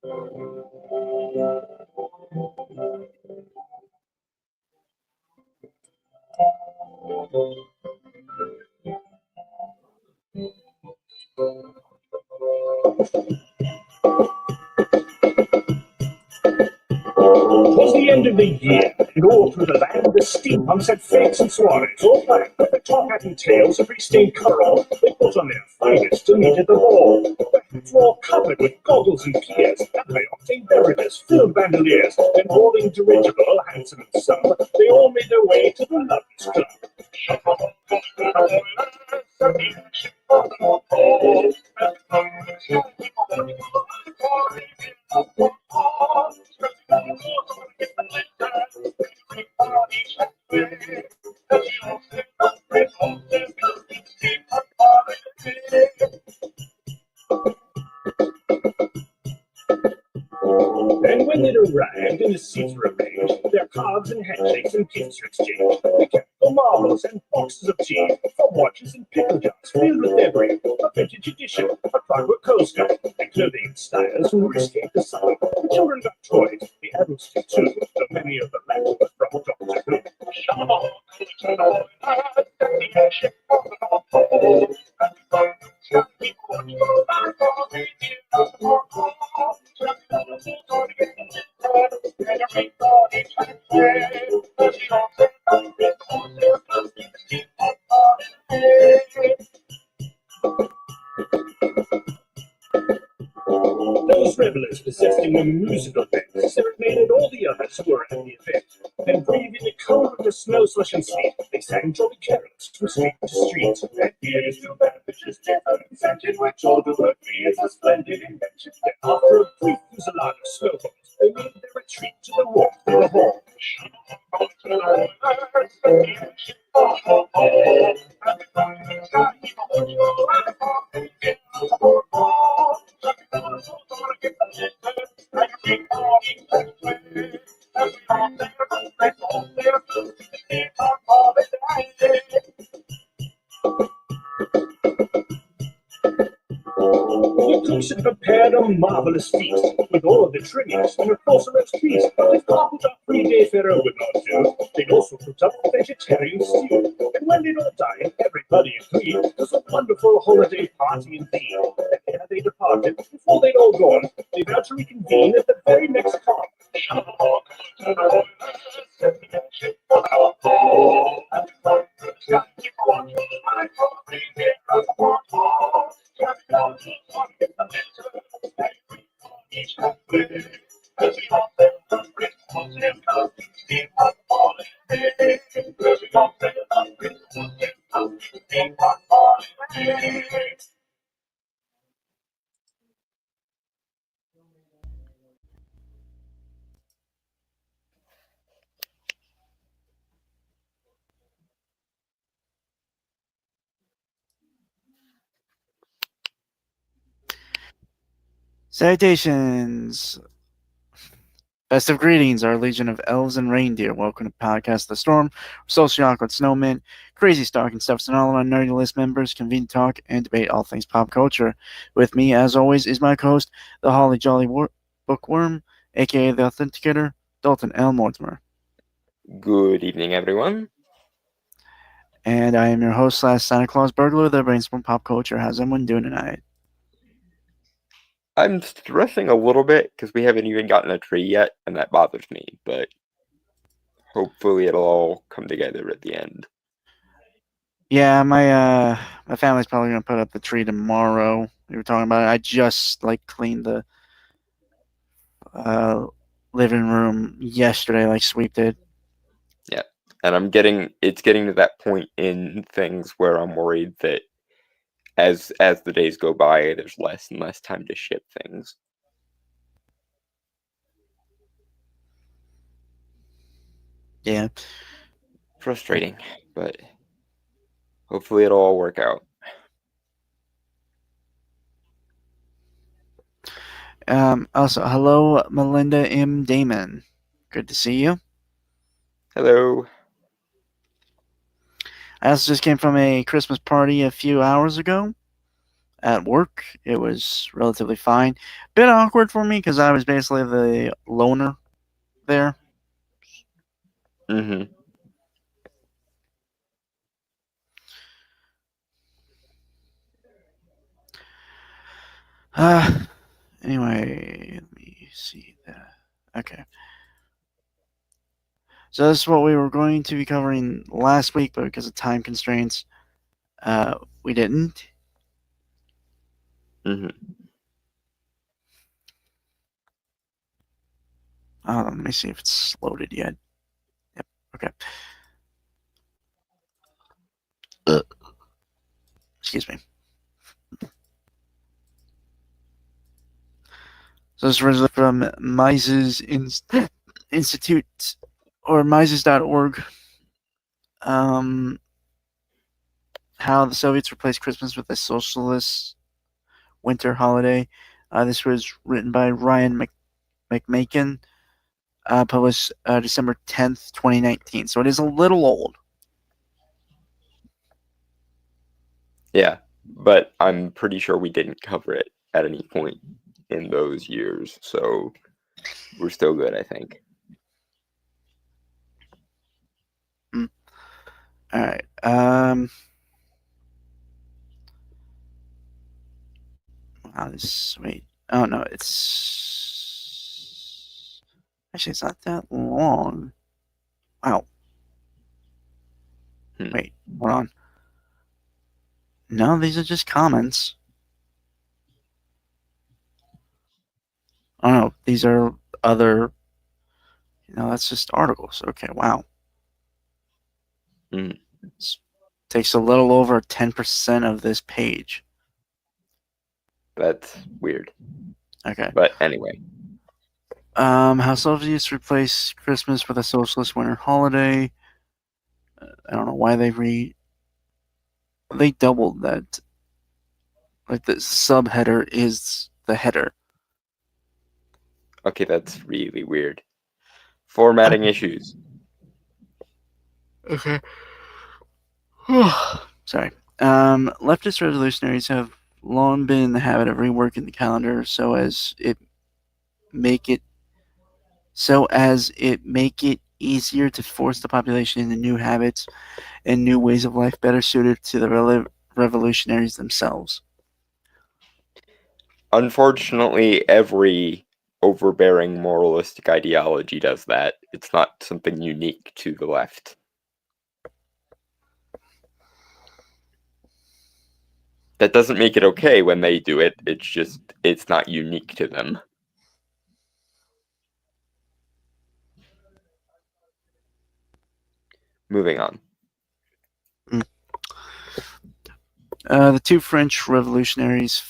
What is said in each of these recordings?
'Twas the end of the year, and all through the land the steam pumps had fakes and soirees, all flying with the top hat and tails of re-stained coveralls. They put on their finest to meet at the ball. The hats were all covered with goggles and gears, and high-octane beverages, filled bandoliers, and rolling dirigible, handsome and some, they all made their way to the Lovers Club. And when they'd arrived and the seats were arranged, their cards and handshakes and gifts were exchanged, they kept the marbles and boxes of tea, from watches and pickle jars filled with debris, a vintage edition, a clockwork coaster, and clothing and styles who escaped the sun. The children got toys, the adults did too, though many of the latter were from Doctor Who. Those revelers possessing the musical bent serenaded all the others who were at the event. Then, braving the cold of the snow, slush, and sleet, they sang jolly carols from street to street. And here's to that which is different, and we're told the word free is a splendid invention. Then, after a brief fusillade of snowballs, they made their retreat to the warmth of the hall. The cooks had prepared a marvelous feast, with all of the trimmings and a sorcerer's feast. But if carpet or 3-day pharaoh would not do, they'd also cooked up a vegetarian stew. And when they'd all dined, everybody agreed it was a wonderful holiday party indeed. And ere they departed, before they'd all gone, they vowed to reconvene at the very next con. Salutations! Best of greetings, our legion of elves and reindeer. Welcome to Podcast The Storm, Social Awkward Snowmen, Crazy Stocking Stuffs, and all of our nerdy list members convene to talk and debate all things pop culture. With me, as always, is my co-host, the Holly Jolly Bookworm, aka the Authenticator, Dalton L. Mortimer. Good evening, everyone. And I am your host / Santa Claus Burglar, the Brainstorm Pop Culture. How's everyone doing tonight? I'm stressing a little bit because we haven't even gotten a tree yet, and that bothers me, but hopefully it'll all come together at the end. Yeah, my family's probably gonna put up the tree tomorrow. We were talking about it. I just cleaned the living room yesterday, sweeped it. Yeah, and it's getting to that point in things where I'm worried that as the days go by, there's less and less time to ship things. Yeah. Frustrating, but hopefully it'll all work out. Also, hello, Melinda M. Damon. Good to see you. Hello. I also just came from a Christmas party a few hours ago. at work, it was relatively fine. Bit awkward for me because I was basically the loner there. Mm-hmm. Anyway, let me see that. Okay. So this is what we were going to be covering last week, but because of time constraints, we didn't. Mm-hmm. Let me see if it's loaded yet. Yep. Okay. Excuse me. So this is from Mises Institute or Mises.org. How the Soviets replaced Christmas with a socialist winter holiday. This was written by Ryan McMakin, published December 10th, 2019. So it is a little old. Yeah, but I'm pretty sure we didn't cover it at any point in those years, so we're still good, I think. All right. Wait. Oh no, it's actually it's not that long. Wow. Wait, hold on. No, these are just comments. Oh no, these are other. That's just articles. Okay, wow. Mm. Takes a little over 10% of this page. That's weird. Okay. But anyway. How Soviets replace Christmas with a socialist winter holiday. I don't know why they doubled that. Like the subheader is the header. Okay, that's really weird. Formatting issues. Okay. Sorry. Leftist revolutionaries have long been in the habit of reworking the calendar so as it make it easier to force the population into new habits and new ways of life better suited to the revolutionaries themselves. Unfortunately, every overbearing moralistic ideology does that. It's not something unique to the left. That doesn't make it okay when they do it. It's just, it's not unique to them. Moving on. The two French revolutionaries.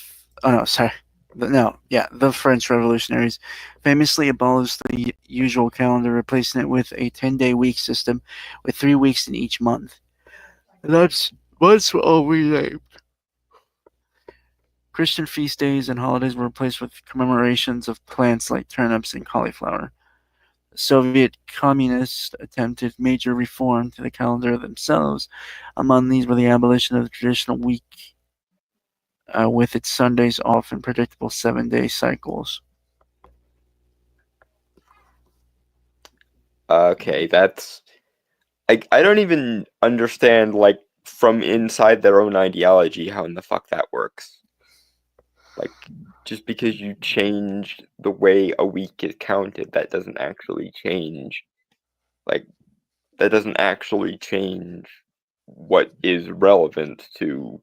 Oh no, sorry. The French revolutionaries famously abolished the usual calendar, replacing it with a 10-day week system with 3 weeks in each month. That's all renamed. Christian feast days and holidays were replaced with commemorations of plants like turnips and cauliflower. The Soviet communists attempted major reform to the calendar themselves. Among these were the abolition of the traditional week with its Sundays off and predictable 7-day cycles. Okay, that's... I don't even understand, like, from inside their own ideology how in the fuck that works. Like, just because you change the way a week is counted, that doesn't actually change. Like, that doesn't actually change what is relevant to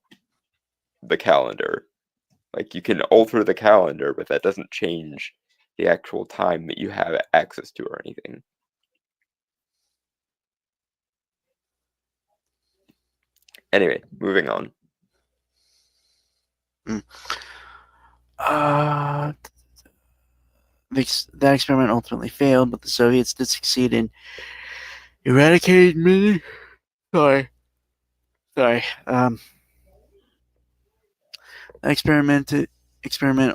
the calendar. Like, you can alter the calendar, but that doesn't change the actual time that you have access to or anything. Anyway, moving on. That experiment ultimately failed, but the Soviets did succeed in eradicating many. Sorry. That experiment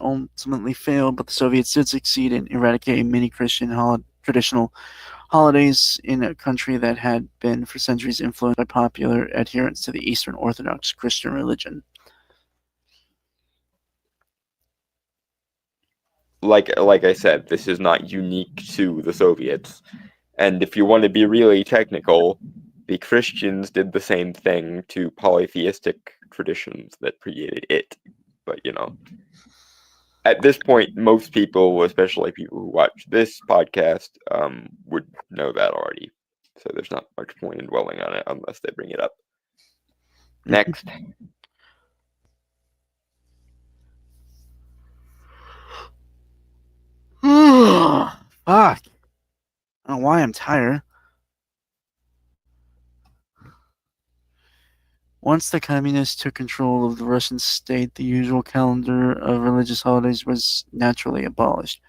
ultimately failed, but the Soviets did succeed in eradicating many Christian traditional holidays in a country that had been for centuries influenced by popular adherence to the Eastern Orthodox Christian religion. like I said, this is not unique to the Soviets. And if you want to be really technical, the Christians did the same thing to polytheistic traditions that predated it. But, at this point, most people, especially people who watch this podcast, would know that already. So there's not much point in dwelling on it unless they bring it up. Next. Fuck. I don't know why I'm tired. Once the communists took control of the Russian state, the usual calendar of religious holidays was naturally abolished.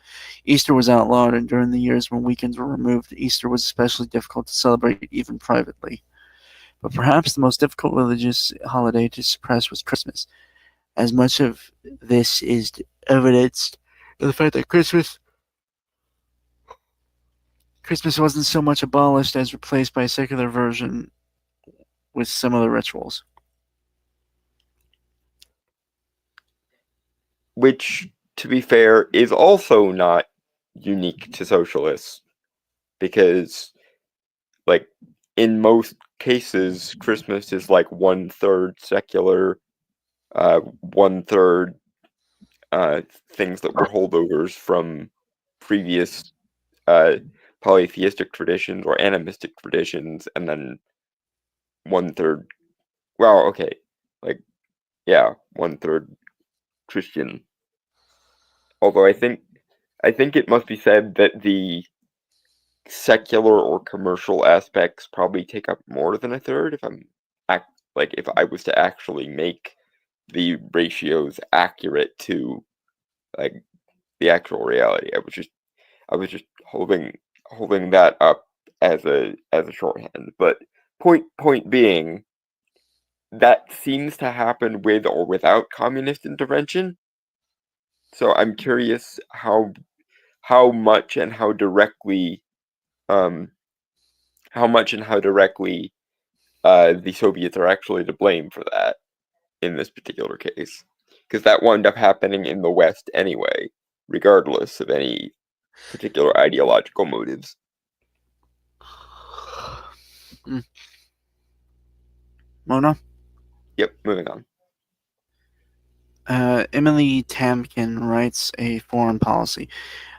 Easter was outlawed, and during the years when weekends were removed, Easter was especially difficult to celebrate even privately. But perhaps the most difficult religious holiday to suppress was Christmas, as much of this is evidenced by the fact that Christmas wasn't so much abolished as replaced by a secular version with similar rituals. Which, to be fair, is also not unique to socialists. Because, like, in most cases, Christmas is like 1/3 secular, 1/3 things that were holdovers from previous polytheistic traditions or animistic traditions, and then 1/3. Well, okay, like, yeah, 1/3 Christian. Although I think it must be said that the secular or commercial aspects probably take up more than a third. If I was to actually make the ratios accurate to like the actual reality, I was just holding that up as a shorthand. But point being, that seems to happen with or without communist intervention. So I'm curious how much and how directly the Soviets are actually to blame for that in this particular case, because that wound up happening in the West anyway, regardless of any particular ideological motives. Mona? Yep, moving on. Emily Tamkin writes a foreign policy.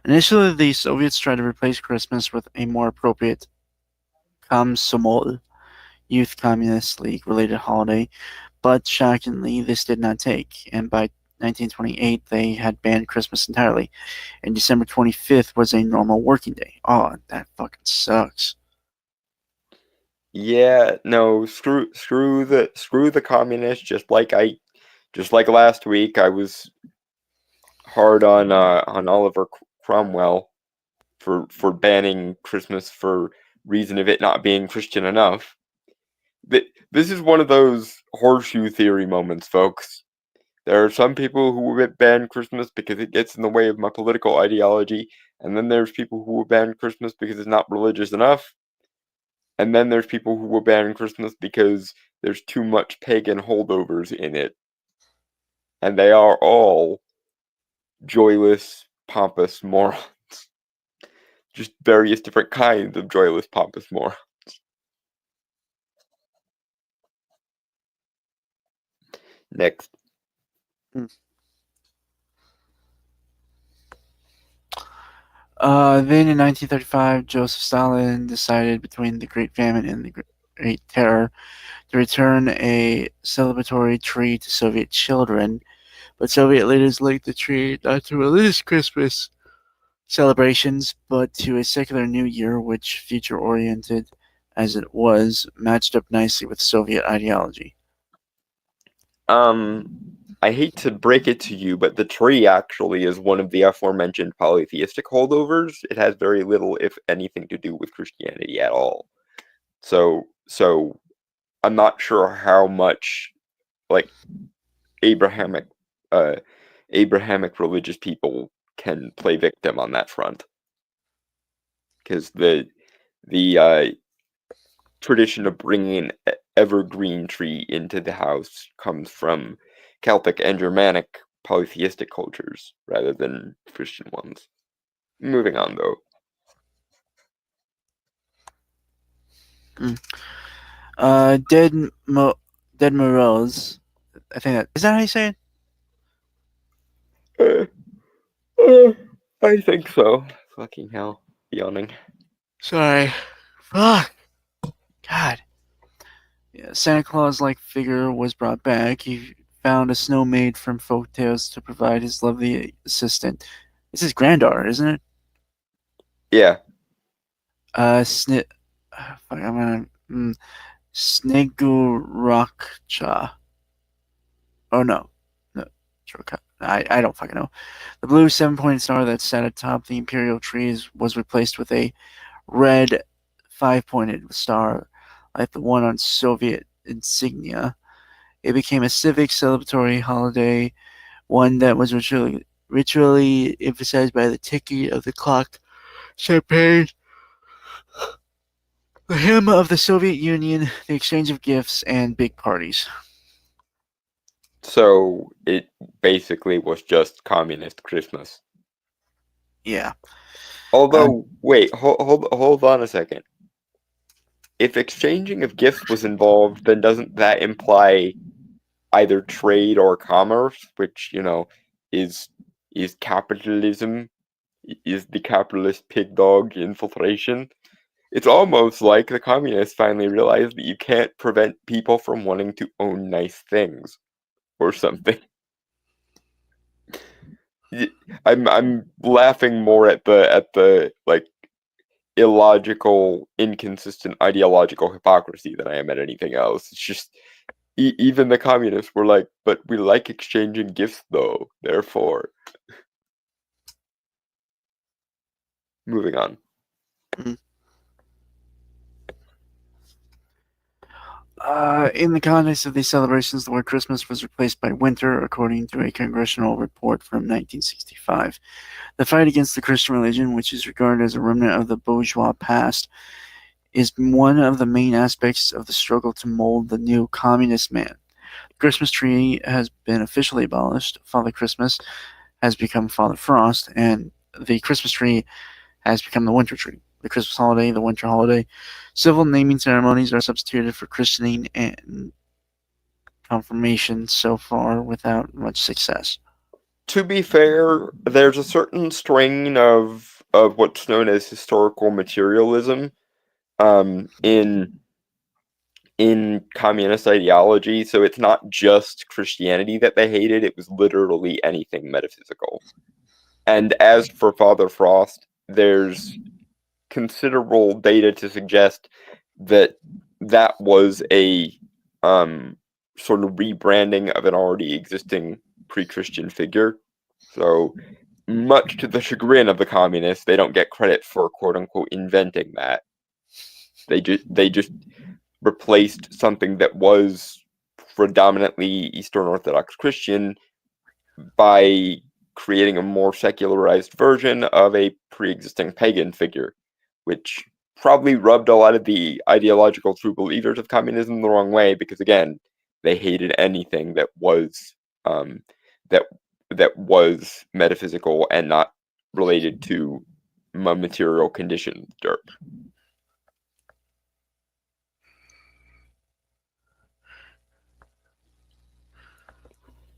Initially, the Soviets tried to replace Christmas with a more appropriate Komsomol, Youth Communist League related holiday, but shockingly, this did not take, and by 1928, they had banned Christmas entirely, and December 25th was a normal working day. Oh, that fucking sucks. Yeah, no, screw the communists. Just like last week, I was hard on Oliver Cromwell for banning Christmas for reason of it not being Christian enough. This is one of those horseshoe theory moments, folks. There are some people who will ban Christmas because it gets in the way of my political ideology, and then there's people who will ban Christmas because it's not religious enough, and then there's people who will ban Christmas because there's too much pagan holdovers in it. And they are all joyless, pompous morons. Just various different kinds of joyless, pompous morons. Next. Then in 1935, Joseph Stalin decided between the Great Famine and the Great Terror to return a celebratory tree to Soviet children, but Soviet leaders linked the tree not to religious Christmas celebrations, but to a secular New Year, which, future-oriented as it was, matched up nicely with Soviet ideology. I hate to break it to you, but the tree actually is one of the aforementioned polytheistic holdovers. It has very little, if anything, to do with Christianity at all. So I'm not sure how much, like, Abrahamic religious people can play victim on that front, because the tradition of bringing an evergreen tree into the house comes from Celtic and Germanic polytheistic cultures rather than Christian ones. Moving on, though. Dead Morose. I think that is that how you say it? I think so. Fucking hell. Yawning. Sorry. Fuck. God. Yeah, Santa Claus-like figure was brought back. He found a snow maid from folktales to provide his lovely assistant. This is granddaughter, isn't it? Yeah. Fuck, I'm gonna. Snegurokcha. Oh no. No. I don't fucking know. The blue 7-pointed star that sat atop the imperial trees was replaced with a red 5-pointed star like the one on Soviet insignia. It became a civic celebratory holiday, one that was ritually emphasized by the ticking of the clock, champagne, the hymn of the Soviet Union, the exchange of gifts, and big parties. So it basically was just communist Christmas. Yeah. Although, wait, hold on a second. If exchanging of gifts was involved, then doesn't that imply either trade or commerce, which, is capitalism, is the capitalist pig dog infiltration? It's almost like the communists finally realized that you can't prevent people from wanting to own nice things or something. I'm laughing more at the like illogical, inconsistent ideological hypocrisy than I am at anything else. It's just even the communists were like, but we like exchanging gifts though, therefore. Moving on. In the context of these celebrations, the word Christmas was replaced by winter, according to a congressional report from 1965. The fight against the Christian religion, which is regarded as a remnant of the bourgeois past, is one of the main aspects of the struggle to mold the new communist man. The Christmas tree has been officially abolished. Father Christmas has become Father Frost, and the Christmas tree has become the winter tree. The Christmas holiday, the winter holiday. Civil naming ceremonies are substituted for christening and confirmation so far without much success. To be fair, there's a certain strain of what's known as historical materialism in communist ideology, so it's not just Christianity that they hated, it was literally anything metaphysical. And as for Father Frost, there's considerable data to suggest that was a sort of rebranding of an already existing pre-Christian figure. So, much to the chagrin of the communists, they don't get credit for quote-unquote inventing that. They just replaced something that was predominantly Eastern Orthodox Christian by creating a more secularized version of a pre-existing pagan figure, which probably rubbed a lot of the ideological true believers of communism the wrong way, because again, they hated anything that was that was metaphysical and not related to material conditions. Dirt.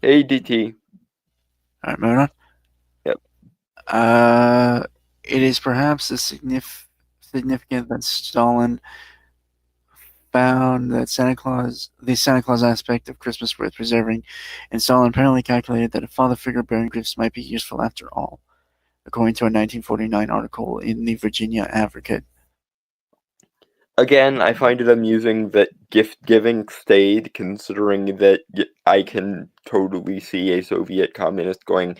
Hey, DT. All right, moving on. Yep. It is perhaps significant that Stalin found that the Santa Claus aspect of Christmas worth preserving, and Stalin apparently calculated that a father figure bearing gifts might be useful after all, according to a 1949 article in the Virginia Advocate. Again, I find it amusing that gift giving stayed, considering that I can totally see a Soviet communist going,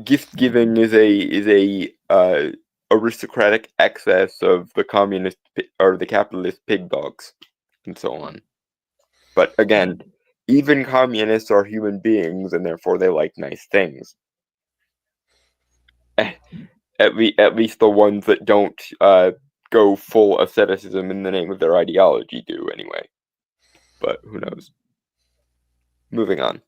gift giving is a aristocratic excess of the communist or the capitalist pig dogs, and so on. But again, even communists are human beings, and therefore they like nice things. At least the ones that don't go full asceticism in the name of their ideology do, anyway. But who knows? Moving on.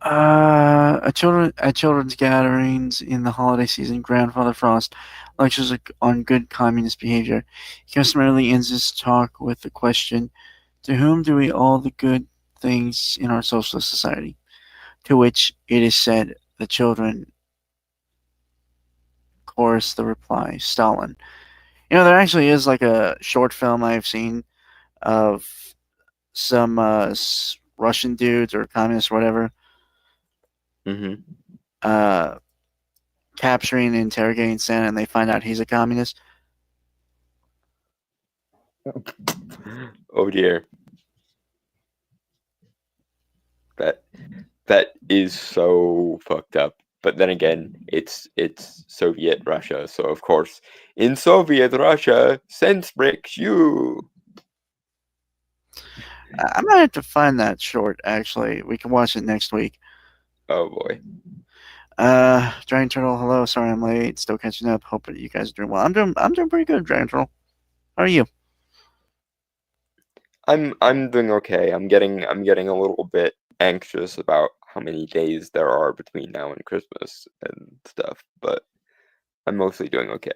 At children's gatherings in the holiday season, Grandfather Frost lectures on good communist behavior. He customarily ends his talk with the question, "To whom do we owe the good things in our socialist society?" To which it is said, the children chorus the reply, "Stalin." There actually is like a short film I've seen of some Russian dudes or communists or whatever Mm-hmm. uh, capturing and interrogating Santa, and they find out he's a communist. Oh dear. That is so fucked up. But then again, it's Soviet Russia, so of course, in Soviet Russia, sense breaks you. I might have to find that short. Actually, we can watch it next week. Oh boy. Dragon Turtle, hello. Sorry I'm late. Still catching up. Hope that you guys are doing well. I'm doing pretty good, Dragon Turtle. How are you? I'm doing okay. I'm getting a little bit anxious about how many days there are between now and Christmas and stuff, but I'm mostly doing okay.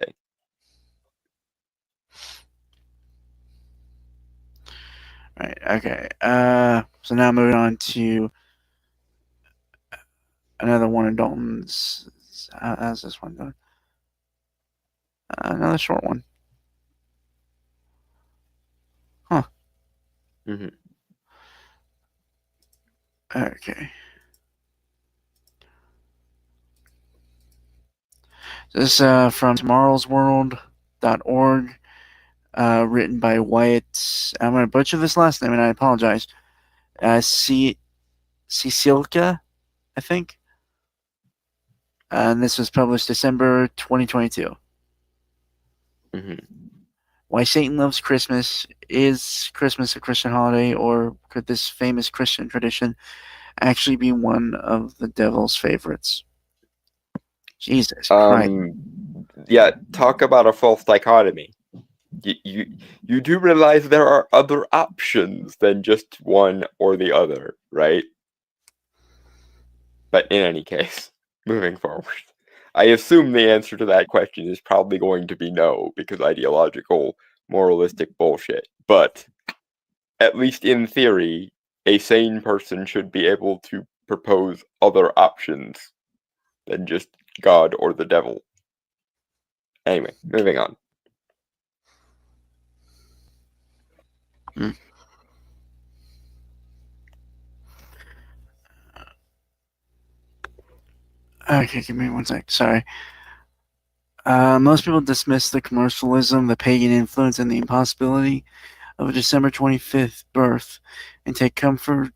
Right. Okay. So now moving on to another one of Dalton's. How's this one going? Another short one. Huh. Hmm. Okay. This is from tomorrowsworld.org, written by Wyatt. I'm going to butcher this last name, and I apologize. Cecilka, I think. And this was published December 2022. Hmm. Why Satan Loves Christmas. Is Christmas a Christian holiday, or could this famous Christian tradition actually be one of the devil's favorites? Jesus Christ. Yeah, talk about a false dichotomy. You do realize there are other options than just one or the other, right? But in any case, moving forward, I assume the answer to that question is probably going to be no, because ideological, moralistic bullshit. But at least in theory, a sane person should be able to propose other options than just God or the devil. Anyway, moving on. Okay, give me one sec. Sorry. Most people dismiss the commercialism, the pagan influence, and the impossibility of a December 25th birth and take comfort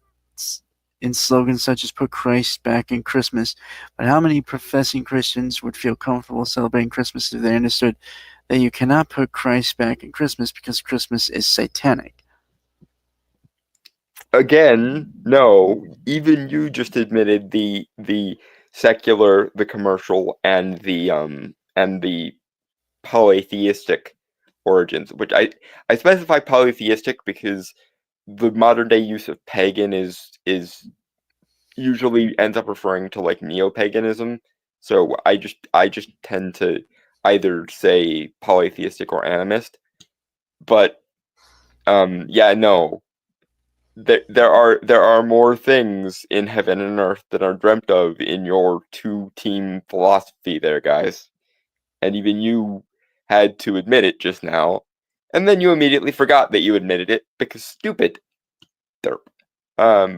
in slogans such as "Put Christ back in Christmas." But how many professing Christians would feel comfortable celebrating Christmas if they understood that you cannot put Christ back in Christmas because Christmas is satanic? Again, no. Even you just admitted the secular, the commercial, and the polytheistic origins. Which I specify polytheistic because the modern day use of pagan is usually ends up referring to like neo-paganism. So I just tend to either say polytheistic or animist. But yeah, no. There are more things in heaven and earth that are dreamt of in your two-team philosophy there, guys. And even you had to admit it just now, and then you immediately forgot that you admitted it because stupid. Derp.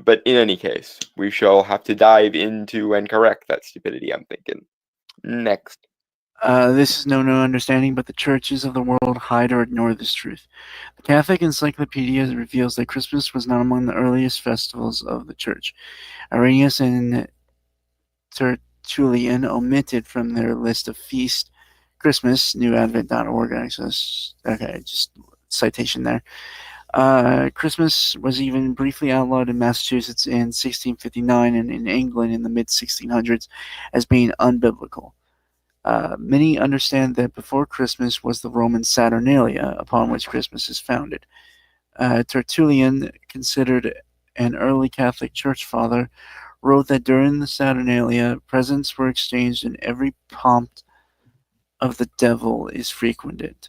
But in any case, we shall have to dive into and correct that stupidity, I'm thinking. Next. This is no understanding, but the churches of the world hide or ignore this truth. The Catholic Encyclopedia reveals that Christmas was not among the earliest festivals of the Church. Irenaeus and Tertullian omitted from their list of feast Christmas, newadvent.org access. Okay, just citation there. Christmas was even briefly outlawed in Massachusetts in 1659 and in England in the mid 1600s as being unbiblical. Many understand that before Christmas was the Roman Saturnalia, upon which Christmas is founded. Tertullian, considered an early Catholic church father, wrote that during the Saturnalia, presents were exchanged and every pomp of the devil is frequented.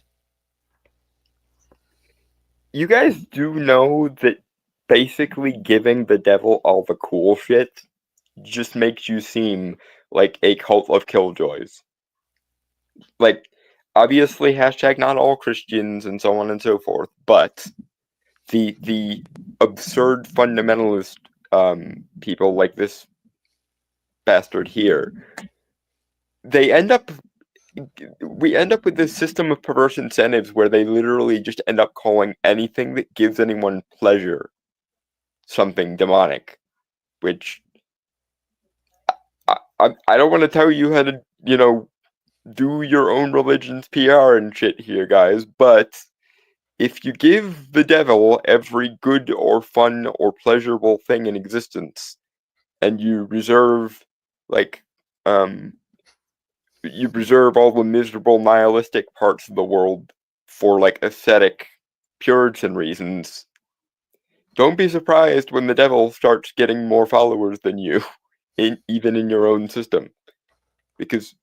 You guys do know that basically giving the devil all the cool shit just makes you seem like a cult of killjoys. Like, obviously, hashtag not all Christians and so on and so forth, but the absurd fundamentalist people like this bastard here, we end up with this system of perverse incentives where they literally just end up calling anything that gives anyone pleasure something demonic, which I don't want to tell you how to, do your own religion's PR and shit here, guys, but if you give the devil every good or fun or pleasurable thing in existence, and you reserve, all the miserable nihilistic parts of the world for, aesthetic Puritan reasons, don't be surprised when the devil starts getting more followers than you, even in your own system. Because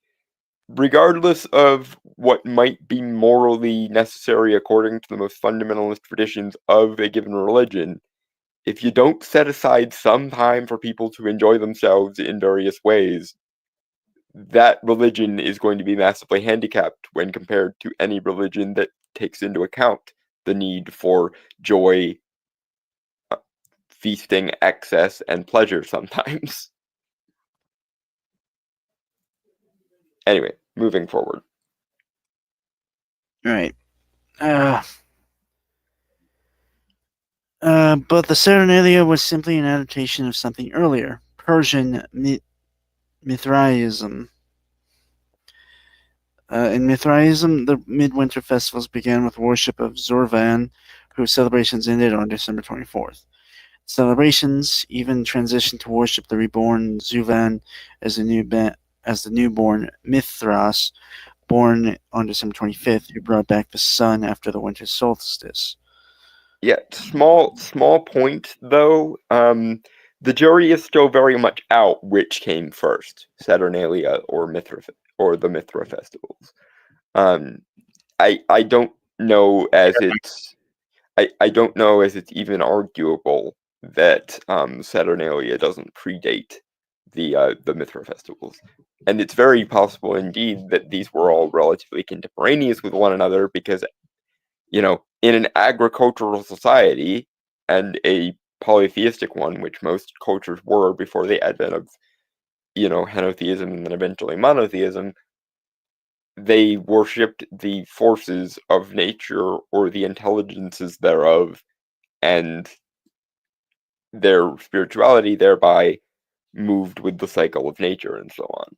regardless of what might be morally necessary according to the most fundamentalist traditions of a given religion, if you don't set aside some time for people to enjoy themselves in various ways, that religion is going to be massively handicapped when compared to any religion that takes into account the need for joy, feasting, excess, and pleasure sometimes. Anyway, moving forward. Right. But the Saturnalia was simply an adaptation of something earlier, Persian Mithraism. In Mithraism, the midwinter festivals began with worship of Zorvan, whose celebrations ended on December 24th. Celebrations even transitioned to worship the reborn Zuvan as the newborn Mithras, born on December 25th, who brought back the sun after the winter solstice. Yeah, small point though. The jury is still very much out which came first, Saturnalia or the Mithra festivals. I don't know as it's even arguable that Saturnalia doesn't predate the Mithra festivals, and it's very possible indeed that these were all relatively contemporaneous with one another because, in an agricultural society and a polytheistic one, which most cultures were before the advent of, henotheism and then eventually monotheism, they worshipped the forces of nature or the intelligences thereof, and their spirituality thereby moved with the cycle of nature and so on.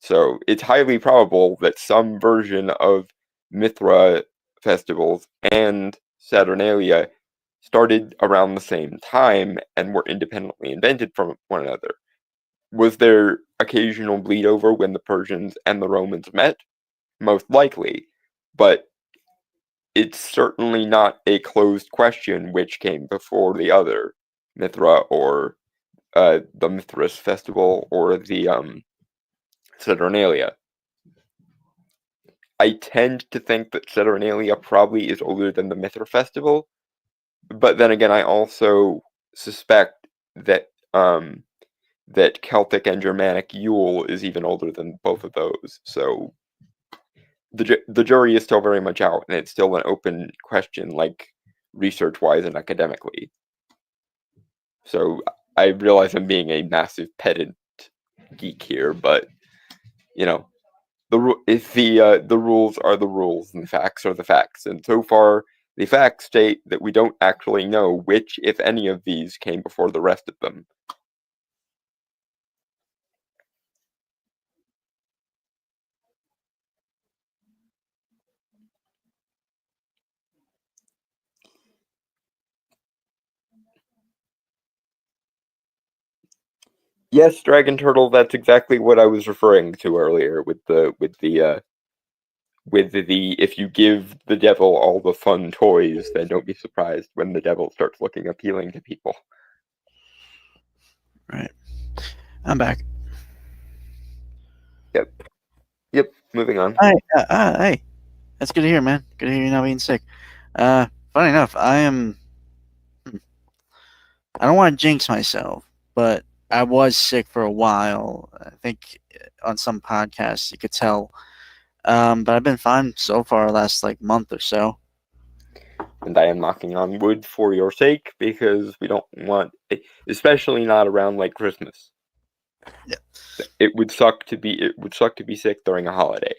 So it's highly probable that some version of Mithra festivals and Saturnalia started around the same time and were independently invented from one another. Was there occasional bleed over when the Persians and the Romans met? Most likely, but it's certainly not a closed question which came before the other, Mithra or the Mithras festival or the Saturnalia. I tend to think that Saturnalia probably is older than the Mithra festival, but then again, I also suspect that that Celtic and Germanic Yule is even older than both of those. So the jury is still very much out, and it's still an open question, research-wise and academically. So I realize I'm being a massive pedant geek here, but the rules are the rules, and the facts are the facts. And so far, the facts state that we don't actually know which, if any, of these came before the rest of them. Yes, Dragon Turtle, that's exactly what I was referring to earlier with the if you give the devil all the fun toys, then don't be surprised when the devil starts looking appealing to people. Right. I'm back. Yep. Moving on. Hey, that's good to hear, man. Good to hear you're not being sick. Funny enough, I am. I don't want to jinx myself, but I was sick for a while. I think on some podcasts you could tell. But I've been fine so far, last like month or so. And I am knocking on wood for your sake because we don't want, especially not around like Christmas. Yeah. It would suck to be sick during a holiday.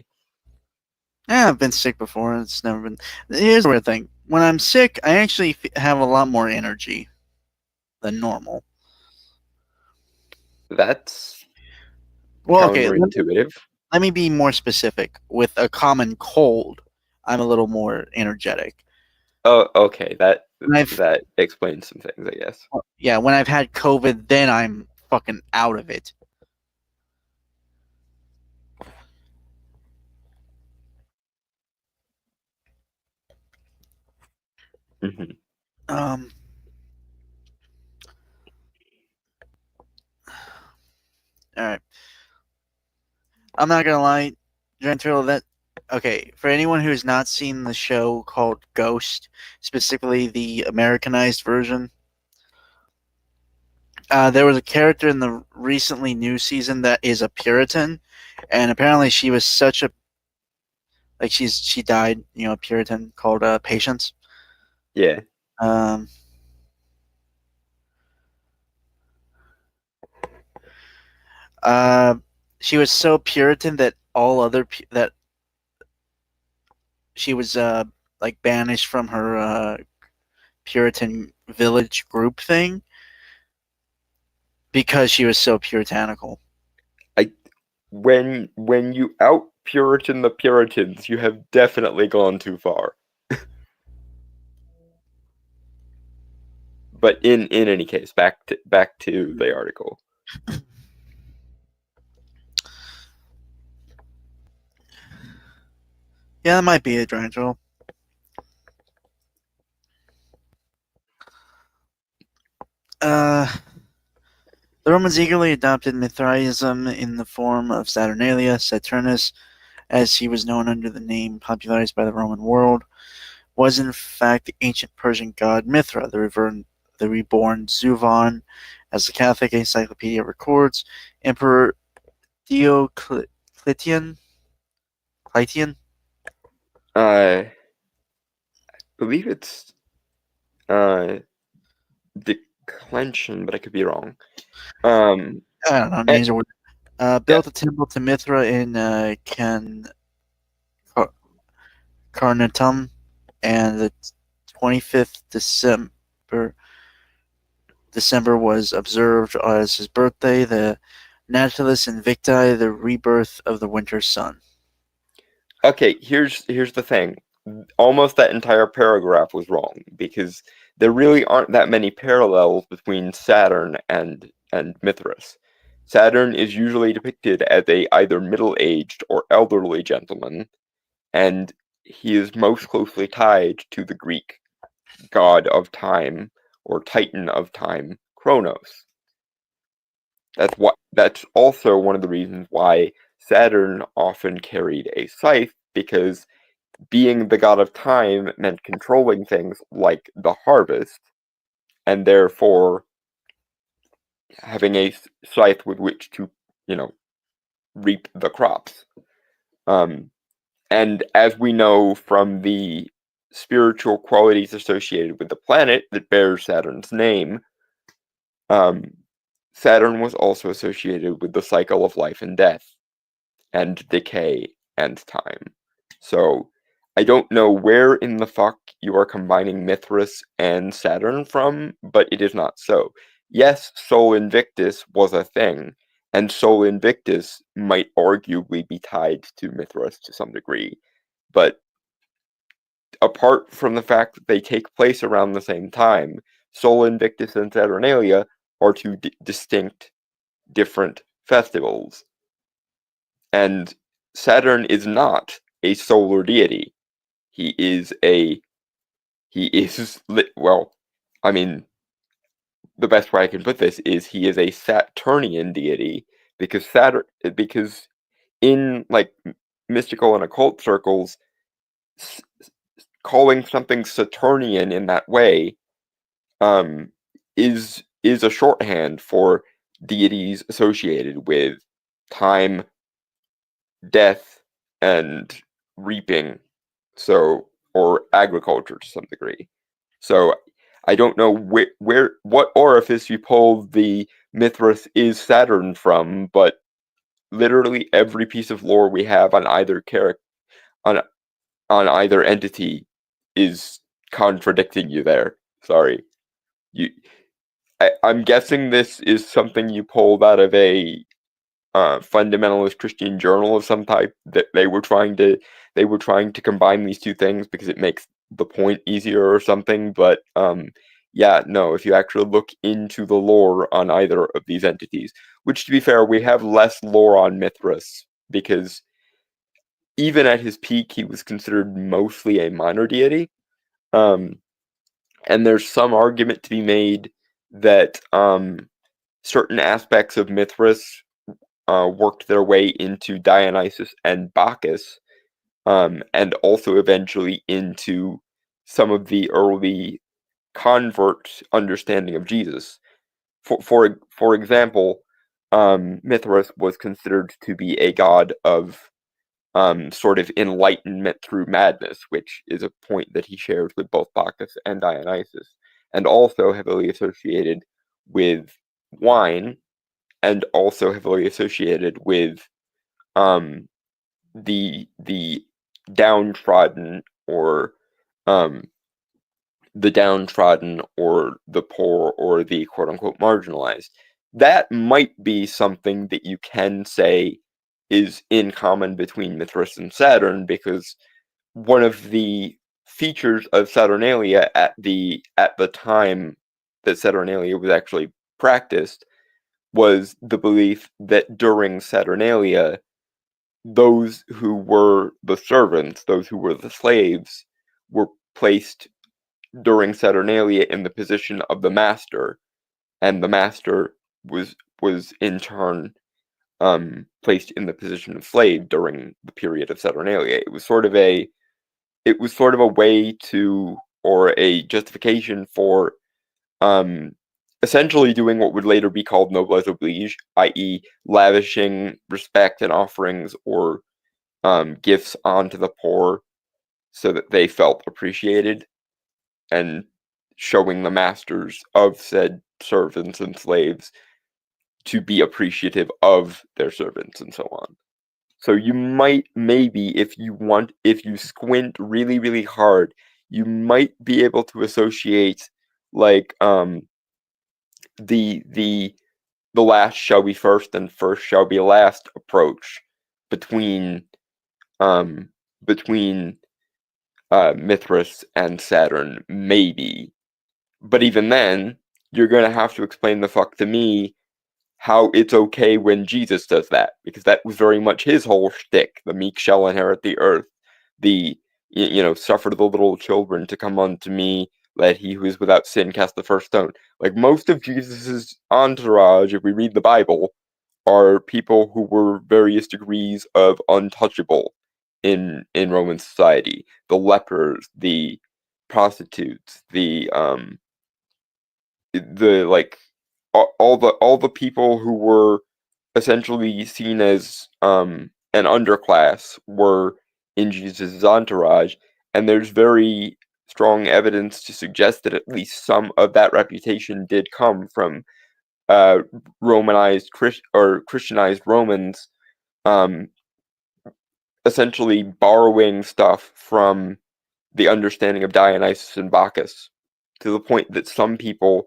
Yeah, I've been sick before. It's never been. Here's the weird thing: when I'm sick, I actually have a lot more energy than normal. That's Well, okay, counterintuitive. let me be more specific. With a common cold, I'm a little more energetic. Oh, okay. That When I've explains some things, I guess. yeah, when I've had COVID, then I'm fucking out of it. Hmm. Um, all right. I'm not gonna lie, Gentile. That okay for anyone who's not seen the show called Ghost, specifically the Americanized version. There was a character in the recently new season that is a Puritan, and apparently she was such a she died, a Puritan called Patience. Yeah. Um, uh, she was so Puritan that that she was like banished from her Puritan village group thing because she was so puritanical. When you out Puritan the Puritans, you have definitely gone too far. But in any case, back to the article. Yeah, that might be it, Drangel. The Romans eagerly adopted Mithraism in the form of Saturnalia. Saturnus, as he was known under the name popularized by the Roman world, was in fact the ancient Persian god Mithra, the reborn Zuvan, as the Catholic Encyclopedia records. Emperor Diocletian, I believe it's declension, but I could be wrong. I don't know, And, names are built a temple to Mithra in Carnatum, and the 25th December was observed as his birthday, the Natalis Invicti, the rebirth of the winter sun. okay, here's the thing. Almost that entire paragraph was wrong because there really aren't that many parallels between Saturn and Mithras. Saturn is usually depicted as a either middle-aged or elderly gentleman, and he is most closely tied to the Greek god of time or titan of time, Kronos. That's also one of the reasons why Saturn often carried a scythe, because being the god of time meant controlling things like the harvest, and therefore having a scythe with which to, reap the crops. And as we know from the spiritual qualities associated with the planet that bears Saturn's name, Saturn was also associated with the cycle of life and death, and decay and time. So I don't know where in the fuck you are combining Mithras and Saturn from, but it is not so. Yes, Sol Invictus was a thing, and Sol Invictus might arguably be tied to Mithras to some degree, but apart from the fact that they take place around the same time, Sol Invictus and Saturnalia are two distinct, different festivals. And Saturn is not a solar deity. He is well, I mean, the best way I can put this is he is a Saturnian deity because in like mystical and occult circles, calling something Saturnian in that way is a shorthand for deities associated with time, death, and reaping, or agriculture to some degree. So I don't know what orifice you pull the Mithras is Saturn from, but literally every piece of lore we have on either on either entity is contradicting you there. Sorry. I'm guessing this is something you pulled out of a fundamentalist Christian journal of some type, that they were trying to combine these two things because it makes the point easier or something. But yeah, no, if you actually look into the lore on either of these entities, which, to be fair, we have less lore on Mithras because even at his peak, he was considered mostly a minor deity. And there's some argument to be made that certain aspects of Mithras worked their way into Dionysus and Bacchus, and also eventually into some of the early convert understanding of Jesus. For example, Mithras was considered to be a god of sort of enlightenment through madness, which is a point that he shares with both Bacchus and Dionysus, and also heavily associated with wine, and also heavily associated with the downtrodden, or the poor, or the quote unquote marginalized. That might be something that you can say is in common between Mithras and Saturn, because one of the features of Saturnalia at the time that Saturnalia was actually practiced was the belief that during Saturnalia, those who were the servants, those who were the slaves, were placed during Saturnalia in the position of the master, and the master was in turn placed in the position of slave during the period of Saturnalia. It was sort of a way to, or a justification for essentially doing what would later be called noblesse oblige, i.e. lavishing respect and offerings or gifts onto the poor so that they felt appreciated, and showing the masters of said servants and slaves to be appreciative of their servants and so on. So you might, maybe, if you squint really, really hard, you might be able to associate like the last shall be first and first shall be last approach between Mithras and Saturn, maybe. But even then, you're gonna have to explain the fuck to me how it's okay when Jesus does that, because that was very much his whole shtick. The meek shall inherit the earth. Suffer the little children to come unto me. Let he who is without sin cast the first stone. Like, most of Jesus's entourage, if we read the Bible, are people who were various degrees of untouchable in Roman society. The lepers, the prostitutes, all the people who were essentially seen as an underclass were in Jesus' entourage, and there's very strong evidence to suggest that at least some of that reputation did come from Christianized Romans, essentially borrowing stuff from the understanding of Dionysus and Bacchus, to the point that some people,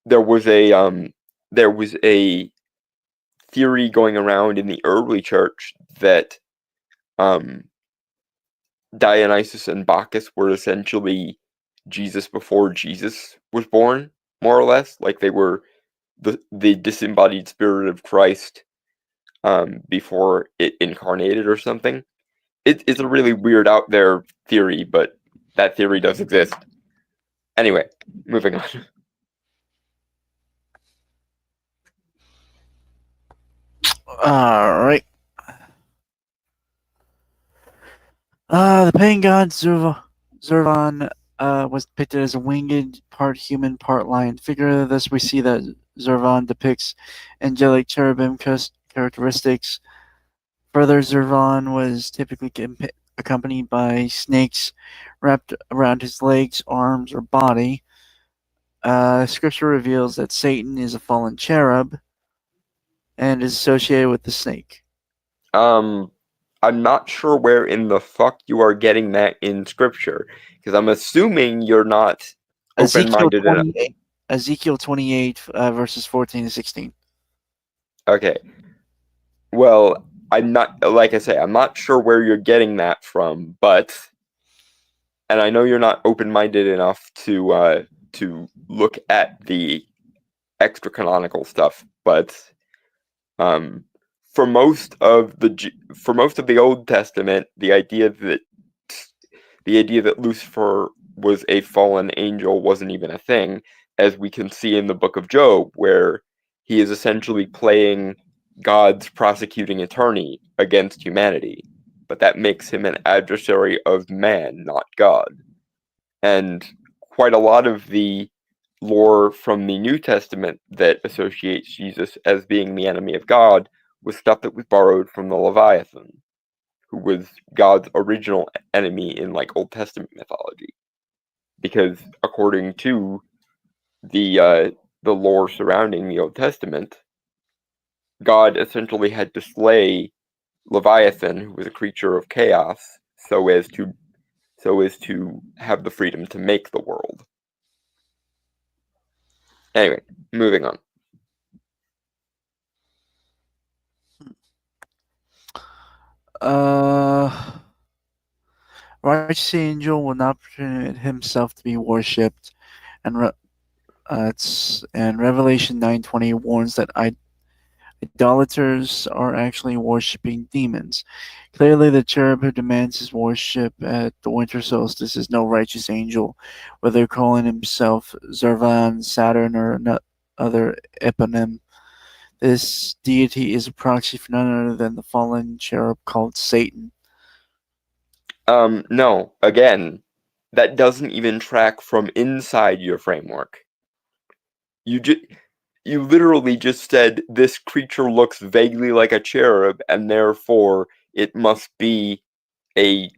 there was a theory going around in the early church that Dionysus and Bacchus were essentially Jesus before Jesus was born, more or less. Like, they were the disembodied spirit of Christ before it incarnated or something. It's a really weird out there theory, but that theory does exist. Anyway, moving on. Alright. The pagan god Zervan was depicted as a winged, part human, part lion figure. Thus, we see that Zervan depicts angelic cherubim characteristics. Further, Zervan was typically accompanied by snakes wrapped around his legs, arms, or body. Scripture reveals that Satan is a fallen cherub and is associated with the snake. I'm not sure where in the fuck you are getting that in scripture, because I'm assuming you're not open-minded enough. Ezekiel 28, verses 14 to 16. Okay. Well, I'm not, like I say, I'm not sure where you're getting that from, but, and I know you're not open-minded enough to look at the extra canonical stuff, but for most of the Old Testament, the idea that Lucifer was a fallen angel wasn't even a thing, as we can see in the book of Job, where he is essentially playing God's prosecuting attorney against humanity, but that makes him an adversary of man, not God. And quite a lot of the lore from the New Testament that associates Jesus as being the enemy of God was stuff that was borrowed from the Leviathan, who was God's original enemy in like Old Testament mythology. Because according to the lore surrounding the Old Testament, God essentially had to slay Leviathan, who was a creature of chaos, so as to have the freedom to make the world. Anyway, moving on. Righteous angel will not permit himself to be worshipped, and Revelation 9:20 warns that idolaters are actually worshiping demons. Clearly, the cherub who demands his worship at the winter solstice is no righteous angel, whether calling himself Zervan, Saturn, or other eponym. This deity is a proxy for none other than the fallen cherub called Satan. No, again, that doesn't even track from inside your framework. You literally just said this creature looks vaguely like a cherub, and therefore it must be a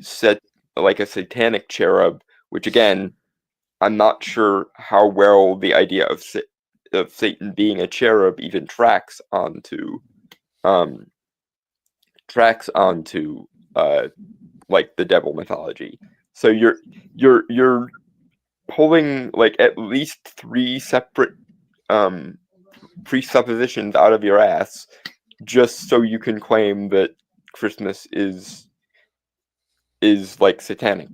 satanic cherub. Which again, I'm not sure how well the idea of Satan being a cherub even tracks onto like the devil mythology. So you're pulling like at least 3 separate presuppositions out of your ass just so you can claim that Christmas is like satanic.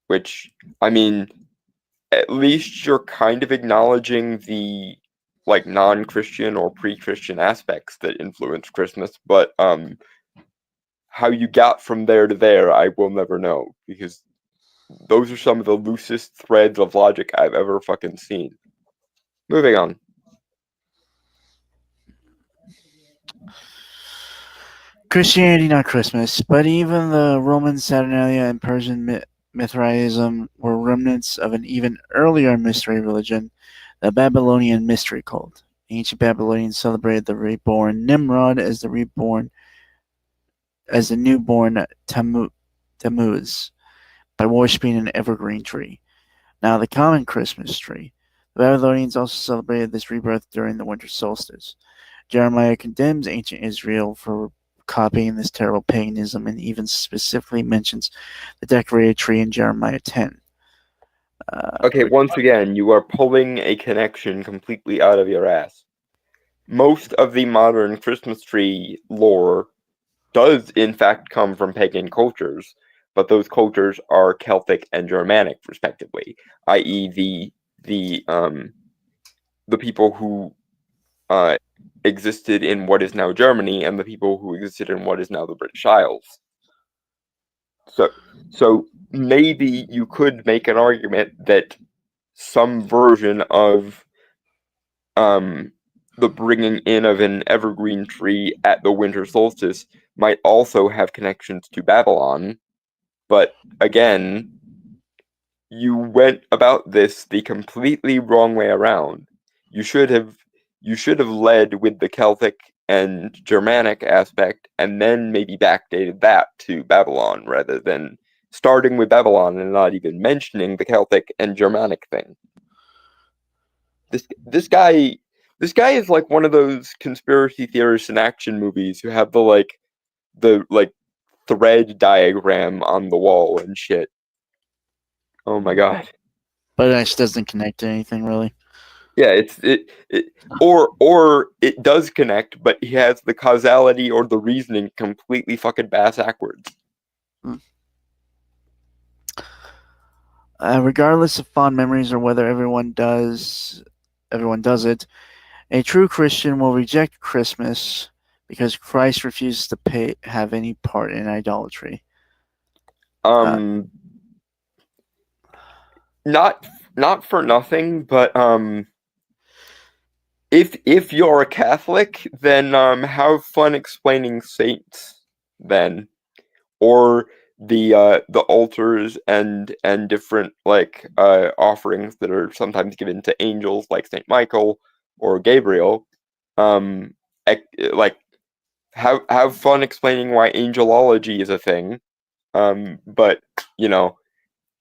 Which, I mean, at least you're kind of acknowledging the like non-Christian or pre-Christian aspects that influence Christmas, but how you got from there to there, I will never know, because those are some of the loosest threads of logic I've ever fucking seen. Moving on. Christianity, not Christmas, but even the Roman Saturnalia and Persian Mithraism were remnants of an even earlier mystery religion, the Babylonian mystery cult. Ancient Babylonians celebrated the reborn Nimrod as the newborn Tammuz by worshipping an evergreen tree, now the common Christmas tree. The Babylonians also celebrated this rebirth during the winter solstice. Jeremiah condemns ancient Israel for copying this terrible paganism and even specifically mentions the decorated tree in Jeremiah 10. Okay, once again, you are pulling a connection completely out of your ass. Most of the modern Christmas tree lore does in fact come from pagan cultures, but those cultures are Celtic and Germanic, respectively, i.e., the people who existed in what is now Germany and the people who existed in what is now the British Isles. So maybe you could make an argument that some version of the bringing in of an evergreen tree at the winter solstice might also have connections to Babylon. But again, you went about this the completely wrong way around. You should have led with the Celtic and Germanic aspect and then maybe backdated that to Babylon rather than starting with Babylon and not even mentioning the Celtic and Germanic thing. This guy is like one of those conspiracy theorists in action movies who have the thread diagram on the wall and shit. Oh my god. But it actually doesn't connect to anything really. Yeah, or it does connect, but he has the causality or the reasoning completely fucking backwards. Regardless of fond memories or whether everyone does it, a true Christian will reject Christmas because Christ refuses to have any part in idolatry. Not for nothing, but if you're a Catholic, then have fun explaining saints then, or the altars and different offerings that are sometimes given to angels like Saint Michael or Gabriel. Like have fun explaining why angelology is a thing. But you know,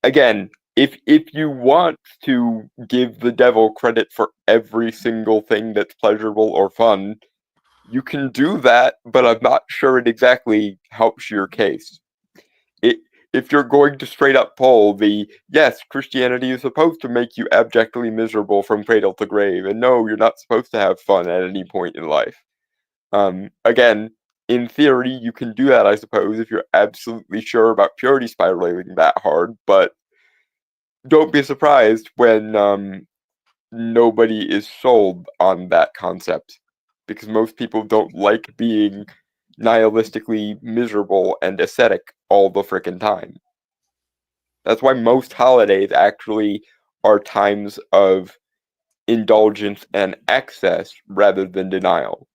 again, if you want to give the devil credit for every single thing that's pleasurable or fun, you can do that, but I'm not sure it exactly helps your case. If you're going to straight up pull the, yes, Christianity is supposed to make you abjectly miserable from cradle to grave, and no, you're not supposed to have fun at any point in life. Again, in theory, you can do that, I suppose, if you're absolutely sure about purity spiraling that hard, but don't be surprised when nobody is sold on that concept, because most people don't like being nihilistically miserable and ascetic all the frickin' time. That's why most holidays actually are times of indulgence and excess rather than denial.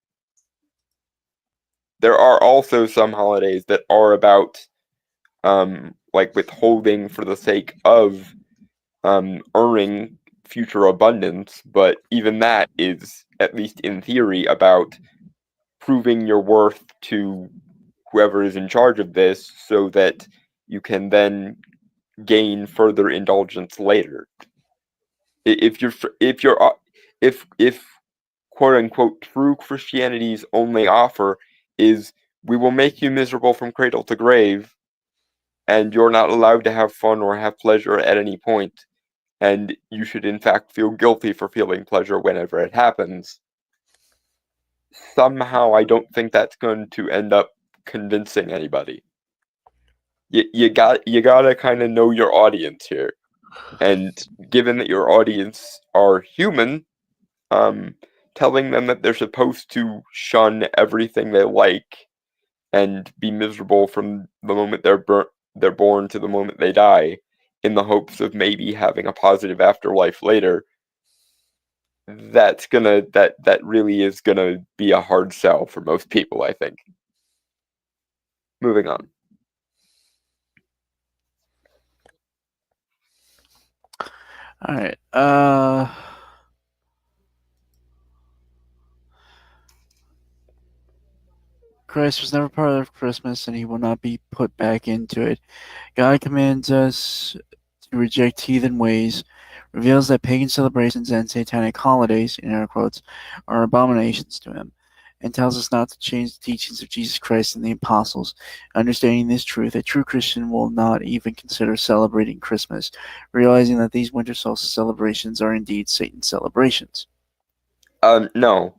There are also some holidays that are about withholding for the sake of earning future abundance, but even that is, at least in theory, about proving your worth to whoever is in charge of this so that you can then gain further indulgence later. If quote unquote true Christianity's only offer is we will make you miserable from cradle to grave, and you're not allowed to have fun or have pleasure at any point, and you should in fact feel guilty for feeling pleasure whenever it happens, somehow I don't think that's going to end up convincing anybody. You gotta kind of know your audience here, and given that your audience are human, telling them that they're supposed to shun everything they like and be miserable from the moment they're born to the moment they die, in the hopes of maybe having a positive afterlife later, that really is gonna be a hard sell for most people, I think. Moving on. All right. Christ was never part of Christmas, and he will not be put back into it. God commands us to reject heathen ways, reveals that pagan celebrations and satanic holidays, in air quotes, are abominations to him, and tells us not to change the teachings of Jesus Christ and the apostles. Understanding this truth, a true Christian will not even consider celebrating Christmas, realizing that these winter solstice celebrations are indeed Satan's celebrations. No.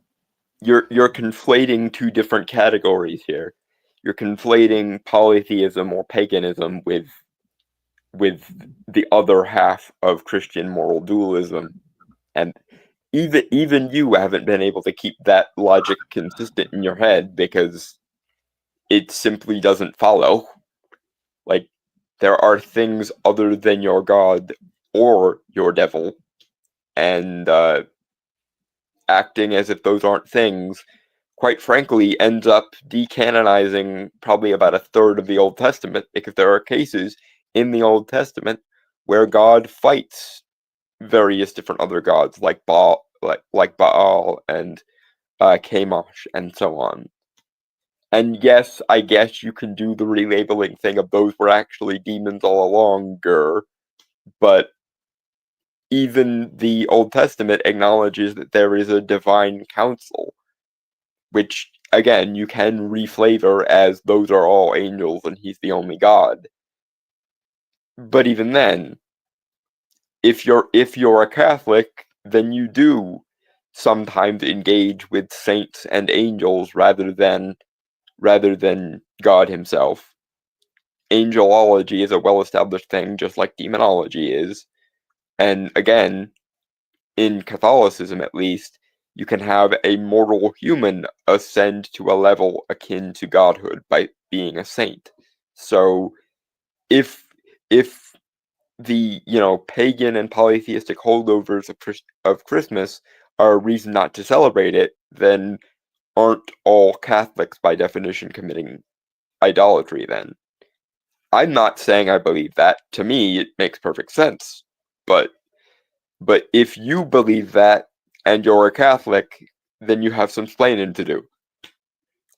You're conflating two different categories here. You're conflating polytheism or paganism with the other half of Christian moral dualism, and even you haven't been able to keep that logic consistent in your head because it simply doesn't follow. Like, there are things other than your God or your devil, and acting as if those aren't things, quite frankly, ends up decanonizing probably about a third of the Old Testament, because there are cases in the Old Testament where God fights various different other gods, like Baal, like Baal and Chemosh, and so on. And yes, I guess you can do the relabeling thing of those were actually demons all along, but even the Old Testament acknowledges that there is a divine council, which, again, you can reflavor as those are all angels and he's the only God. But even then, if you're a Catholic, then you do sometimes engage with saints and angels rather than God himself. Angelology is a well-established thing, just like demonology is. And again, in Catholicism at least, you can have a mortal human ascend to a level akin to godhood by being a saint. So if the pagan and polytheistic holdovers of Christmas are a reason not to celebrate it, then aren't all Catholics by definition committing idolatry then? I'm not saying I believe that. To me, it makes perfect sense. But if you believe that and you're a Catholic, then you have some splaining to do.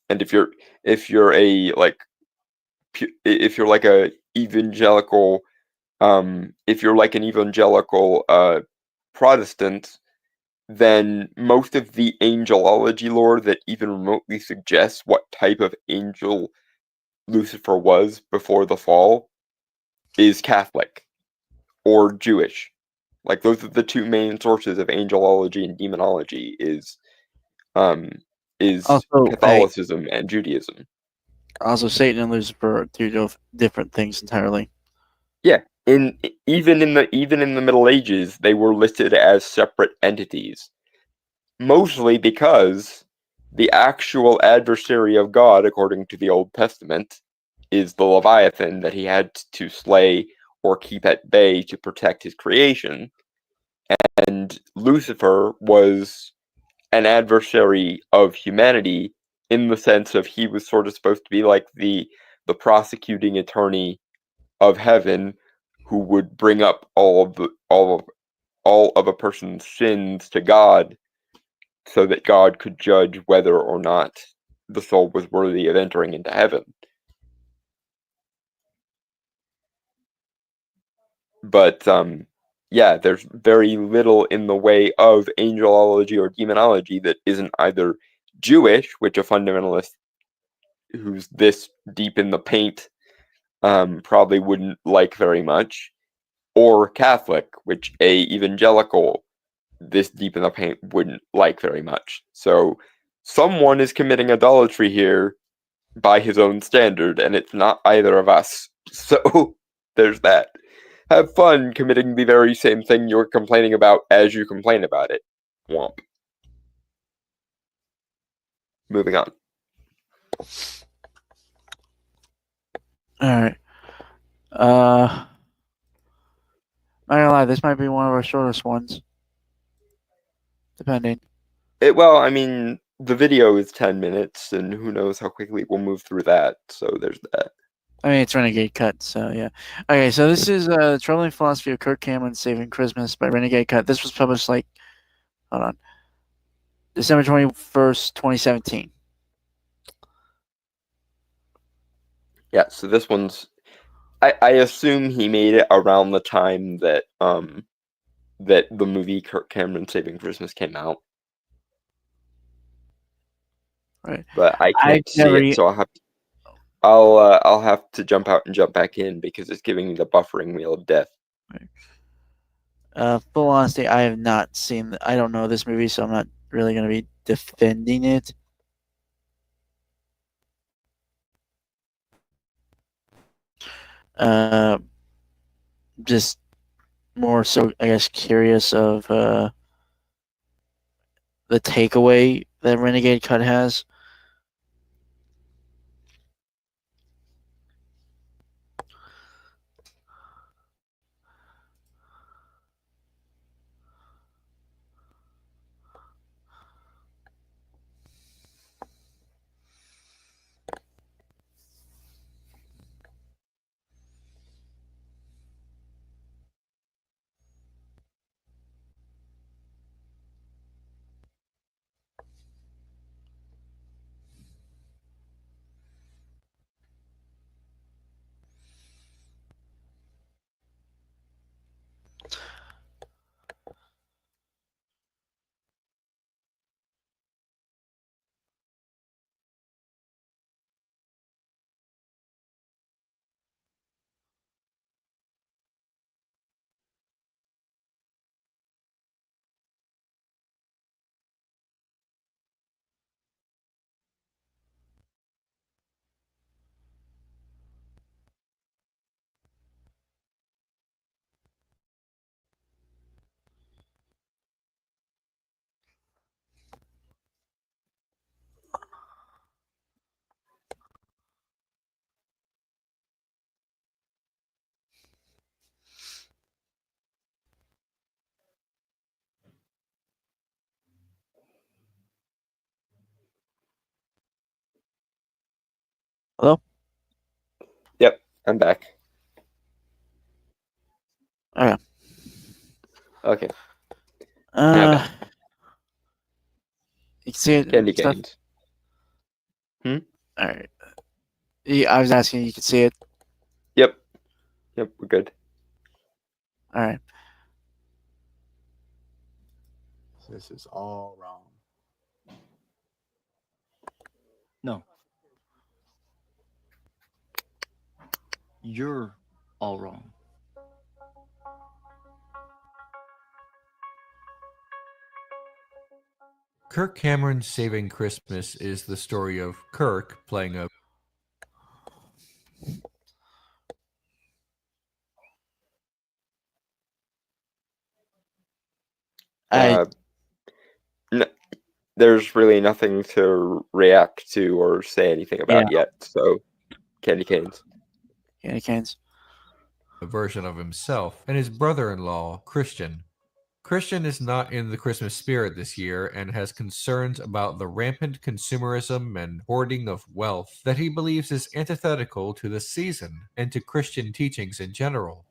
And if you're a if you're like a evangelical if you're like an evangelical Protestant, then most of the angelology lore that even remotely suggests what type of angel Lucifer was before the fall is Catholic or Jewish. Like, those are the two main sources of angelology and demonology is Also, Catholicism and Judaism. Also, Satan and Lucifer are two different things entirely. Yeah, even in the Middle Ages, they were listed as separate entities, mostly because the actual adversary of God, according to the Old Testament, is the Leviathan that he had to slay or keep at bay to protect his creation. And Lucifer was an adversary of humanity in the sense of he was sort of supposed to be like the prosecuting attorney of heaven, who would bring up all of a person's sins to God, so that God could judge whether or not the soul was worthy of entering into heaven. But yeah, there's very little in the way of angelology or demonology that isn't either Jewish, which a fundamentalist who's this deep in the paint probably wouldn't like very much, or Catholic, which a evangelical this deep in the paint wouldn't like very much. So someone is committing idolatry here by his own standard, and it's not either of us. So there's that. Have fun committing the very same thing you're complaining about as you complain about it. Womp. Moving on. Alright. Not gonna lie, this might be one of our shortest ones. Depending. Well, I mean, the video is 10 minutes, and who knows how quickly we'll move through that, so there's that. I mean, it's Renegade Cut, so yeah. Okay, so this is Troubling Philosophy of Kirk Cameron Saving Christmas by Renegade Cut. This was published hold on, December 21st, 2017. Yeah, so this one's... I assume he made it around the time that that the movie Kirk Cameron Saving Christmas came out. Right. But I can't see it, so I'll have to jump out and jump back in because it's giving me the buffering wheel of death. Right. Full honesty, I have not seen. I don't know this movie, so I'm not really going to be defending it. Just more so, I guess, curious of the takeaway that Renegade Cut has. Hello? Yep, I'm back. Okay. Okay, now back. You can see it Candy and stuff? canes. Alright. I was asking, you can see it? Yep, we're good. Alright. This is all wrong. No. You're all wrong. Kirk Cameron's Saving Christmas is the story of Kirk playing a Uh, there's really nothing to react to or say anything about yet, so candy canes. Candy canes. version of himself and his brother-in-law, Christian. Christian is not in the Christmas spirit this year and has concerns about the rampant consumerism and hoarding of wealth that he believes is antithetical to the season and to Christian teachings in general.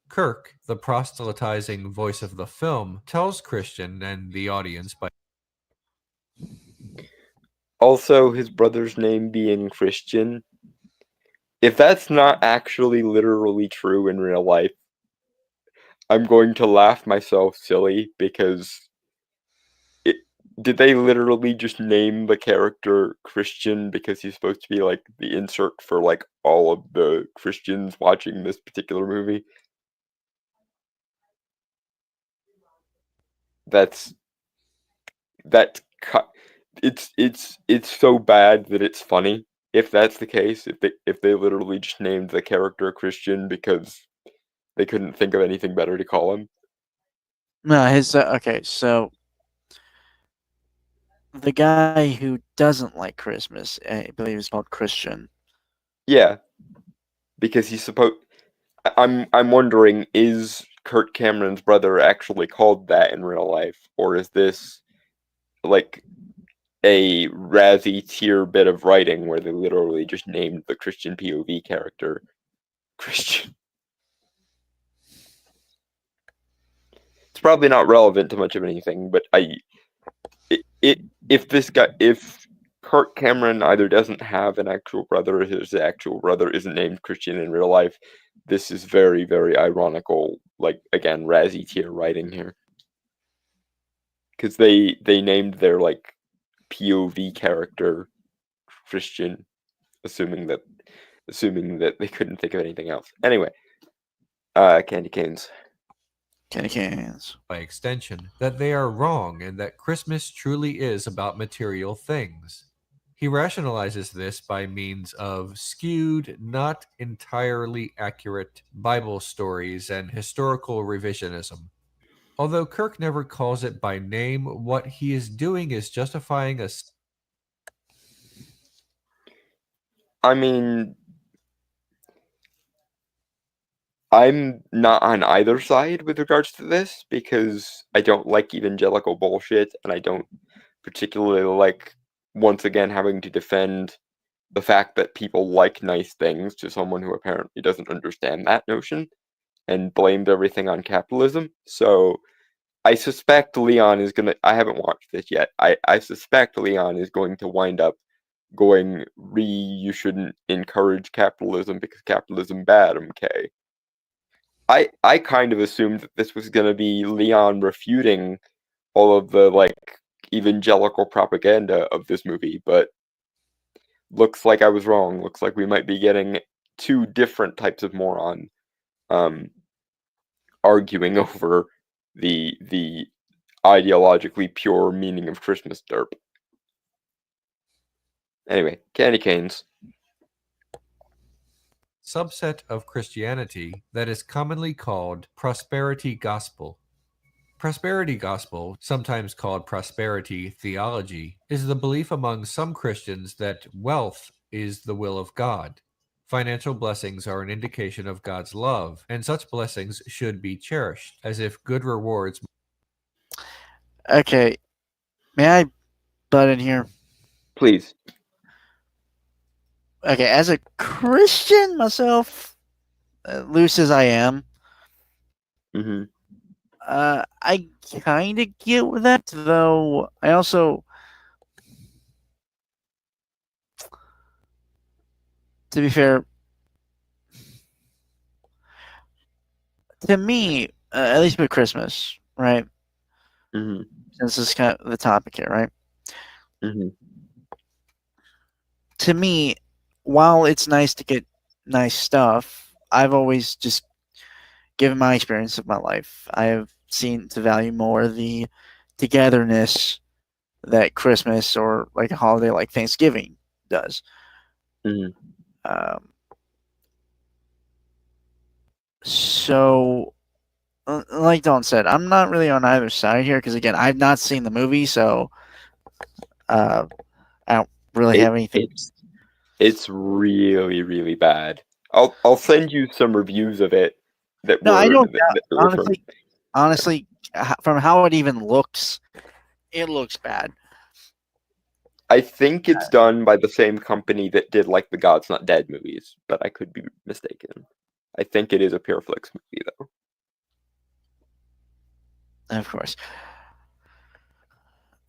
Kirk, the proselytizing voice of the film, tells Christian and the audience by Also, his brother's name being Christian. If that's not actually literally true in real life, I'm going to laugh myself silly because did they literally just name the character Christian because he's supposed to be like the insert for like all of the Christians watching this particular movie? It's so bad that it's funny. If that's the case, if they literally just named the character Christian because they couldn't think of anything better to call him. No, his okay, so the guy who doesn't like Christmas, I believe is called Christian. Yeah, because he's supposed. I'm wondering, is Kurt Cameron's brother actually called that in real life, or is this like a Razzie tier bit of writing where they literally just named the Christian POV character Christian? It's probably not relevant to much of anything, but if Kurt Cameron either doesn't have an actual brother or his actual brother isn't named Christian in real life, this is very, very ironical, like, again, Razzie tier writing here. Because they named their, like, POV character Christian, assuming that they couldn't think of anything else. Anyway, candy canes. Candy canes. by extension, that they are wrong and that Christmas truly is about material things. He rationalizes this by means of skewed, not entirely accurate Bible stories and historical revisionism. Although Kirk never calls it by name, what he is doing is justifying a I mean, I'm not on either side with regards to this because I don't like evangelical bullshit, and I don't particularly like, once again, having to defend the fact that people like nice things to someone who apparently doesn't understand that notion and blamed everything on capitalism. So I suspect Leon is gonna. I haven't watched this yet. I suspect Leon is going to wind up going, you shouldn't encourage capitalism because capitalism bad, MK. I kind of assumed that this was going to be Leon refuting all of the, like, evangelical propaganda of this movie, but looks like I was wrong. Looks like we might be getting two different types of moron arguing over the ideologically pure meaning of Christmas derp. Anyway, candy canes. subset of Christianity that is commonly called prosperity gospel. Prosperity gospel, sometimes called prosperity theology, is the belief among some Christians that wealth is the will of God. Financial blessings are an indication of God's love, and such blessings should be cherished, as if good rewards. Okay, may I butt in here? Please. okay, as a Christian myself, loose as I am, Hmm. I kind of get with that, though. I also, to be fair, to me, at least with Christmas, right? Hmm. Since this is kind of the topic here, right? Hmm. To me, while it's nice to get nice stuff, I've always just, given my experience of my life, I have seen to value more the togetherness that Christmas or like a holiday like Thanksgiving does. Hmm. Um, so, like Don said, I'm not really on either side here because again, I've not seen the movie, so uh, I don't really It have anything. it's really really bad. I'll send you some reviews of it that No, I were don't. that were from. Honestly, from how it even looks, it looks bad. I think it's done by the same company that did like the God's Not Dead movies, but I could be mistaken. I think it is a Pureflix movie though. Of course.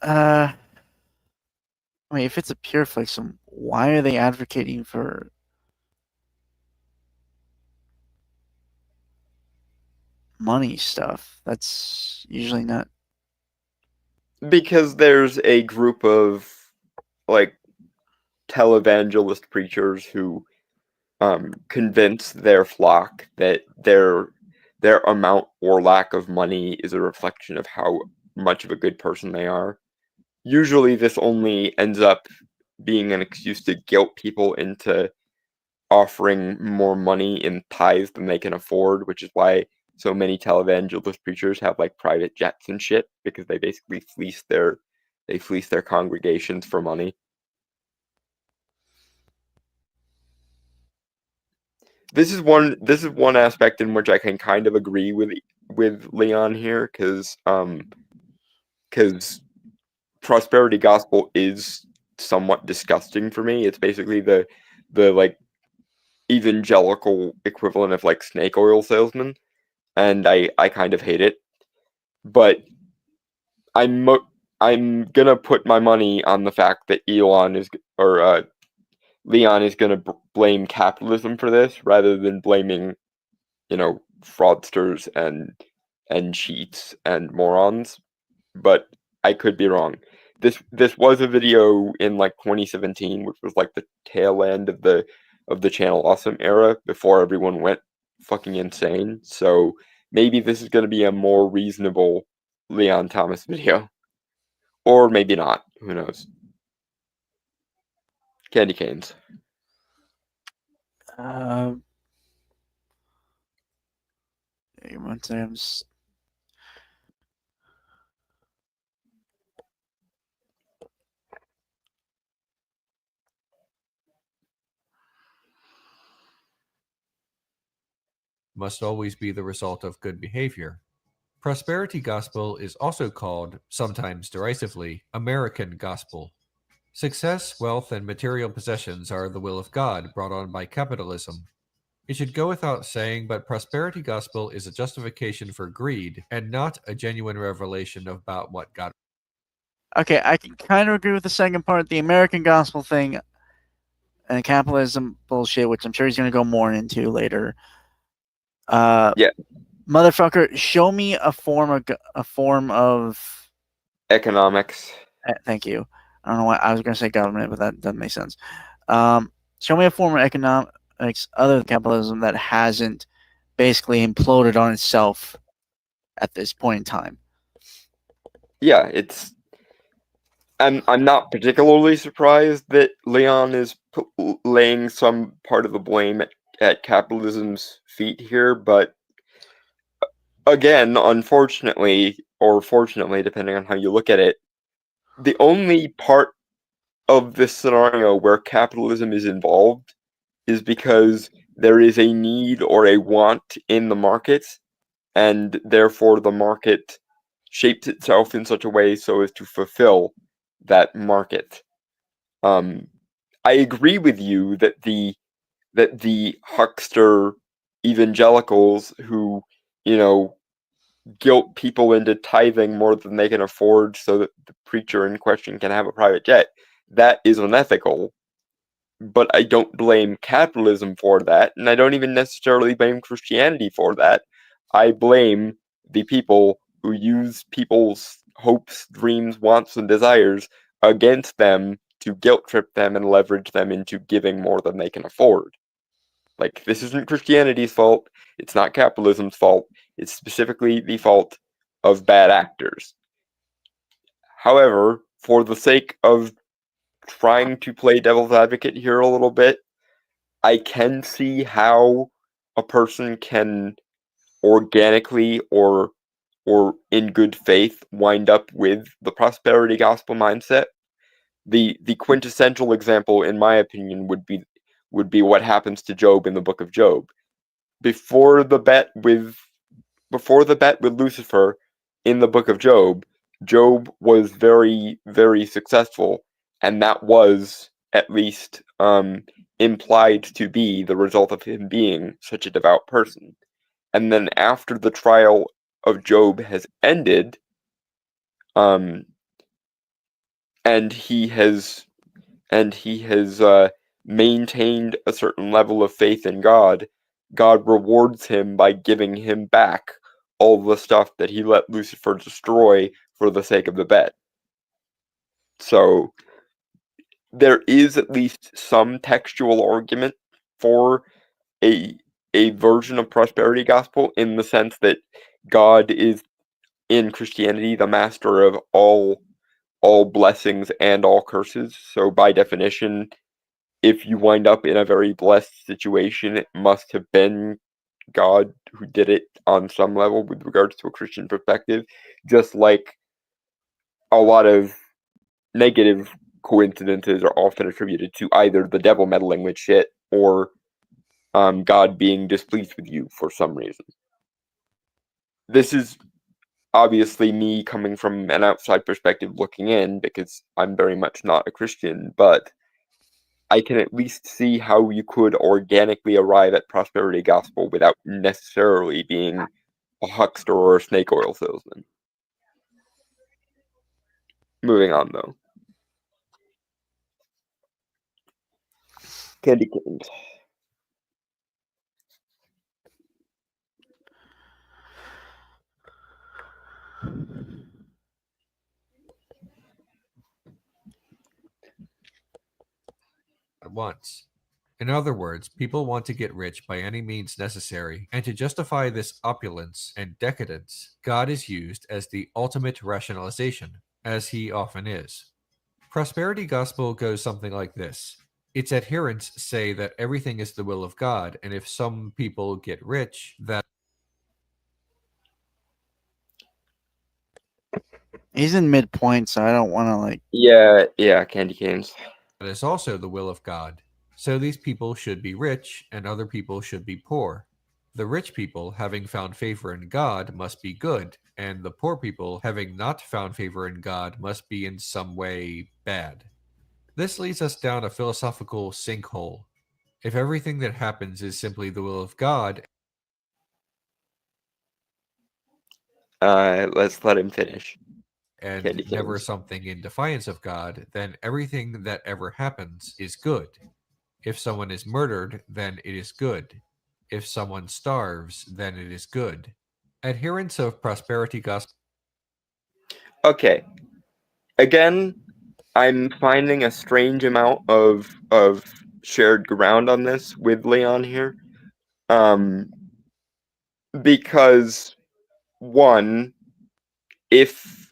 I mean, if it's a Pureflix, then why are they advocating for money stuff? That's usually not. Because there's a group of like televangelist preachers who convince their flock that their amount or lack of money is a reflection of how much of a good person they are. Usually this only ends up being an excuse to guilt people into offering more money in tithes than they can afford, which is why so many televangelist preachers have like private jets and shit, because they basically fleece their congregations for money. This is one aspect in which I can kind of agree with Leon here, because prosperity gospel is somewhat disgusting for me. It's basically the like evangelical equivalent of like snake oil salesman, and I kind of hate it. But I'm gonna put my money on the fact that Leon is gonna blame capitalism for this rather than blaming, fraudsters and cheats and morons. But I could be wrong. This was a video in like 2017, which was like the tail end of the Channel Awesome era before everyone went fucking insane. So maybe this is going to be a more reasonable Leon Thomas video, or maybe not. Who knows? Candy canes. Uh, one time, Must always be the result of good behavior. Prosperity gospel is also called, sometimes derisively, American gospel. Success, wealth, and material possessions are the will of God brought on by capitalism. It should go without saying, but prosperity gospel is a justification for greed and not a genuine revelation about what God. okay, I can kind of agree with the second part, the American gospel thing and capitalism bullshit, which I'm sure he's going to go more into later. Yeah. Motherfucker, show me a form of Economics. thank you. I don't know why I was going to say government, but that doesn't make sense. Show me a form of economics other than capitalism that hasn't basically imploded on itself at this point in time. Yeah, I'm not particularly surprised that Leon is laying some part of the blame at capitalism's feet here, but again, unfortunately, or fortunately, depending on how you look at it, the only part of this scenario where capitalism is involved is because there is a need or a want in the market, and therefore the market shapes itself in such a way so as to fulfill that market. I agree with you that the huckster evangelicals who, guilt people into tithing more than they can afford so that the preacher in question can have a private jet, that is unethical. But I don't blame capitalism for that, and I don't even necessarily blame Christianity for that. I blame the people who use people's hopes, dreams, wants, and desires against them to guilt trip them and leverage them into giving more than they can afford. Like, this isn't Christianity's fault, it's not capitalism's fault, it's specifically the fault of bad actors. However, for the sake of trying to play devil's advocate here a little bit, I can see how a person can organically or in good faith wind up with the prosperity gospel mindset. The quintessential example, in my opinion, would be what happens to Job in the book of Job. Before the bet with Lucifer in the book of Job, Job was very, very successful, and that was at least implied to be the result of him being such a devout person. And then after the trial of Job has ended, and he has maintained a certain level of faith in God, God rewards him by giving him back all the stuff that he let Lucifer destroy for the sake of the bet. So there is at least some textual argument for a version of prosperity gospel, in the sense that God is, in Christianity, the master of all blessings and all curses. So by definition, if you wind up in a very blessed situation, it must have been God who did it on some level with regards to a Christian perspective, just like a lot of negative coincidences are often attributed to either the devil meddling with shit or God being displeased with you for some reason. This is obviously me coming from an outside perspective looking in, because I'm very much not a Christian, but I can at least see how you could organically arrive at prosperity gospel without necessarily being a huckster or a snake oil salesman. Moving on, though. Candy canes. At once. In other words, people want to get rich by any means necessary, and to justify this opulence and decadence, God is used as the ultimate rationalization, as he often is. Prosperity gospel goes something like this. Its adherents say that everything is the will of God, and if some people get rich, that He's in midpoint, so I don't want to like. Yeah, candy canes. is also the will of God. So these people should be rich, and other people should be poor. The rich people, having found favor in God, must be good, and the poor people, having not found favor in God, must be in some way bad. This leads us down a philosophical sinkhole. If everything that happens is simply the will of God, Let's let him finish. and Candy never canes. something in defiance of God, then everything that ever happens is good. If someone is murdered, then it is good. If someone starves, then it is good. Adherents of prosperity gospel. Okay. Again, I'm finding a strange amount of shared ground on this with Leon here. Because one, if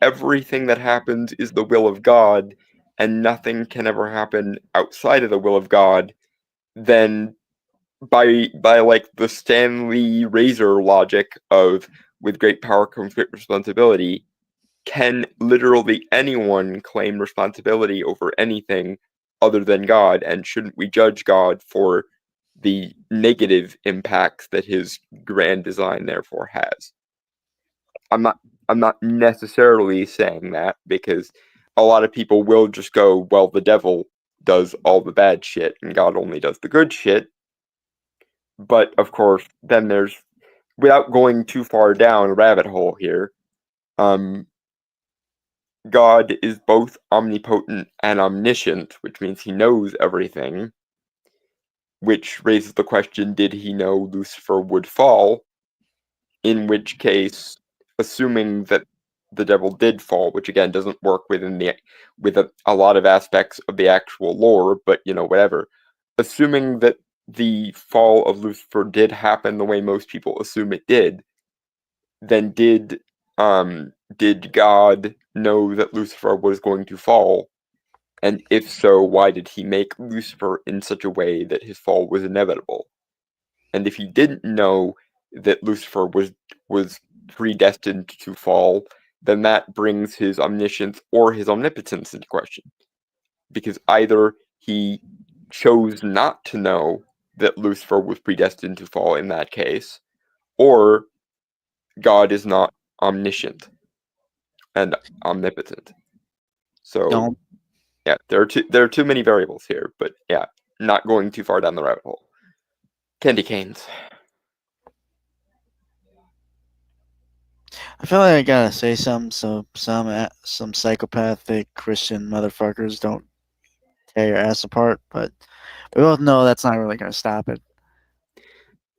everything that happens is the will of God and nothing can ever happen outside of the will of God, then by like the Stanley Razor logic of with great power comes great responsibility, can literally anyone claim responsibility over anything other than God? And shouldn't we judge God for the negative impacts that his grand design therefore has? I'm not necessarily saying that, because a lot of people will just go, well, the devil does all the bad shit and God only does the good shit. But of course, then there's, without going too far down a rabbit hole here, God is both omnipotent and omniscient, which means he knows everything, which raises the question, did he know Lucifer would fall? In which case, assuming that the devil did fall, which again doesn't work with a lot of aspects of the actual lore, but whatever. Assuming that the fall of Lucifer did happen the way most people assume it did, then did God know that Lucifer was going to fall? And if so, why did he make Lucifer in such a way that his fall was inevitable? And if he didn't know that Lucifer was predestined to fall, then that brings his omniscience or his omnipotence into question. Because either he chose not to know that Lucifer was predestined to fall in that case, or God is not omniscient and omnipotent. So Don't. yeah, there are too many variables here, but yeah, not going too far down the rabbit hole. Candy canes. I feel like I gotta say something so some psychopathic Christian motherfuckers don't tear your ass apart, but we both know that's not really gonna stop it.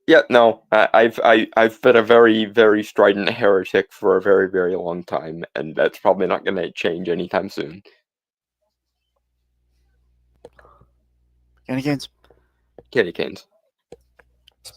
Yeah, no, I've been a very, very strident heretic for a very, very long time, and that's probably not going to change anytime soon. Candy canes. Candy canes.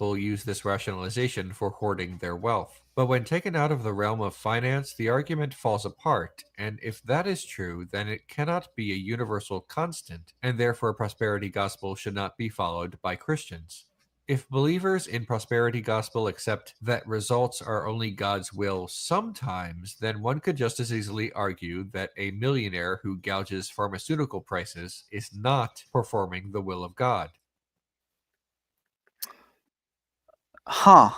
Will use this rationalization for hoarding their wealth. But when taken out of the realm of finance, the argument falls apart, and if that is true, then it cannot be a universal constant, and therefore prosperity gospel should not be followed by Christians. If believers in prosperity gospel accept that results are only God's will sometimes, then one could just as easily argue that a millionaire who gouges pharmaceutical prices is not performing the will of God. Huh.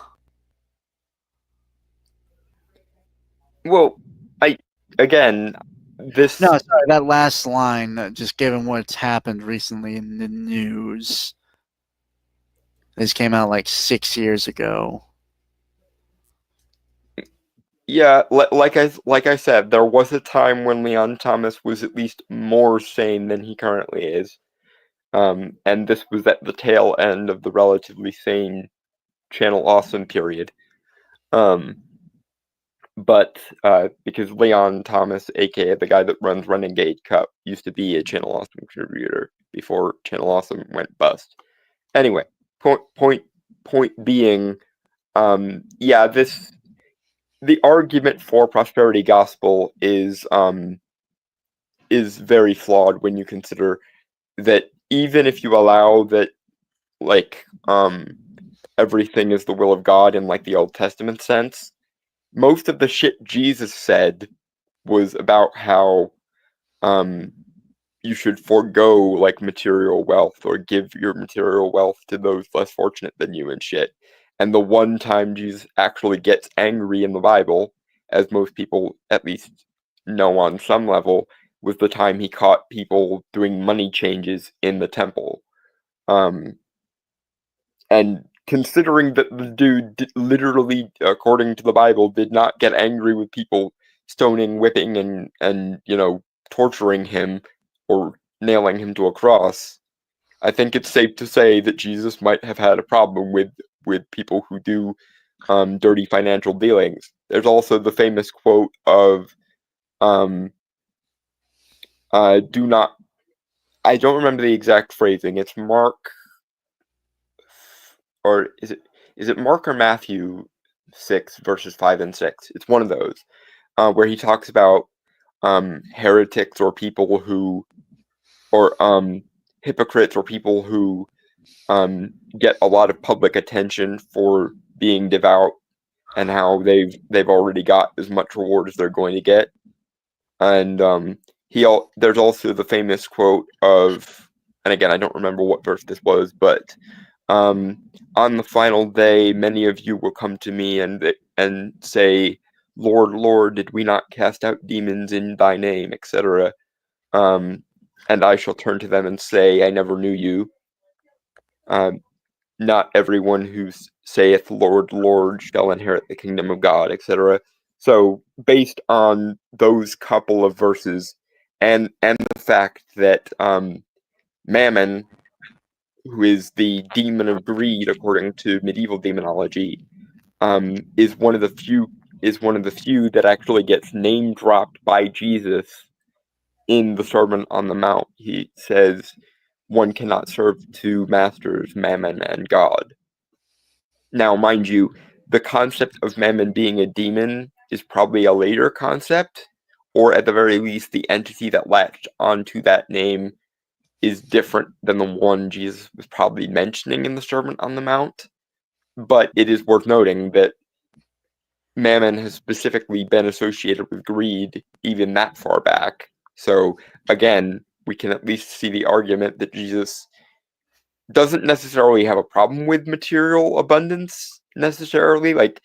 Well, this... No, sorry, that last line, just given what's happened recently in the news. This came out like 6 years ago. Yeah, like I said, there was a time when Leon Thomas was at least more sane than he currently is. And this was at the tail end of the relatively sane Channel Awesome period. But because Leon Thomas, aka the guy that runs Renegade Cup, used to be a Channel Awesome contributor before Channel Awesome went bust. Anyway, point being, the argument for prosperity gospel is very flawed when you consider that even if you allow that, like, everything is the will of God in like the Old Testament sense, most of the shit Jesus said was about how you should forego like material wealth or give your material wealth to those less fortunate than you and shit. And the one time Jesus actually gets angry in the Bible, as most people at least know on some level, was the time he caught people doing money changes in the temple. And considering that the dude literally, according to the Bible, did not get angry with people stoning, whipping, and torturing him or nailing him to a cross, I think it's safe to say that Jesus might have had a problem with people who do dirty financial dealings. There's also the famous quote of do not, I don't remember the exact phrasing. It's Mark, or is it Mark or Matthew 6 verses 5 and 6? It's one of those where he talks about heretics or people who, or hypocrites or people who get a lot of public attention for being devout, and how they've already got as much reward as they're going to get. And there's also the famous quote of, and again I don't remember what verse this was, but on the final day many of you will come to me and say, Lord, Lord, did we not cast out demons in thy name, etc. and I shall turn to them and say, I never knew you. Not everyone who saith, Lord, Lord, shall inherit the kingdom of God, etc. So, based on those couple of verses, and the fact that Mammon, who is the demon of greed according to medieval demonology, is one of the few that actually gets name dropped by Jesus in the Sermon on the Mount. He says, one cannot serve two masters, Mammon and God. Now, mind you, the concept of Mammon being a demon is probably a later concept, or at the very least, the entity that latched onto that name is different than the one Jesus was probably mentioning in the Sermon on the Mount. But it is worth noting that Mammon has specifically been associated with greed even that far back. So, again, we can at least see the argument that Jesus doesn't necessarily have a problem with material abundance, necessarily. Like,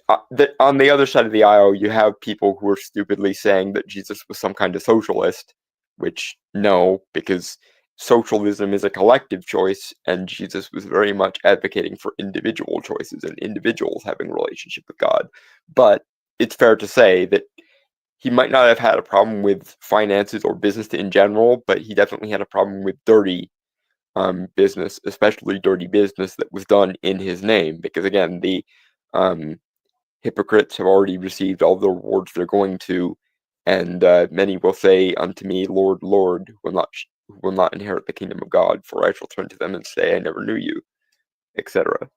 on the other side of the aisle, you have people who are stupidly saying that Jesus was some kind of socialist, which, no, because socialism is a collective choice, and Jesus was very much advocating for individual choices and individuals having a relationship with God. But it's fair to say that he might not have had a problem with finances or business in general, but he definitely had a problem with dirty business, especially dirty business that was done in his name, because again, the hypocrites have already received all the rewards they're going to, and many will say unto me, Lord, Lord, who will not inherit the kingdom of God, for I shall turn to them and say, I never knew you, etc.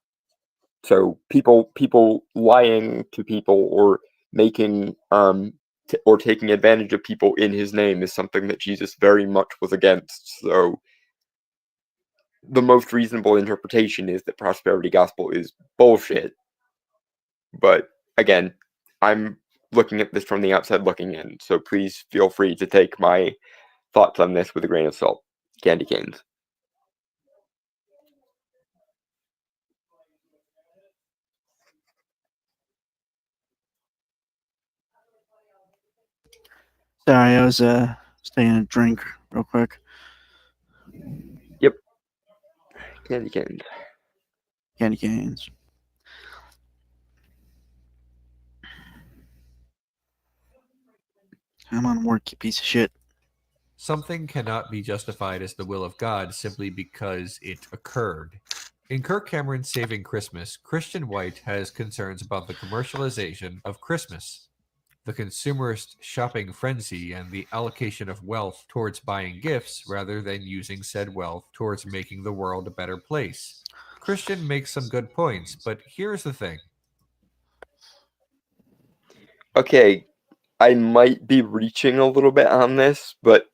So people lying to people or making or taking advantage of people in his name is something that Jesus very much was against. So the most reasonable interpretation is that prosperity gospel is bullshit. But again, I'm looking at this from the outside looking in, so please feel free to take my thoughts on this with a grain of salt. Candy canes. Sorry, I was taking a drink real quick. Yep. Candy canes. Candy canes. I'm on work, you piece of shit. Something cannot be justified as the will of God simply because it occurred. In Kirk Cameron's Saving Christmas, Christian White has concerns about the commercialization of Christmas, the consumerist shopping frenzy, and the allocation of wealth towards buying gifts rather than using said wealth towards making the world a better place. Christian makes some good points, but here's the thing. Okay, I might be reaching a little bit on this, but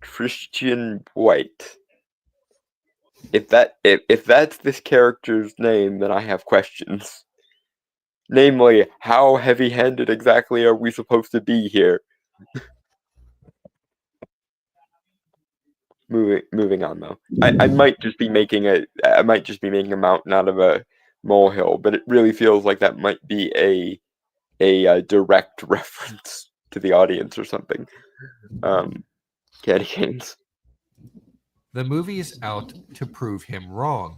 Christian White. If that's this character's name, then I have questions. Namely, how heavy-handed exactly are we supposed to be here? Moving on though. I might just be making a mountain out of a molehill, but it really feels like that might be a direct reference to the audience or something. Candy canes. The movie is out to prove him wrong.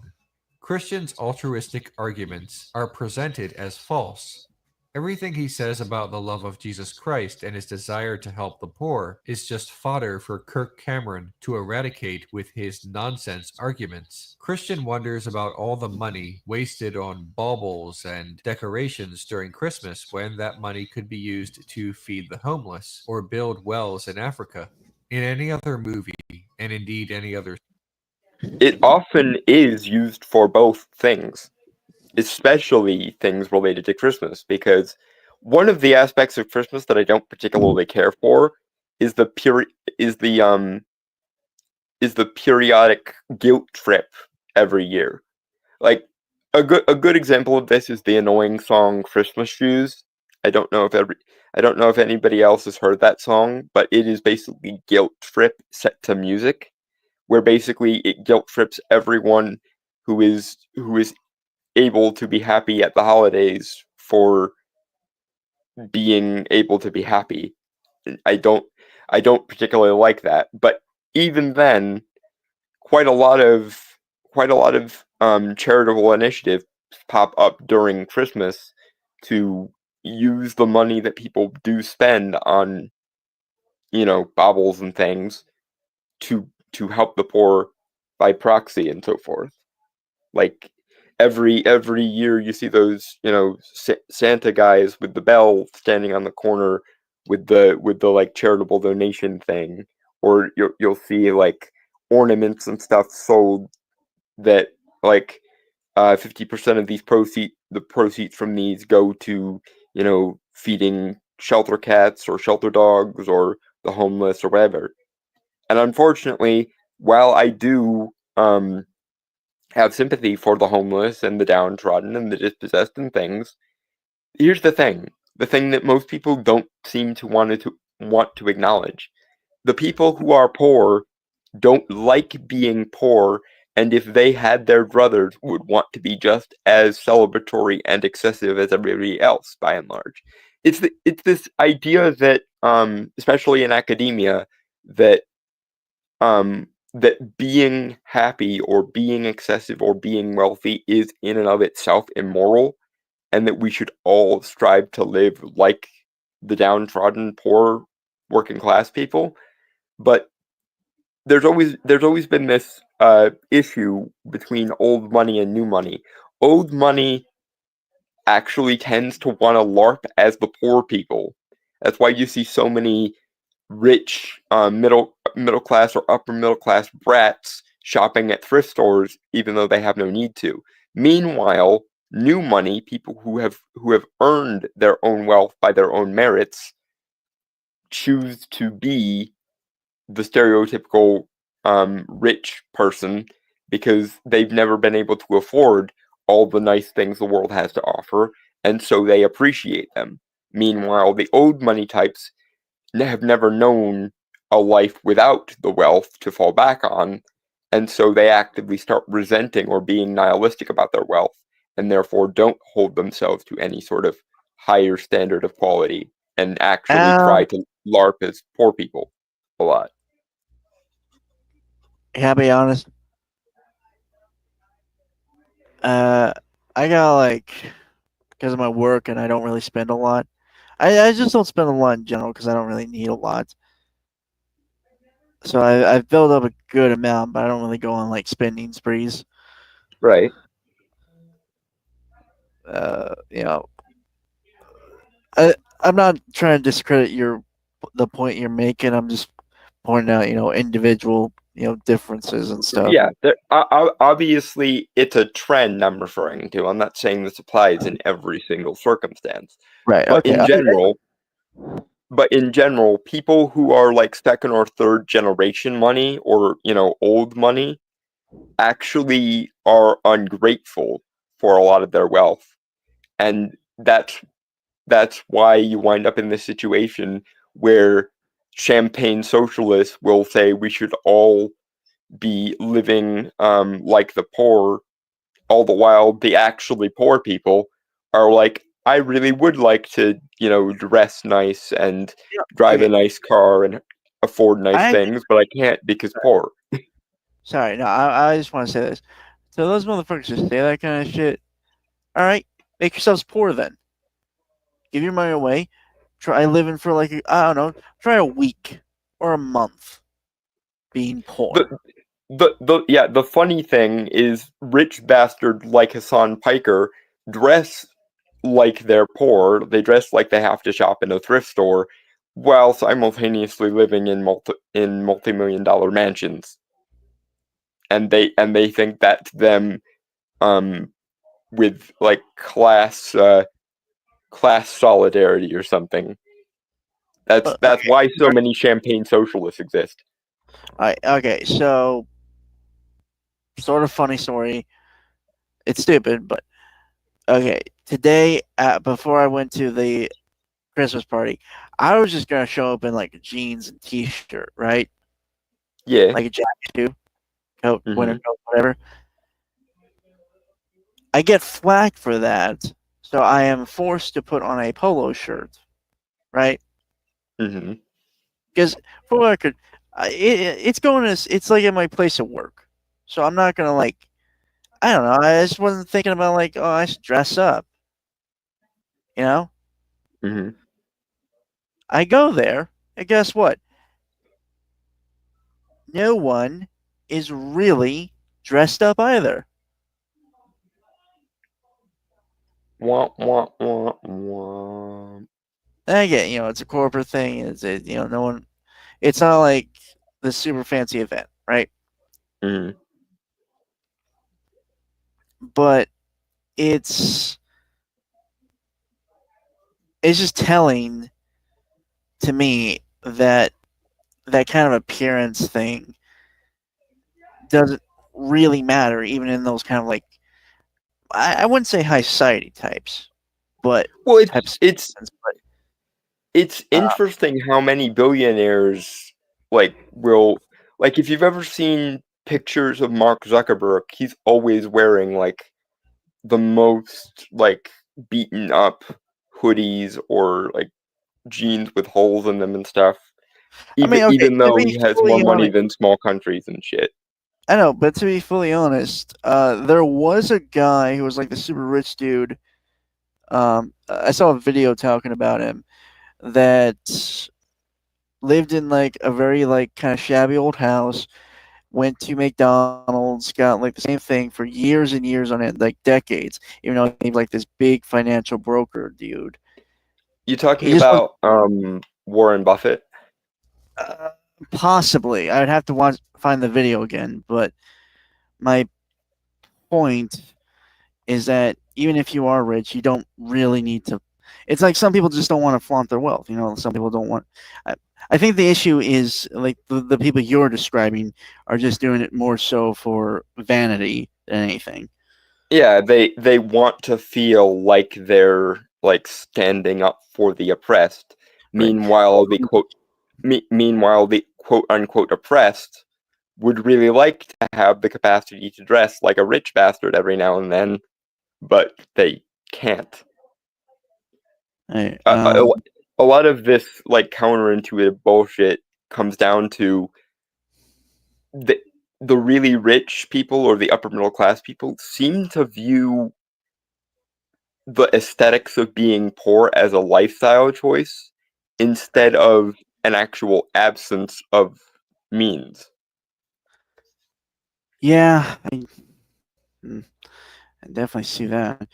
Christian's altruistic arguments are presented as false. Everything he says about the love of Jesus Christ and his desire to help the poor is just fodder for Kirk Cameron to eradicate with his nonsense arguments. Christian wonders about all the money wasted on baubles and decorations during Christmas when that money could be used to feed the homeless or build wells in Africa. In any other movie, and indeed any other, It often is used for both things, especially things related to Christmas, because one of the aspects of Christmas that I don't particularly care for is the periodic guilt trip every year. Like a good example of this is the annoying song Christmas Shoes. I don't know if anybody else has heard that song, but it is basically guilt trip set to music, where basically it guilt trips everyone who is able to be happy at the holidays for being able to be happy. I don't I don't particularly like that. But even then, quite a lot of charitable initiatives pop up during Christmas to use the money that people do spend on, baubles and things to help the poor by proxy and so forth. Like every year you see those, Santa guys with the bell standing on the corner with the like charitable donation thing, or you'll see like ornaments and stuff sold that like 50% of the proceeds from these go to, feeding shelter cats or shelter dogs or the homeless or whatever. And unfortunately, while I do have sympathy for the homeless and the downtrodden and the dispossessed and things, here's the thing that most people don't seem to want to acknowledge. The people who are poor don't like being poor, and if they had their druthers, would want to be just as celebratory and excessive as everybody else, by and large. It's this idea that, especially in academia, that that being happy or being excessive or being wealthy is in and of itself immoral, and that we should all strive to live like the downtrodden, poor, working class people. But there's always been this issue between old money and new money. Old money actually tends to want to LARP as the poor people. That's why you see so many rich middle class or upper middle class brats shopping at thrift stores, even though they have no need to. Meanwhile, new money, people who have earned their own wealth by their own merits, choose to be the stereotypical rich person because they've never been able to afford all the nice things the world has to offer, and so they appreciate them. Meanwhile, the old money types have never known a life without the wealth to fall back on, and so they actively start resenting or being nihilistic about their wealth, and therefore don't hold themselves to any sort of higher standard of quality, and actually try to LARP as poor people a lot. Can I be honest? I got because of my work and I don't really spend a lot. I just don't spend a lot in general because I don't really need a lot. So I've built up a good amount, but I don't really go on spending sprees. Right. I'm not trying to discredit the point you're making. I'm just pointing out, individual, differences and stuff. Yeah, obviously it's a trend I'm referring to. I'm not saying this applies in every single circumstance. Right. But Okay. in general, people who are like second or third generation money or, old money actually are ungrateful for a lot of their wealth. And that's why you wind up in this situation where champagne socialists will say we should all be living like the poor, all the while the actually poor people are like, I really would like to, dress nice and drive a nice car and afford nice things, but I can't because poor. Sorry, no, I just want to say this. So those motherfuckers just say that kind of shit. All right, make yourselves poor then. Give your money away. Try living for I don't know, try a week or a month being poor. The funny thing is rich bastards like Hassan Piker dress like they're poor. They dress like they have to shop in a thrift store while simultaneously living in multi-million-dollar mansions. And they think that's them with class solidarity or something. That's why so many champagne socialists exist. Okay, so sort of funny story. It's stupid, but okay. Today, before I went to the Christmas party, I was just gonna show up in jeans and t-shirt, right? Yeah. Like a jacket too, coat, winter coat, whatever. I get flack for that, so I am forced to put on a polo shirt, right? Mm-hmm. Because for the record, it's going to it's like at my place of work, so I'm not gonna like. I don't know. I just wasn't thinking about like, oh, I should dress up. You know, Hmm. I go there, and guess what? No one is really dressed up either. Wah, wah, wah, wah. And again, it's a corporate thing. No one. It's not like the super fancy event, right? Mhm. But it's it's just telling to me that that kind of appearance thing doesn't really matter, even in those kind of like I wouldn't say high society types, but Well, it's types. it's But it's interesting how many billionaires will if you've ever seen pictures of Mark Zuckerberg, he's always wearing the most beaten up hoodies or jeans with holes in them and stuff. I Even mean, okay, even to though be he has more fully money honest, than small countries and shit. I know, but to be fully honest, there was a guy who was like the super rich dude. I saw a video talking about him that lived in like a very like kind of shabby old house. Went to McDonald's, got like the same thing for years and years on end, like decades. Even though he's like this big financial broker dude. You He talking just was about Warren Buffett? uh, possibly. I would have to find the video again, but my point is that even if you are rich, you don't really need to. It's like some people just don't want to flaunt their wealth. Some people don't want. I think the issue is like the people you're describing are just doing it more so for vanity than anything. Yeah, they want to feel like they're standing up for the oppressed. Right. Meanwhile the quote unquote oppressed would really like to have the capacity to dress like a rich bastard every now and then, but they can't. Right. A lot of this counterintuitive bullshit comes down to the really rich people or the upper middle class people seem to view the aesthetics of being poor as a lifestyle choice instead of an actual absence of means. Yeah, I definitely see that.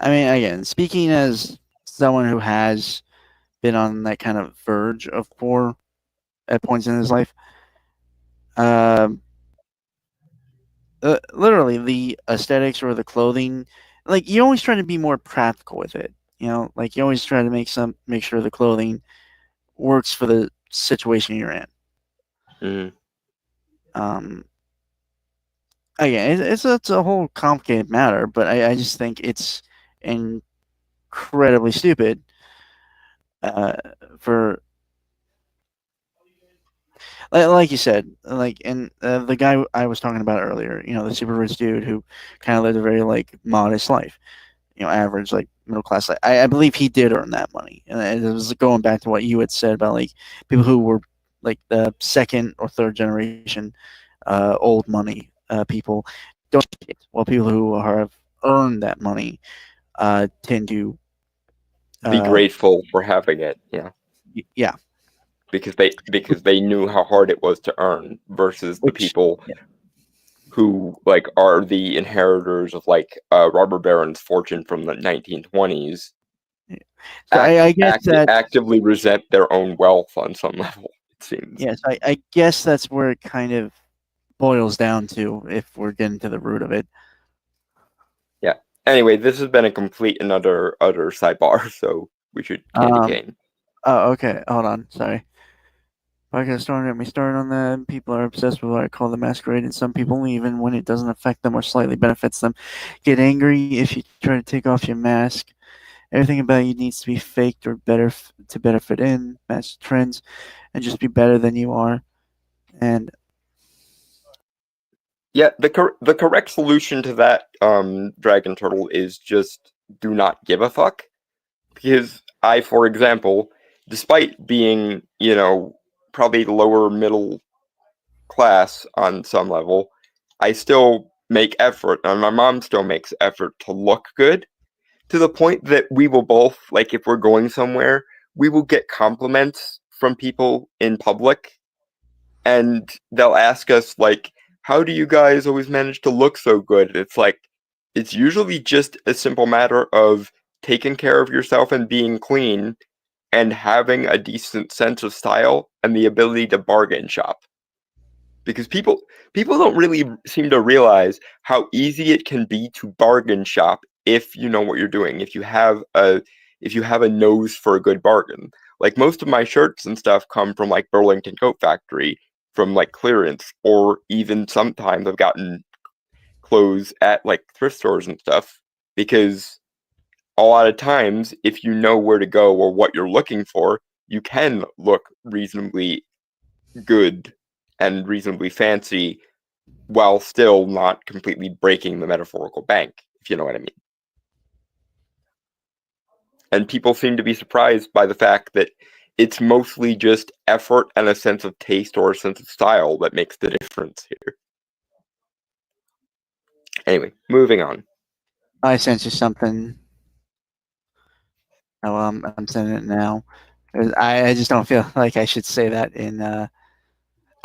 I mean, again, speaking as someone who has been on that kind of verge of poor at points in his life, um, literally the aesthetics or the clothing, like you always try to be more practical with it. Like you always try to make sure the clothing works for the situation you're in. Mm. Um, Again, it's a whole complicated matter, but I just think it's incredibly stupid for like you said, and the guy I was talking about earlier, the super rich dude who kind of lived a very like modest life, average like middle class life. I believe he did earn that money, and it was going back to what you had said about like people who were like the second or third generation old money people don't, while people who have earned that money tend to Be uh, grateful for having it, yeah, yeah, because they knew how hard it was to earn versus the which people yeah. who are the inheritors of robber baron's fortune from the 1920s. So I guess that Actively resent their own wealth on some level, it seems. yes, I guess that's where it kind of boils down to if we're getting to the root of it. Yeah. Anyway, this has been a complete and utter sidebar, so we should candy cane. Oh, okay. Hold on. Sorry. Podcast don't get me started on that. People are obsessed with what I call the masquerade, and some people, even when it doesn't affect them or slightly benefits them, get angry if you try to take off your mask. Everything about you needs to be faked or better to better fit in, match trends, and just be better than you are. And Yeah, the correct solution to that, Dragon Turtle, is just do not give a fuck. Because I, for example, despite being, you know, probably lower middle class on some level, I still make effort, and my mom still makes effort to look good, to the point that we will both, like, if we're going somewhere, we will get compliments from people in public, and they'll ask us, like, how do you guys always manage to look so good? It's like, it's usually just a simple matter of taking care of yourself and being clean and having a decent sense of style and the ability to bargain shop. Because people don't really seem to realize how easy it can be to bargain shop if you know what you're doing. If you have a nose for a good bargain. Like, most of my shirts and stuff come from, like, Burlington Coat Factory, from, like, clearance, or even sometimes I've gotten clothes at, like, thrift stores and stuff, because a lot of times, if you know where to go or what you're looking for, you can look reasonably good and reasonably fancy while still not completely breaking the metaphorical bank, if you know what I mean. And people seem to be surprised by the fact that it's mostly just effort and a sense of taste or a sense of style that makes the difference here. Anyway, moving on. I sent you something. Oh, I'm sending it now. I just don't feel like I should say that in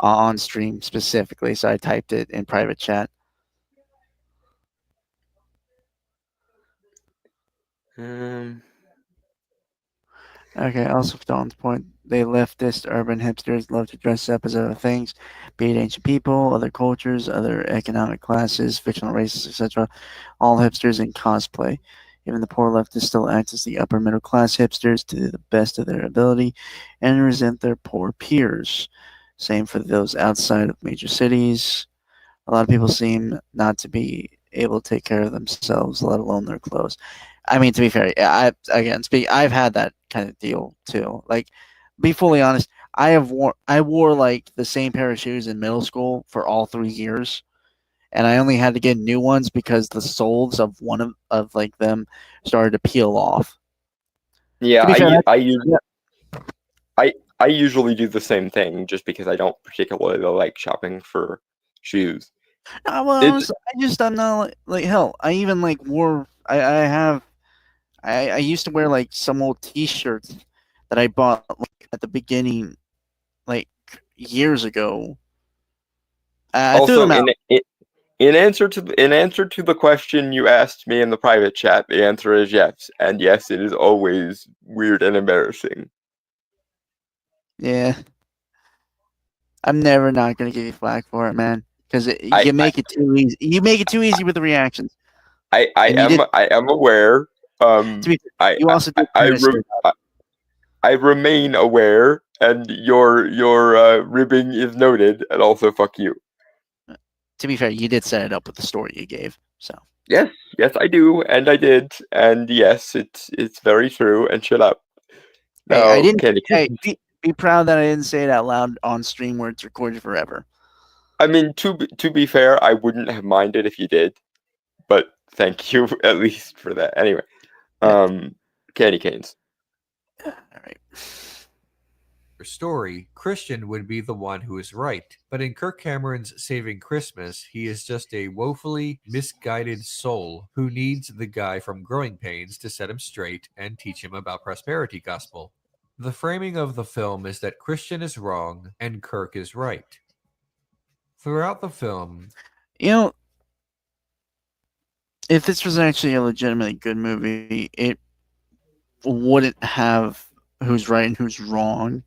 on stream specifically, so I typed it in private chat. Okay, also for Dawn's point, they leftist urban hipsters love to dress up as other things, be it ancient people, other cultures, other economic classes, fictional races, etc. All hipsters in cosplay. Even the poor leftists still act as the upper middle class hipsters to the best of their ability and resent their poor peers. Same for those outside of major cities. A lot of people seem not to be able to take care of themselves, let alone their clothes. I mean, to be fair, I've had that kind of deal too. Like, be fully honest, I wore like the same pair of shoes in middle school for all 3 years, and I only had to get new ones because the soles of one of like them started to peel off. Yeah, To be fair, I usually do the same thing just because I don't particularly like shopping for shoes. well, It's honestly, I'm not like hell. I even like wore. I used to wear like some old T-shirts that I bought like, at the beginning, like years ago. I threw also them out. in answer to the question you asked me in the private chat, the answer is yes, and yes, it is always weird and embarrassing. Yeah, I'm never not gonna give you flack for it, man, because I you make it too easy. You make it too easy with the reactions. I And you did. am aware. To be fair, you also did kind of say that. I remain aware, and your ribbing is noted, and also fuck you. To be fair, you did set it up with the story you gave. So Yes, I do, and I did, and yes, it's very true. And shut up. hey, I No, didn't. Candy. Hey, be proud that I didn't say it out loud on stream where it's recorded forever. I mean, to be fair, I wouldn't have minded if you did, but thank you at least for that. Anyway, candy canes. All right. Story, Christian would be the one who is right. But in Kirk Cameron's Saving Christmas, he is just a woefully misguided soul who needs the guy from Growing Pains to set him straight and teach him about prosperity gospel. The framing of the film is that Christian is wrong and Kirk is right. Throughout the film, You know, if this was actually a legitimately good movie, it wouldn't have who's right and who's wrong.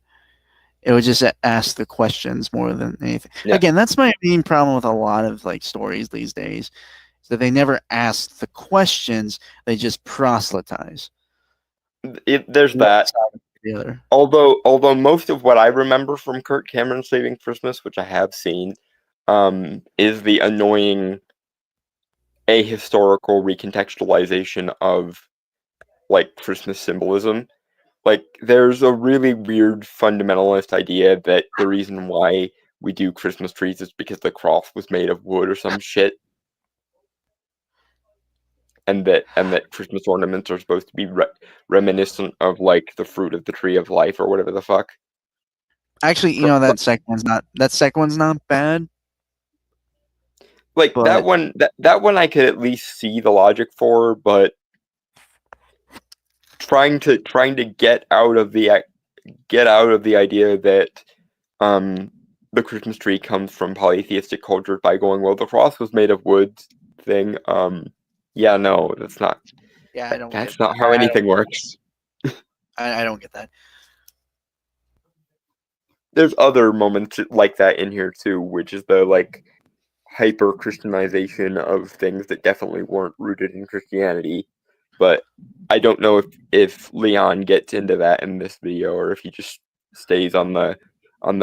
It would just ask the questions more than anything. Yeah. Again, that's my main problem with a lot of like stories these days, is that they never ask the questions; they just proselytize. There's that. The other. Although most of what I remember from Kirk Cameron's Saving Christmas, which I have seen, is the annoying ahistorical recontextualization of like Christmas symbolism. Like, there's a really weird fundamentalist idea that the reason why we do Christmas trees is because the cross was made of wood or some shit, and that Christmas ornaments are supposed to be reminiscent of like the fruit of the tree of life or whatever the fuck. Actually, that second one's not bad. Like that But one, that one I could at least see the logic for, but trying to get out of the idea that the Christmas tree comes from polytheistic cultures by going, well, the cross was made of wood thing. Yeah, no, that's not. yeah, I don't. That's get not that. how anything works. I don't get that. There's other moments like that in here too, which is the like hyper Christianization of things that definitely weren't rooted in Christianity. But I don't know if Leon gets into that in this video or if he just stays on the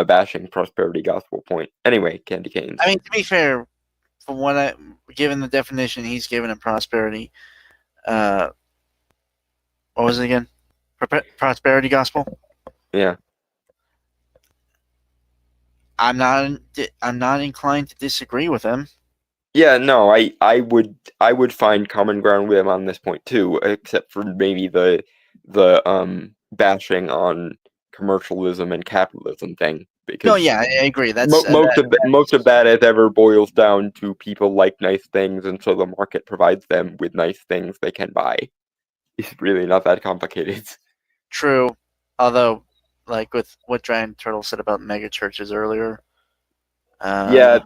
bashing prosperity gospel point. Anyway, Candy Canes. I mean, to be fair, from what given the definition he's given of prosperity, what was it again? Prosperity gospel. Yeah. I'm not inclined to disagree with him. Yeah, no, I would find common ground with him on this point too, except for maybe the bashing on commercialism and capitalism thing. Because No, yeah, I agree. That's most of that as ever boils down to people like nice things, and so the market provides them with nice things they can buy. It's really not that complicated. true. Although, like with what Giant Turtle said about mega churches earlier. Yeah.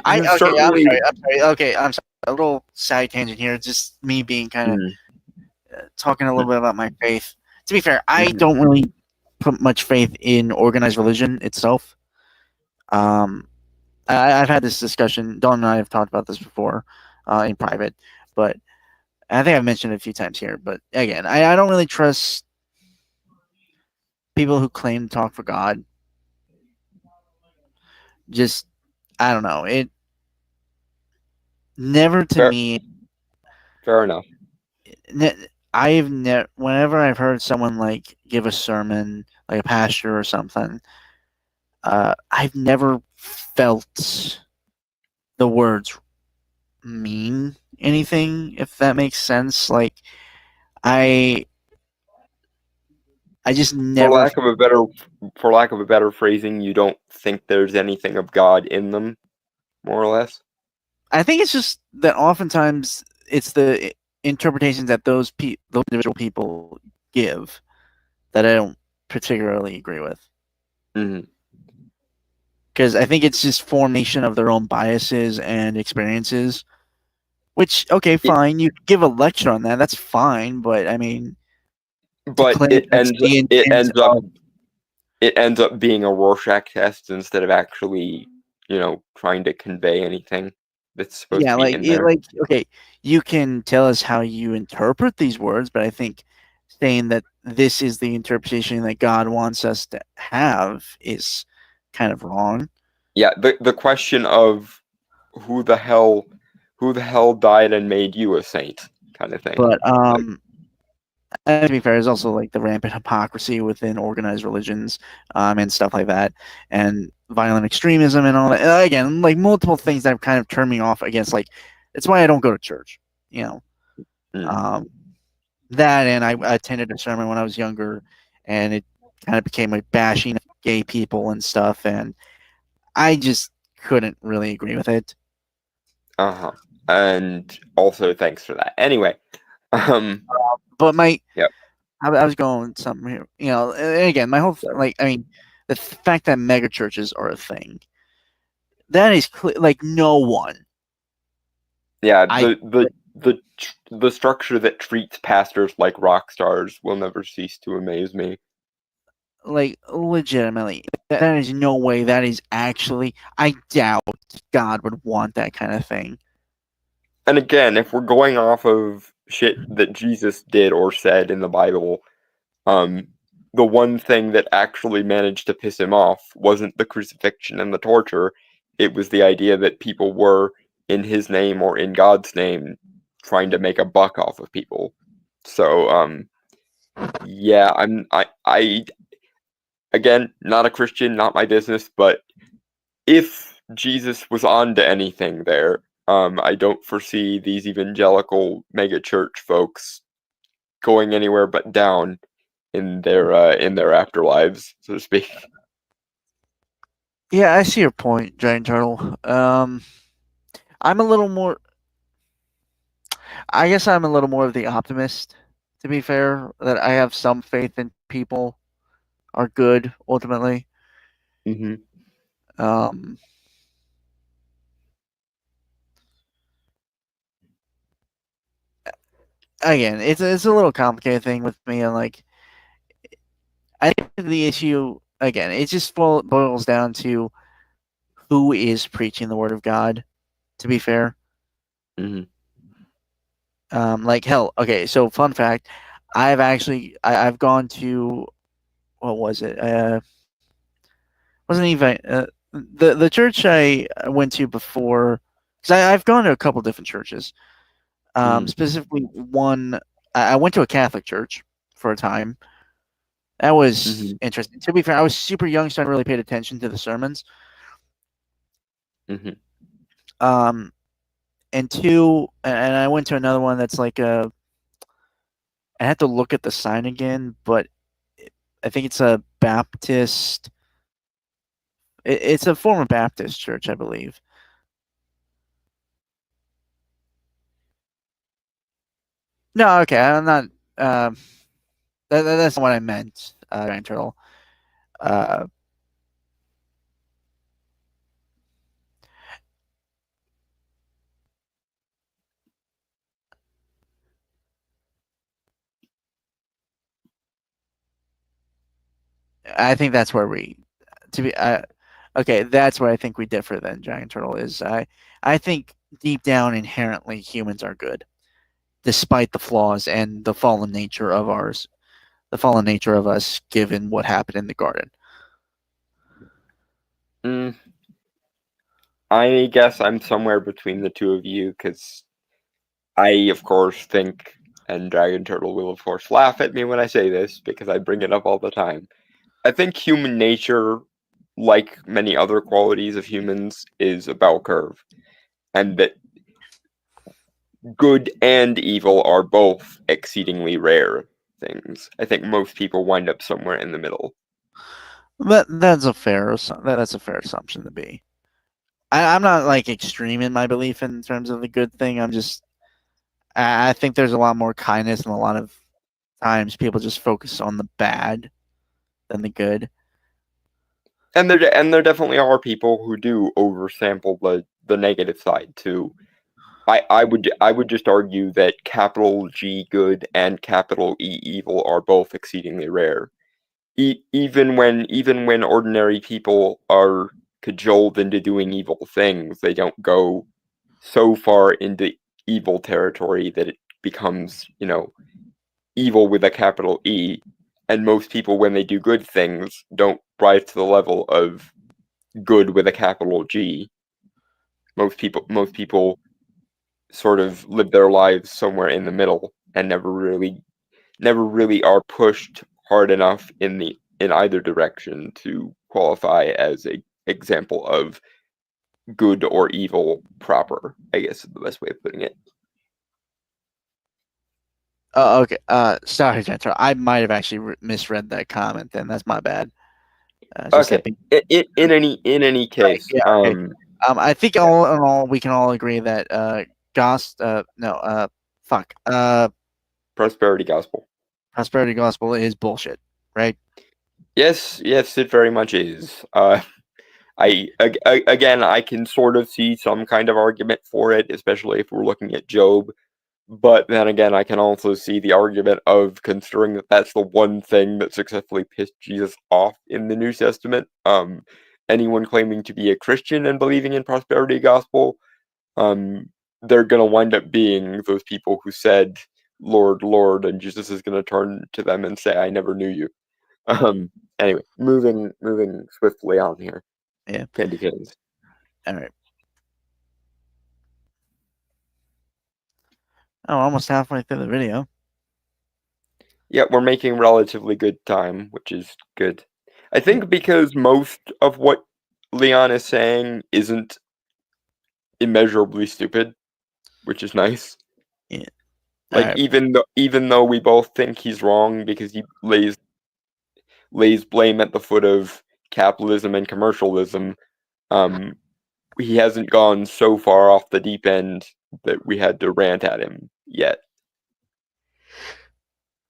I'm certainly. sorry. Okay, I'm sorry. A little side tangent here. Just me being kind of talking a little bit about my faith. To be fair, I don't really put much faith in organized religion itself. I've had this discussion. Dawn and I have talked about this before in private, but I think I've mentioned it a few times here. But again, I don't really trust people who claim to talk for God. Just, I don't know. It never to Fair. me. Fair enough. I've never, whenever I've heard someone like give a sermon, like a pastor or something, I've never felt the words mean anything, if that makes sense. Like, I just never. For lack of a better phrasing, you don't think there's anything of God in them, more or less. I think it's just that oftentimes it's the interpretations that those individual people give that I don't particularly agree with. Because I think it's just formation of their own biases and experiences. Which, okay, fine, you give a lecture on that. That's fine, but I mean, but it ends up being a Rorschach test instead of actually, trying to convey anything that's supposed to be in there. Okay, you can tell us how you interpret these words, but I think saying that this is the interpretation that God wants us to have is kind of wrong. Yeah, the question of who the hell died and made you a saint kind of thing. But to be fair, there's also like the rampant hypocrisy within organized religions and stuff like that, and violent extremism and all that. And again, like multiple things that have kind of turned me off against. Like, it's why I don't go to church. That, and I attended a sermon when I was younger, and it kind of became like bashing of gay people and stuff, and I just couldn't really agree with it. And also, thanks for that. Anyway, but I was going something here. And again, my whole the fact that mega churches are a thing, that is like no one. Yeah, the structure that treats pastors like rock stars will never cease to amaze me. Like, legitimately, that is no way. That is actually, I doubt God would want that kind of thing. And again, if we're going off of shit that Jesus did or said in the Bible, the one thing that actually managed to piss him off wasn't the crucifixion and the torture. It was the idea that people were, in his name or in God's name, trying to make a buck off of people. So, yeah, I again, not a Christian, not my business, but if Jesus was on to anything there, I don't foresee these evangelical megachurch folks going anywhere but down in their afterlives, so to speak. Yeah, I see your point, Giant Turtle. I'm a little more. I guess I'm a little more of the optimist. To be fair, that I have some faith in people are good ultimately. Mm-hmm. Um, Again, it's a little complicated thing with me, and like I think the issue again, it just boils down to who is preaching the word of God. To be fair, Mm-hmm. like hell. Okay, so fun fact, I've gone to what was it? Wasn't even the church I went to before because I've gone to a couple different churches. Specifically, one I went to a Catholic church for a time. That was Mm-hmm. interesting. To be fair, I was super young, so I really paid attention to the sermons. Mm-hmm. And two, and I went to another one that's like a. I had to look at the sign again, but I think it's a Baptist. It's a former Baptist church, I believe. No, okay, I'm not. That's not what I meant, Giant Turtle. Uh, I think that's where we, to be, okay, that's where I think we differ. Then Giant Turtle is I think deep down inherently humans are good, despite the flaws and the fallen nature of ours, the fallen nature of us, given what happened in the garden. Mm. I guess I'm somewhere between the two of you because I, of course, think, and Dragon Turtle will, of course, laugh at me when I say this because I bring it up all the time. I think human nature, like many other qualities of humans, is a bell curve, and that good and evil are both exceedingly rare things. I think most people wind up somewhere in the middle. That's a fair that's a fair assumption to be. I'm not like extreme in my belief in terms of the good thing. I think there's a lot more kindness, and a lot of times people just focus on the bad than the good. And there definitely are people who do oversample the negative side too. I would just argue that capital G good and capital E evil are both exceedingly rare. Even when ordinary people are cajoled into doing evil things, they don't go so far into evil territory that it becomes, evil with a capital E. And most people, when they do good things, don't rise to the level of good with a capital G. Most people sort of live their lives somewhere in the middle and never really are pushed hard enough in either direction to qualify as a example of good or evil proper, I guess is the best way of putting it. Oh, okay. Sorry, Gentile. I might have actually misread that comment. Then that's my bad. Just Okay. In any case, yeah. Okay. I think all in all, we can all agree that fuck. prosperity gospel. Prosperity gospel is bullshit, right? Yes, it very much is. Again, I can sort of see some kind of argument for it, especially if we're looking at Job. But then again, I can also see the argument of considering that that's the one thing that successfully pissed Jesus off in the New Testament. Anyone claiming to be a Christian and believing in prosperity gospel, they're gonna wind up being those people who said, "Lord, Lord," and Jesus is gonna turn to them and say, "I never knew you." Anyway, moving swiftly on here. Yeah. Candy canes. All right. Oh, almost halfway through the video. Yeah, we're making relatively good time, which is good. I think because most of what Leon is saying isn't immeasurably stupid, which is nice. Yeah. Like Alright. even though we both think he's wrong because he lays blame at the foot of capitalism and commercialism, he hasn't gone so far off the deep end that we had to rant at him yet.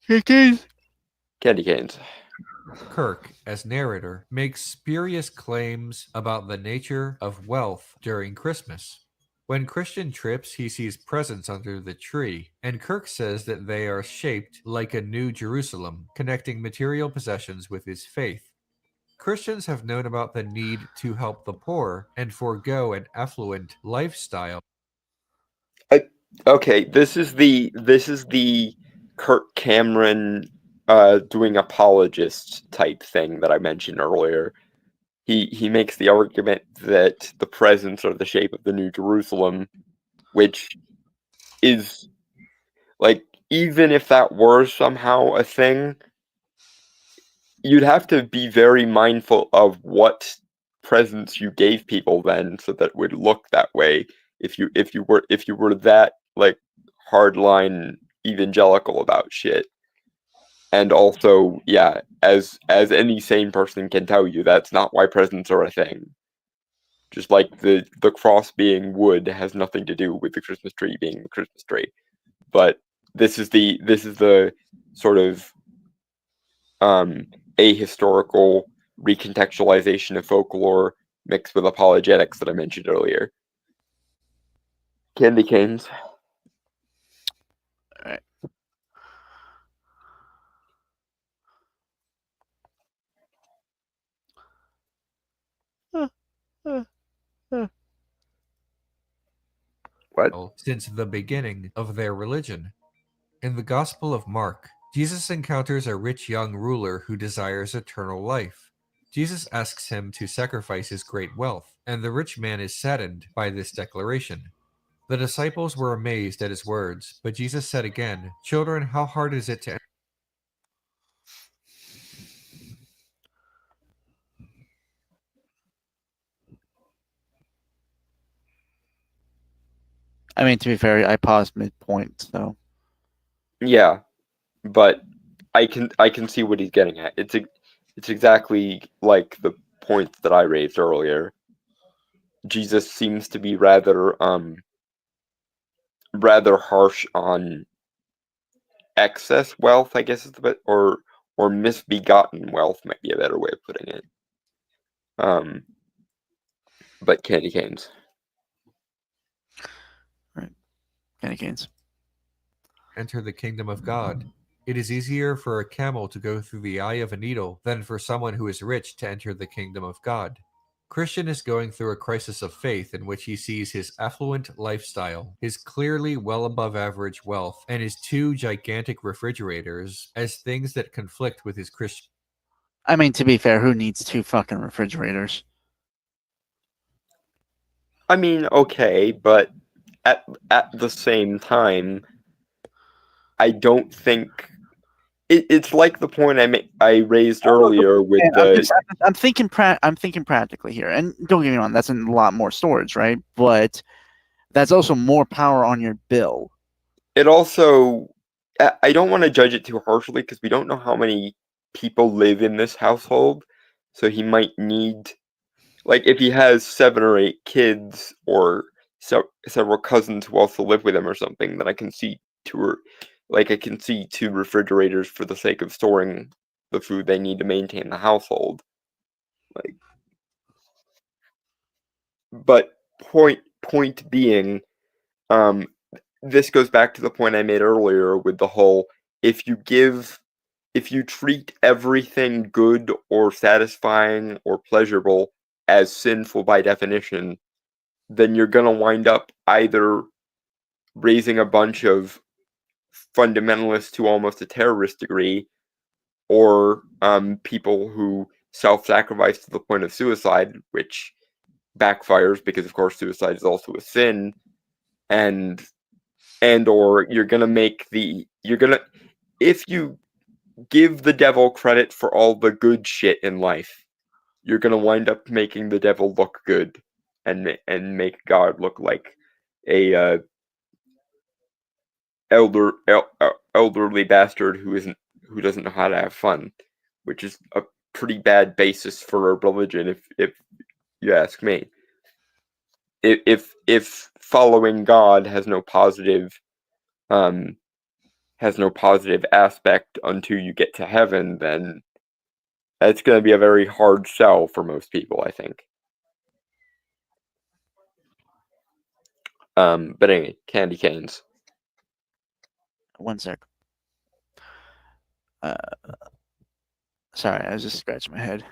Candy canes. Kirk, as narrator, makes spurious claims about the nature of wealth during Christmas. When Christian trips, he sees presents under the tree, and Kirk says that they are shaped like a new Jerusalem, connecting material possessions with his faith. Christians have known about the need to help the poor and forego an affluent lifestyle. Okay, this is the Kirk Cameron doing apologist type thing that I mentioned earlier. He makes the argument that the presents are the shape of the New Jerusalem, which is like, even if that were somehow a thing, you'd have to be very mindful of what presents you gave people then, so that it would look that way. If you were that like hardline evangelical about shit. And also, yeah, as any sane person can tell you, that's not why presents are a thing. Just like the cross being wood has nothing to do with the Christmas tree being the Christmas tree. But this is the sort of ahistorical recontextualization of folklore mixed with apologetics that I mentioned earlier. Candy canes. Alright. What? Since the beginning of their religion. In the Gospel of Mark, Jesus encounters a rich young ruler who desires eternal life. Jesus asks him to sacrifice his great wealth, and the rich man is saddened by this declaration. The disciples were amazed at his words, but Jesus said again, "Children, how hard is it to..." I mean, to be fair, I paused midpoint, so Yeah, but I can see what he's getting at. It's exactly like the point that I raised earlier. Jesus seems to be rather harsh on excess wealth, I guess is the bit, or misbegotten wealth might be a better way of putting it. But candy canes. candy canes. enter the kingdom of God. It is easier for a camel to go through the eye of a needle than for someone who is rich to enter the kingdom of God. Christian is going through a crisis of faith in which he sees his affluent lifestyle, his clearly well above average wealth, and his 2 gigantic refrigerators as things that conflict with his Christian. I mean, to be fair, who needs 2 fucking refrigerators? I mean, okay, but at the same time, I don't think it's like the point I raised earlier with I'm thinking practically here, and don't get me wrong, that's a lot more storage, right? But that's also more power on your bill. It also, I don't want to judge it too harshly because we don't know how many people live in this household, so he might need, like, if he has 7 or 8 kids or several cousins who also live with him or something, then I can see 2 refrigerators for the sake of storing the food they need to maintain the household. Like, but point being, this goes back to the point I made earlier with the whole, if you treat everything good or satisfying or pleasurable as sinful by definition, then you're gonna wind up either raising a bunch of fundamentalists to almost a terrorist degree, or people who self-sacrifice to the point of suicide, which backfires because, of course, suicide is also a sin, or if you give the devil credit for all the good shit in life, you're gonna wind up making the devil look good and make God look like a elderly bastard who doesn't know how to have fun, which is a pretty bad basis for a religion, if you ask me. If following God has no positive aspect until you get to heaven, then that's going to be a very hard sell for most people, I think. But anyway, candy canes. One sec. Sorry, I was just scratching my head.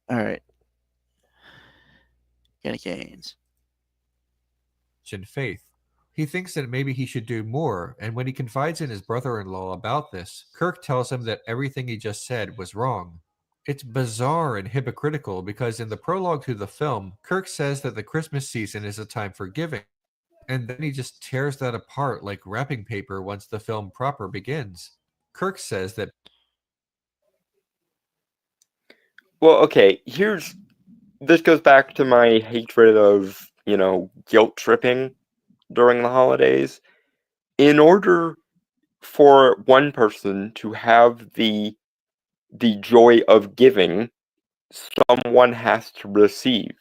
All right. Candy canes. In faith. He thinks that maybe he should do more, and when he confides in his brother-in-law about this, Kirk tells him that everything he just said was wrong. It's bizarre and hypocritical because in the prologue to the film, Kirk says that the Christmas season is a time for giving, and then he just tears that apart like wrapping paper once the film proper begins. Kirk says that... Well, okay, this goes back to my hatred of, guilt tripping during the holidays. In order for one person to have the joy of giving, someone has to receive.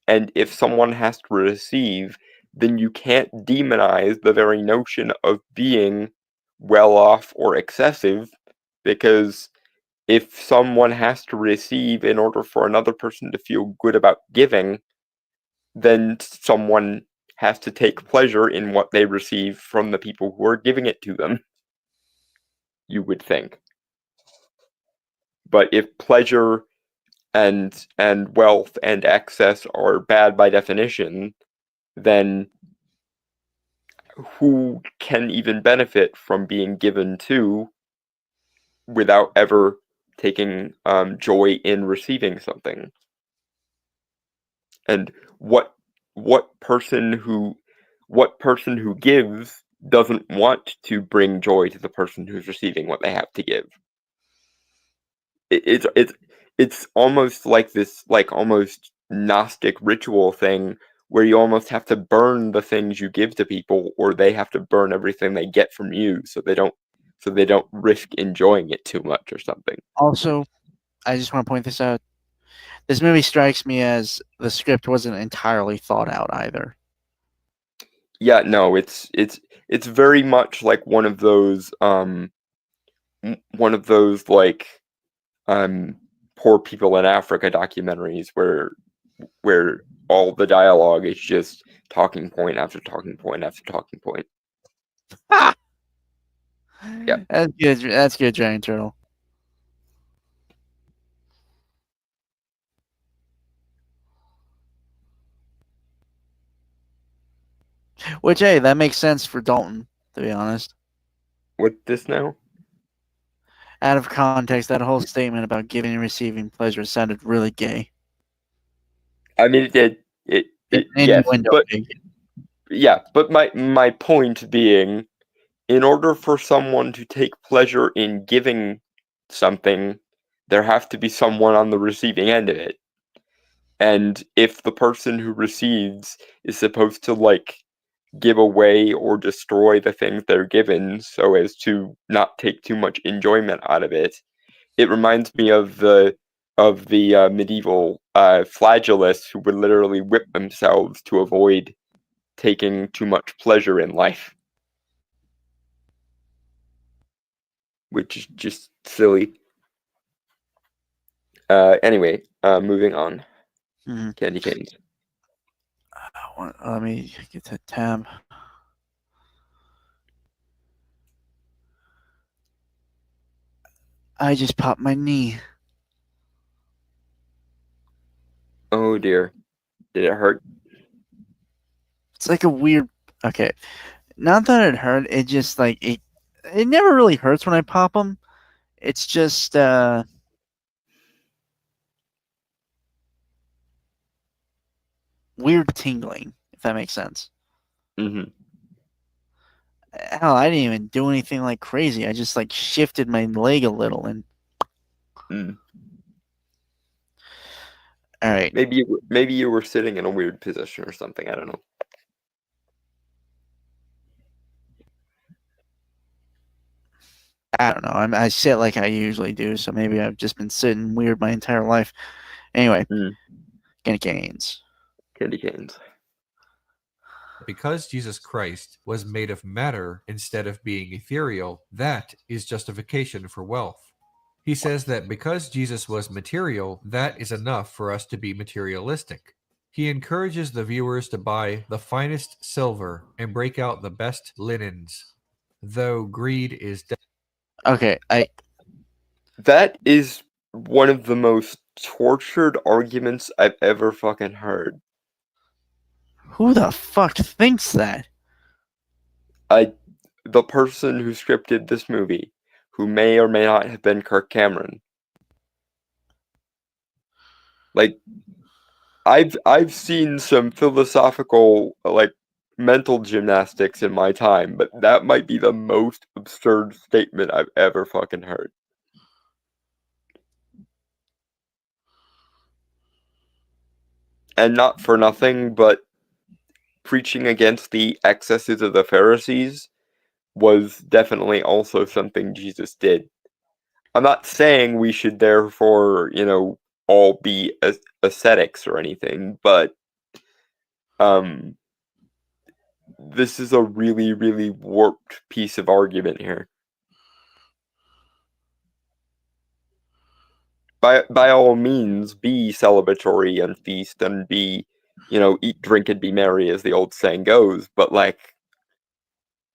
And if someone has to receive, then you can't demonize the very notion of being well off or excessive, because if someone has to receive in order for another person to feel good about giving, then someone has to take pleasure in what they receive from the people who are giving it to them, you would think. But if pleasure and wealth and excess are bad by definition, then who can even benefit from being given to without ever taking joy in receiving something? And what person who gives doesn't want to bring joy to the person who's receiving what they have to give? It's almost like this, like almost Gnostic ritual thing where you almost have to burn the things you give to people, or they have to burn everything they get from you, so they don't risk enjoying it too much or something. Also, I just want to point this out. This movie strikes me as the script wasn't entirely thought out either. Yeah, no, it's very much like one of those like poor people in Africa documentaries where all the dialogue is just talking point after talking point after talking point. Yeah. That's good. That's good, Giant Turtle. Which, hey, that makes sense for Dalton, to be honest. What's this now? Out of context, that whole statement about giving and receiving pleasure sounded really gay. I mean, it yes, but yeah, but my point being, in order for someone to take pleasure in giving something, there have to be someone on the receiving end of it. And if the person who receives is supposed to like give away or destroy the things they're given so as to not take too much enjoyment out of it, it reminds me of the medieval flagellants who would literally whip themselves to avoid taking too much pleasure in life, which is just silly. Anyway, moving on. Mm-hmm. Candy canes. Let me get that tab. I just popped my knee. Oh dear. Did it hurt? It's like a weird... Okay. Not that it hurt, it just like... It never really hurts when I pop them. It's just... weird tingling, if that makes sense. Mm-hmm. Hell, I didn't even do anything like crazy. I just like shifted my leg a little and... All right. Maybe you were sitting in a weird position or something. I don't know. I don't know. I sit like I usually do, so maybe I've just been sitting weird my entire life. Anyway, Candy Canes. Candy canes. Because Jesus Christ was made of matter instead of being ethereal, that is justification for wealth. He says that because Jesus was material, that is enough for us to be materialistic. He encourages the viewers to buy the finest silver and break out the best linens, though greed is Okay, That is one of the most tortured arguments I've ever fucking heard. who the fuck thinks that? The person who scripted this movie, who may or may not have been Kirk Cameron. Like, I've seen some philosophical, like, mental gymnastics in my time, but that might be the most absurd statement I've ever fucking heard. And not for nothing, but preaching against the excesses of the Pharisees was definitely also something Jesus did. I'm not saying we should therefore, all be ascetics or anything, but this is a really, really warped piece of argument here. By all means, be celebratory and feast and be, eat, drink, and be merry, as the old saying goes. But like,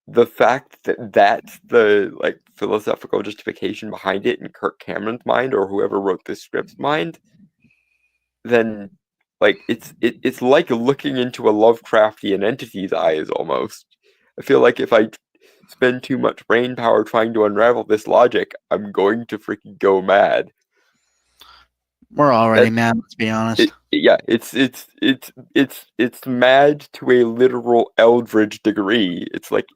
the fact that that's the philosophical justification behind it in Kirk Cameron's mind, or whoever wrote this script's mind, then it's like looking into a Lovecraftian entity's eyes almost. I feel like if I spend too much brain power trying to unravel this logic, I'm going to freaking go mad. We're already mad, let's be honest. It's mad to a literal Eldridge degree. It's like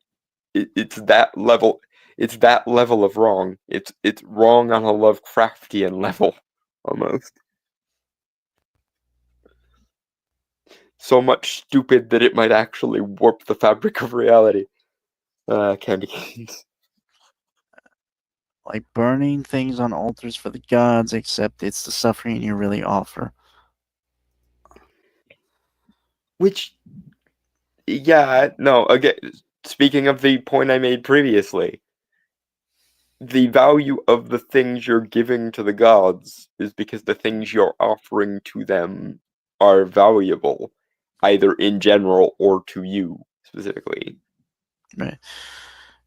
it's that level. It's that level of wrong. It's wrong on a Lovecraftian level, almost. So much stupid that it might actually warp the fabric of reality. Candy canes. Like burning things on altars for the gods, except it's the suffering you really offer. Which, again, speaking of the point I made previously, the value of the things you're giving to the gods is because the things you're offering to them are valuable, either in general or to you specifically. Right.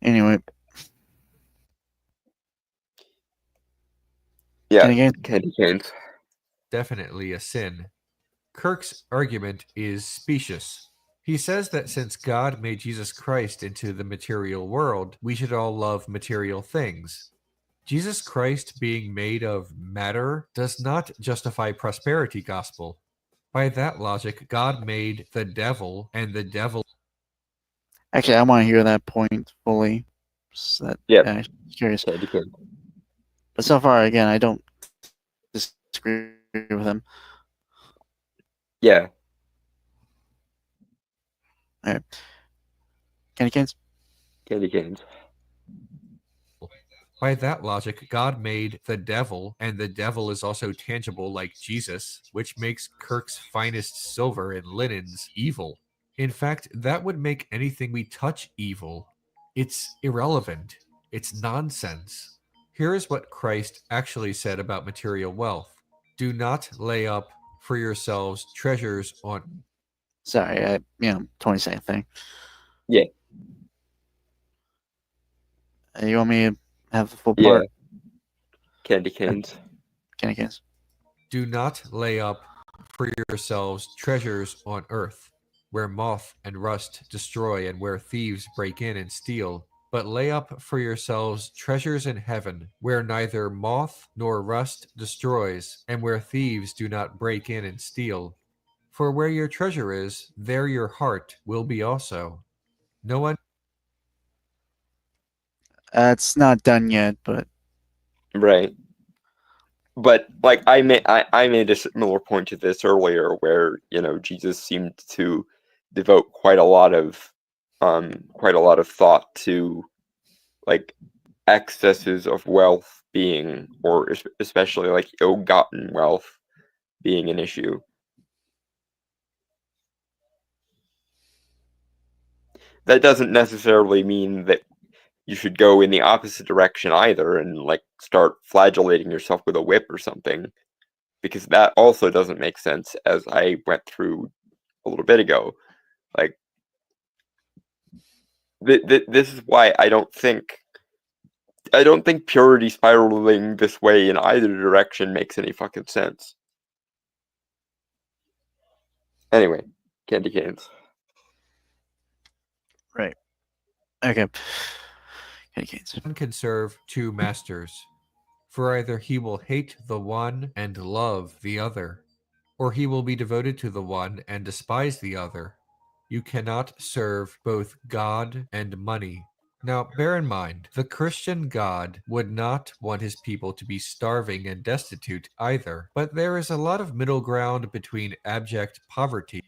Anyway. Yeah, candy canes. Definitely a sin. Kirk's argument is specious. He says that since God made Jesus Christ into the material world, we should all love material things. Jesus Christ being made of matter does not justify prosperity gospel. By that logic, God made the devil, and the devil... Actually, I want to hear that point fully. I'm curious. Candy cane. But so far, again, I don't disagree with him. Yeah. All right. Candy canes? Candy canes. By that logic, God made the devil, and the devil is also tangible like Jesus, which makes Kirk's finest silver and linens evil. In fact, that would make anything we touch evil. It's irrelevant. It's nonsense. Here is what Christ actually said about material wealth. Do not lay up for yourselves treasures on... Sorry, 20-second thing. Yeah. You want me to have the full part? Yeah. Candy canes. Candy canes. Do not lay up for yourselves treasures on earth, where moth and rust destroy and where thieves break in and steal. But lay up for yourselves treasures in heaven, where neither moth nor rust destroys, and where thieves do not break in and steal. For where your treasure is, there your heart will be also. No one... It's not done yet, but... Right. But like I made a similar point to this earlier, where Jesus seemed to devote quite a lot of thought to like excesses of wealth being, or especially like ill-gotten wealth being an issue. That doesn't necessarily mean that you should go in the opposite direction either and like start flagellating yourself with a whip or something, because that also doesn't make sense, as I went through a little bit ago. Like this is why I don't think purity spiraling this way in either direction makes any fucking sense. Anyway, candy canes. Right. Okay. Candy canes. One can serve two masters, for either he will hate the one and love the other, or he will be devoted to the one and despise the other. You cannot serve both God and money. Now, bear in mind, the Christian God would not want his people to be starving and destitute either, but there is a lot of middle ground between abject poverty.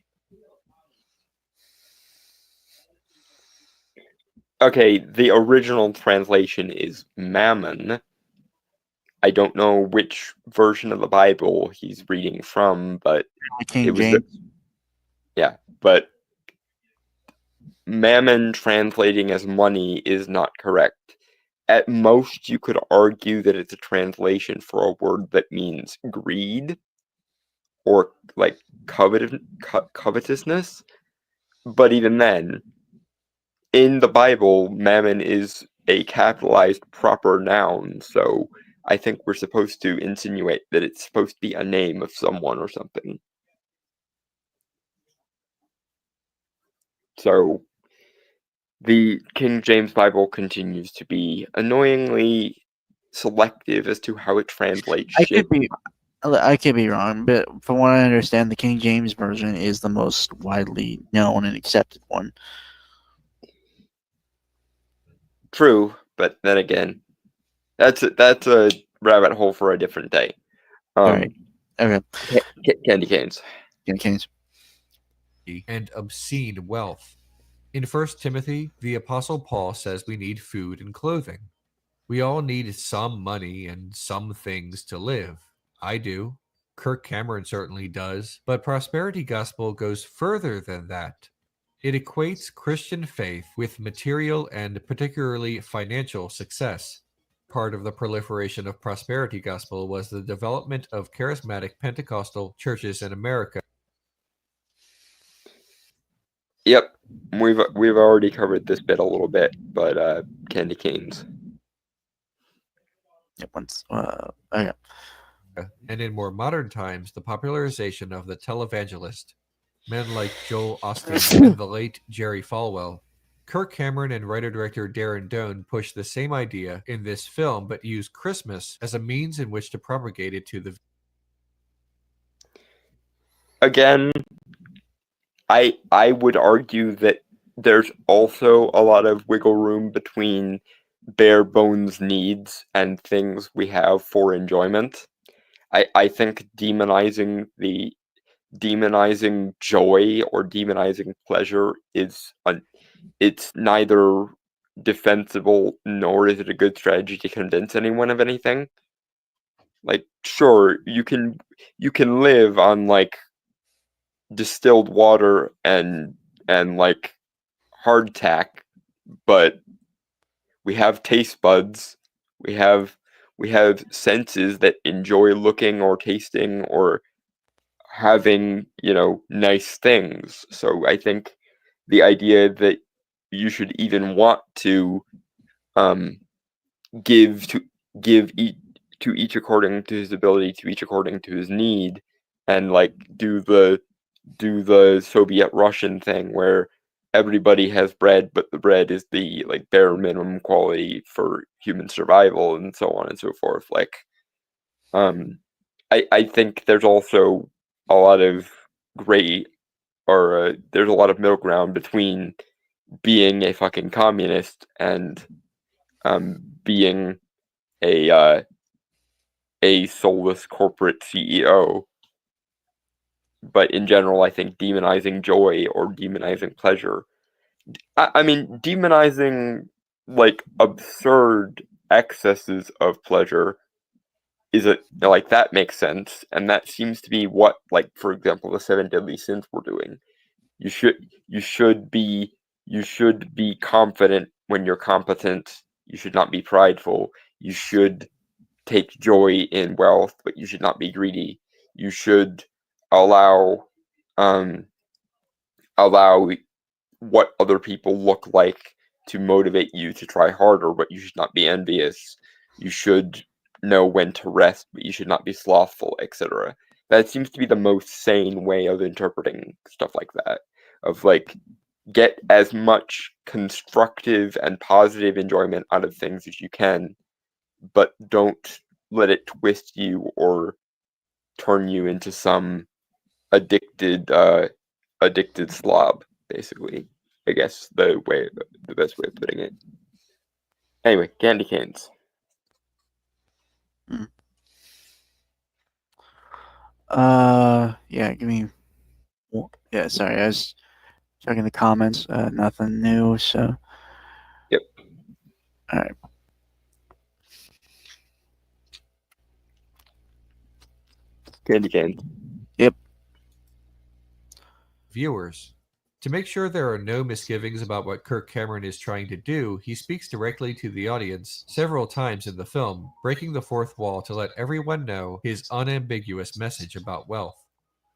Okay, the original translation is mammon. I don't know which version of the Bible he's reading from, but King it was James. but mammon translating as money is not correct. At most, you could argue that it's a translation for a word that means greed or like covetousness. But even then, in the Bible, mammon is a capitalized proper noun, so I think we're supposed to insinuate that it's supposed to be a name of someone or something. So the King James Bible continues to be annoyingly selective as to how it translates shit. I could be wrong, but from what I understand, the King James version is the most widely known and accepted one. True, but then again, that's a rabbit hole for a different day. Alright. Okay. Candy canes. Candy canes. And obscene wealth. In 1 Timothy, the Apostle Paul says we need food and clothing. We all need some money and some things to live. I do. Kirk Cameron certainly does. But prosperity gospel goes further than that. It equates Christian faith with material and particularly financial success. Part of the proliferation of prosperity gospel was the development of charismatic Pentecostal churches in America. Yep, we've already covered this bit a little bit, but candy canes. Yep, okay. And in more modern times, the popularization of the televangelist, men like Joel Osteen and the late Jerry Falwell. Kirk Cameron and writer-director Darren Doan pushed the same idea in this film, but used Christmas as a means in which to propagate it to the... Again, I would argue that there's also a lot of wiggle room between bare bones needs and things we have for enjoyment. I think demonizing joy or demonizing pleasure it's neither defensible nor is it a good strategy to convince anyone of anything. Like, sure, you can live on like distilled water and like hardtack, but we have taste buds, we have senses that enjoy looking or tasting or having nice things. So I think the idea that you should even want to give to each according to his ability, to each according to his need, and like do the Soviet Russian thing where everybody has bread, but the bread is the like bare minimum quality for human survival and so on and so forth. Like, I think there's also a lot of gray, or there's a lot of middle ground between being a fucking communist and being a a soulless corporate CEO. But in general, I think demonizing joy or demonizing pleasure, I mean, demonizing like absurd excesses of pleasure is like that makes sense, and that seems to be what, like, for example, the seven deadly sins were doing. You should be confident when you're competent. You should not be prideful. You should take joy in wealth, but you should not be greedy. You should allow allow what other people look like to motivate you to try harder, but you should not be envious. You should know when to rest, but you should not be slothful, etc. That seems to be the most sane way of interpreting stuff like that. Of like, get as much constructive and positive enjoyment out of things as you can, but don't let it twist you or turn you into some addicted slob, basically. I guess the best way of putting it. Anyway, candy canes. Yeah, give me. Yeah, sorry, I was checking the comments. Nothing new, so. Yep. All right. Candy canes. Yep. Viewers. To make sure there are no misgivings about what Kirk Cameron is trying to do, he speaks directly to the audience several times in the film, breaking the fourth wall to let everyone know his unambiguous message about wealth.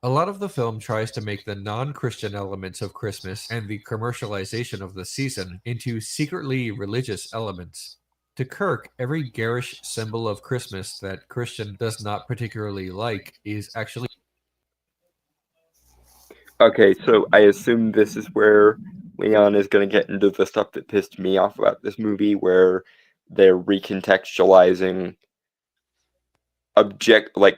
A lot of the film tries to make the non-Christian elements of Christmas and the commercialization of the season into secretly religious elements. To Kirk, every garish symbol of Christmas that Christian does not particularly like is actually... Okay, so I assume this is where Leon is going to get into the stuff that pissed me off about this movie, where they're recontextualizing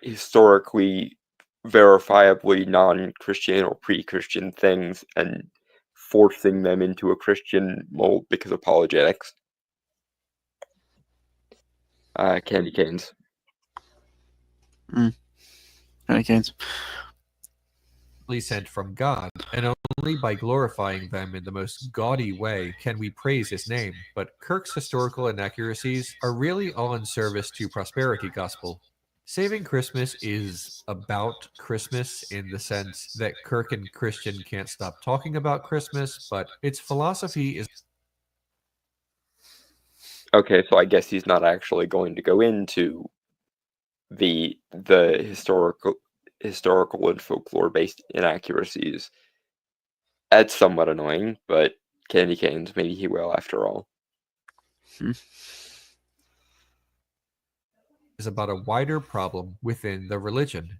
historically verifiably non-Christian or pre-Christian things and forcing them into a Christian mold because of apologetics. Candy canes. Candy canes. sent from God, and only by glorifying them in the most gaudy way can we praise his name. But Kirk's historical inaccuracies are really all in service to prosperity gospel. Saving Christmas is about Christmas in the sense that Kirk and Christian can't stop talking about Christmas, but its philosophy is... Okay, so I guess he's not actually going to go into the historical and folklore-based inaccuracies. That's somewhat annoying, but candy canes, maybe he will after all. is about a wider problem within the religion.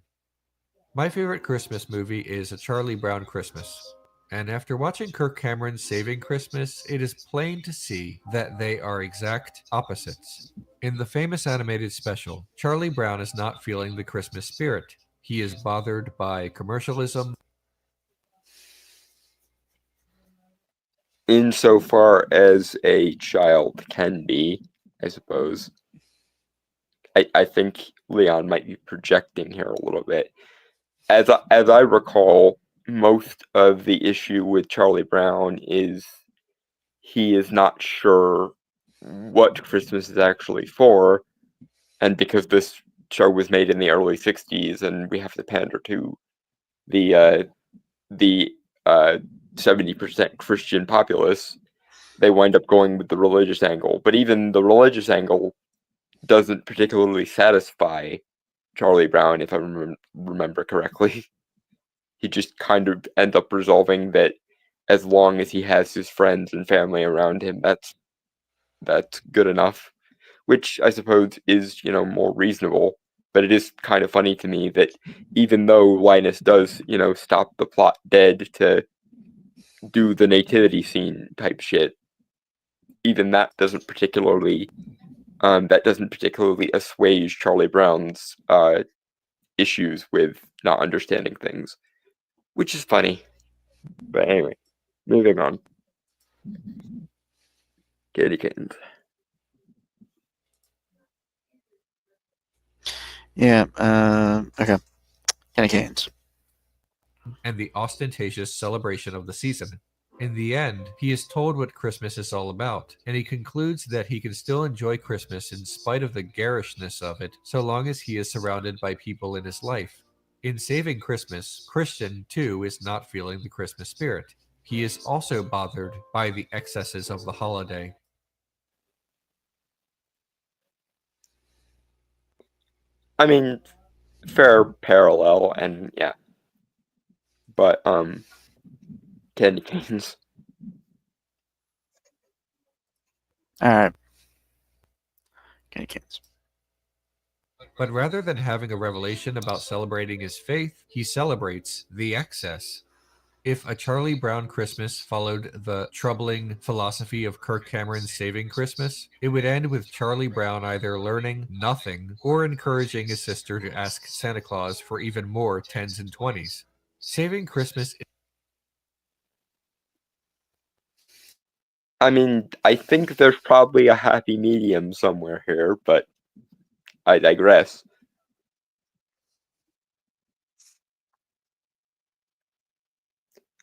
My favorite Christmas movie is A Charlie Brown Christmas. And after watching Kirk Cameron's Saving Christmas, it is plain to see that they are exact opposites. In the famous animated special, Charlie Brown is not feeling the Christmas spirit. He is bothered by commercialism. Insofar as a child can be, I suppose. I think Leon might be projecting here a little bit. As I recall, most of the issue with Charlie Brown is he is not sure what Christmas is actually for, and because this show was made in the early 60s and we have to pander to the 70% Christian populace, they wind up going with the religious angle. But even the religious angle doesn't particularly satisfy Charlie Brown, if I remember correctly. He just kind of ends up resolving that as long as he has his friends and family around him, that's good enough. Which I suppose is, more reasonable. But it is kind of funny to me that even though Linus does, stop the plot dead to do the nativity scene type shit, even that doesn't particularly assuage Charlie Brown's issues with not understanding things, which is funny. But anyway, moving on. Candy canes. Yeah. Okay. Kenny Canes. and the ostentatious celebration of the season. In the end, he is told what Christmas is all about, and he concludes that he can still enjoy Christmas in spite of the garishness of it, so long as he is surrounded by people in his life. In saving Christmas, Christian, too, is not feeling the Christmas spirit. He is also bothered by the excesses of the holiday. I mean, fair parallel, and yeah. But candy canes. All right. Kenny Canes. But rather than having a revelation about celebrating his faith, he celebrates the excess. If A Charlie Brown Christmas followed the troubling philosophy of Kirk Cameron's Saving Christmas, it would end with Charlie Brown either learning nothing or encouraging his sister to ask Santa Claus for even more 10s and 20s. Saving Christmas. I mean, I think there's probably a happy medium somewhere here, but I digress.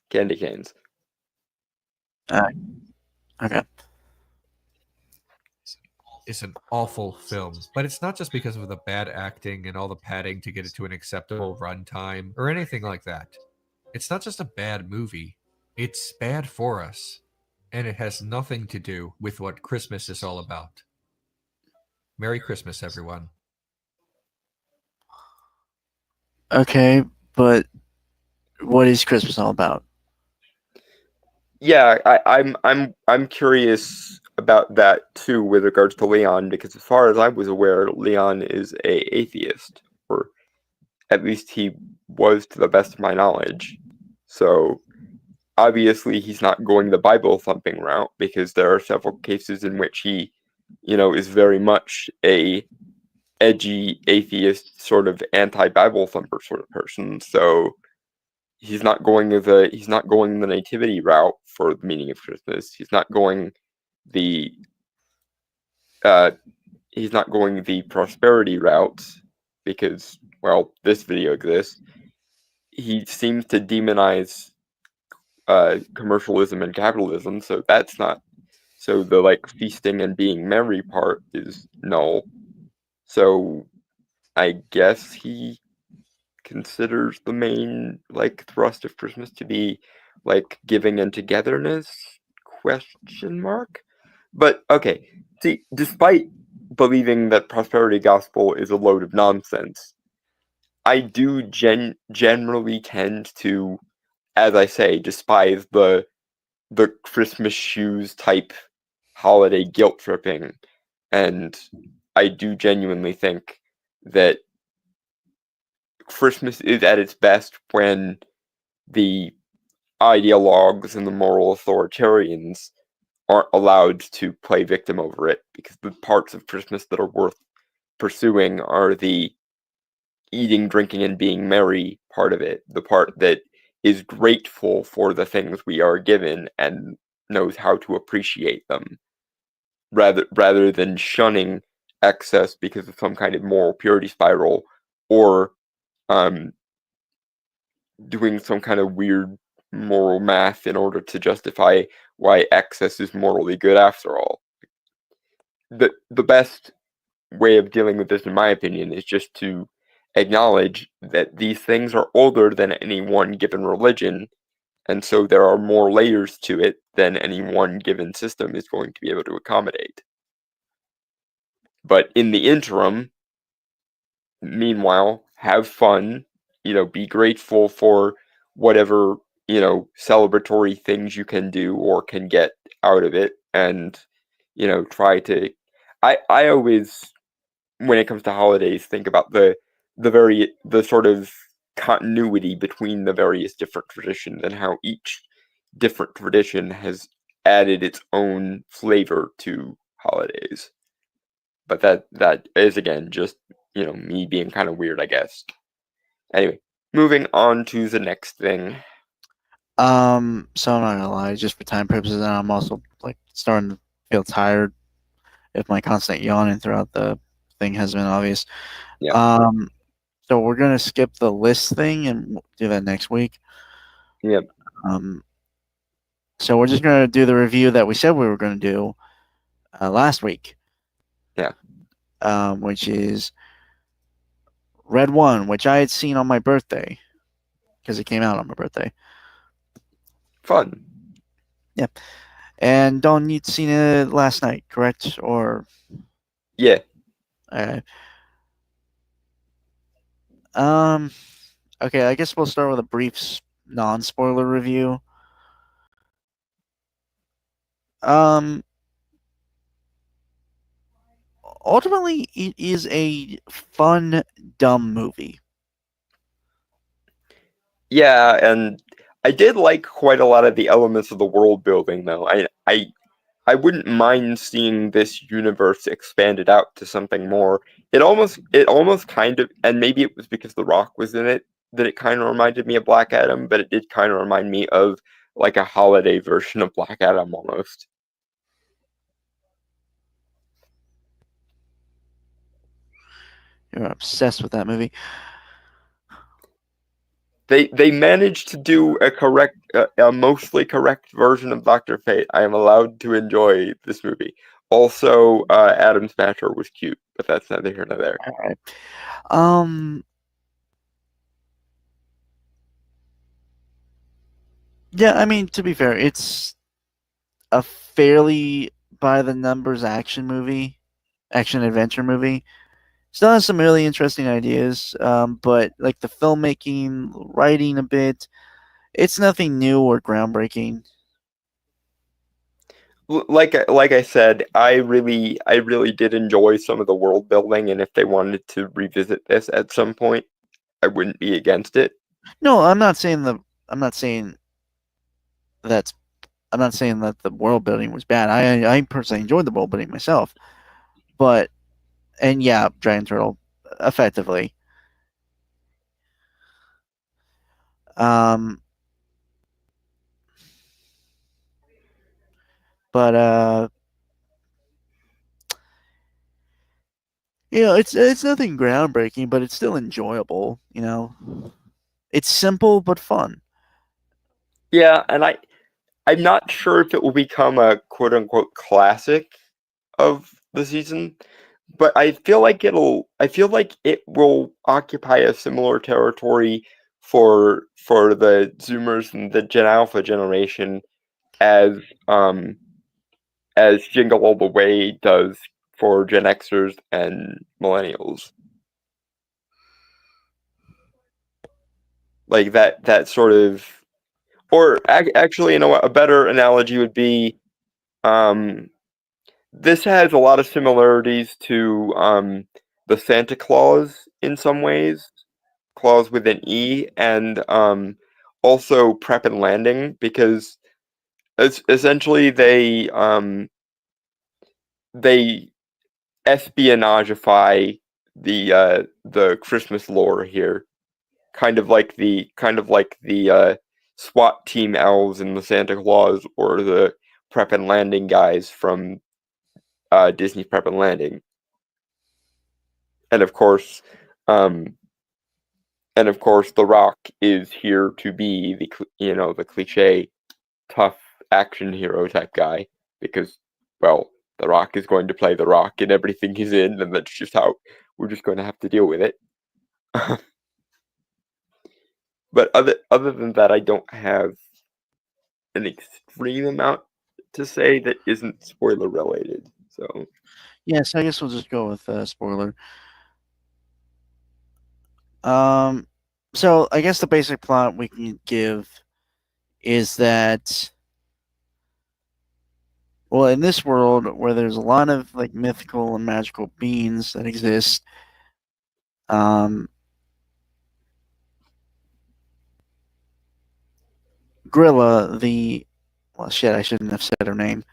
Candy canes. Okay. Is an awful film, but it's not just because of the bad acting and all the padding to get it to an acceptable runtime or anything like that. It's not just a bad movie, it's bad for us, and it has nothing to do with what Christmas is all about. Merry Christmas, everyone. Okay, but what is Christmas all about? Yeah, I'm curious about that too with regards to Leon, because as far as I was aware, Leon is a atheist, or at least he was to the best of my knowledge. So obviously he's not going the Bible thumping route, because there are several cases in which he, is very much a edgy atheist, sort of anti-Bible thumper sort of person. So he's not going the nativity route for the meaning of Christmas. He's not going the prosperity route, because, well, this video exists. He seems to demonize commercialism and capitalism, so that's not. So the feasting and being merry part is null. So I guess he considers the main thrust of Christmas to be giving and togetherness, question mark. But okay, see, despite believing that prosperity gospel is a load of nonsense, I do generally tend to, as I say, despise the Christmas shoes type holiday guilt tripping, and I do genuinely think that Christmas is at its best when the ideologues and the moral authoritarians aren't allowed to play victim over it, because the parts of Christmas that are worth pursuing are the eating, drinking, and being merry part of it, the part that is grateful for the things we are given and knows how to appreciate them, rather than shunning excess because of some kind of moral purity spiral, or doing some kind of weird moral math in order to justify why excess is morally good after all. The best way of dealing with this, in my opinion, is just to acknowledge that these things are older than any one given religion, and so there are more layers to it than any one given system is going to be able to accommodate. But in the interim, meanwhile, have fun, be grateful for whatever, celebratory things you can do or can get out of it, and, try to. I always, when it comes to holidays, think about the sort of continuity between the various different traditions and how each different tradition has added its own flavor to holidays. But that is, again, just me being kind of weird, I guess. Anyway, moving on to the next thing. So I'm not gonna lie, just for time purposes, and I'm also starting to feel tired of my constant yawning throughout the thing has been obvious. Yeah. So we're gonna skip the list thing and we'll do that next week. Yep. So we're just gonna do the review that we said we were gonna do last week. Yeah. Which is Red One, which I had seen on my birthday because it came out on my birthday. Fun. And Don, you'd seen it last night, correct? Or Yeah. okay, I guess we'll start with a brief non-spoiler review. Ultimately, it is a fun, dumb movie. Yeah, and I did like quite a lot of the elements of the world building, though. I wouldn't mind seeing this universe expanded out to something more. It almost kind of, and maybe it was because The Rock was in it that it kind of reminded me of Black Adam, but it did kind of remind me of like a holiday version of Black Adam almost. You're obsessed with that movie. They managed to do a mostly correct version of Dr. Fate. I am allowed to enjoy this movie. Also, Adam Smasher was cute, but that's neither here nor there. All right. Yeah, I mean, to be fair, it's a fairly by the numbers action adventure movie. Still has some really interesting ideas, but like the filmmaking, writing a bit, it's nothing new or groundbreaking. Like I said, I really did enjoy some of the world building, and if they wanted to revisit this at some point, I wouldn't be against it. No, I'm not saying that the world building was bad. I personally enjoyed the world building myself, but yeah, Giant Turtle, effectively. But it's nothing groundbreaking, but it's still enjoyable. It's simple but fun. Yeah, and I'm not sure if it will become a quote unquote classic of the season, but I feel like it will occupy a similar territory for the Zoomers and the Gen Alpha generation as Jingle All the Way does for Gen Xers and Millennials. Like that sort of, or actually, you know what? A better analogy would be, this has a lot of similarities to the Santa Claus in some ways, Claus with an E, and also Prep and Landing, because essentially they espionageify the Christmas lore here, kind of like the SWAT team elves in the Santa Claus, or the Prep and Landing guys from Disney Prep and Landing, and of course, The Rock is here to be the cliche tough action hero type guy, because, well, The Rock is going to play The Rock in everything he's in, and that's just how we're just going to have to deal with it. But other than that, I don't have an extreme amount to say that isn't spoiler related. So Yes, I guess we'll just go with spoiler. So I guess the basic plot we can give is that, well, in this world where there's a lot of like mythical and magical beings that exist, Grilla, well, shit, I shouldn't have said her name.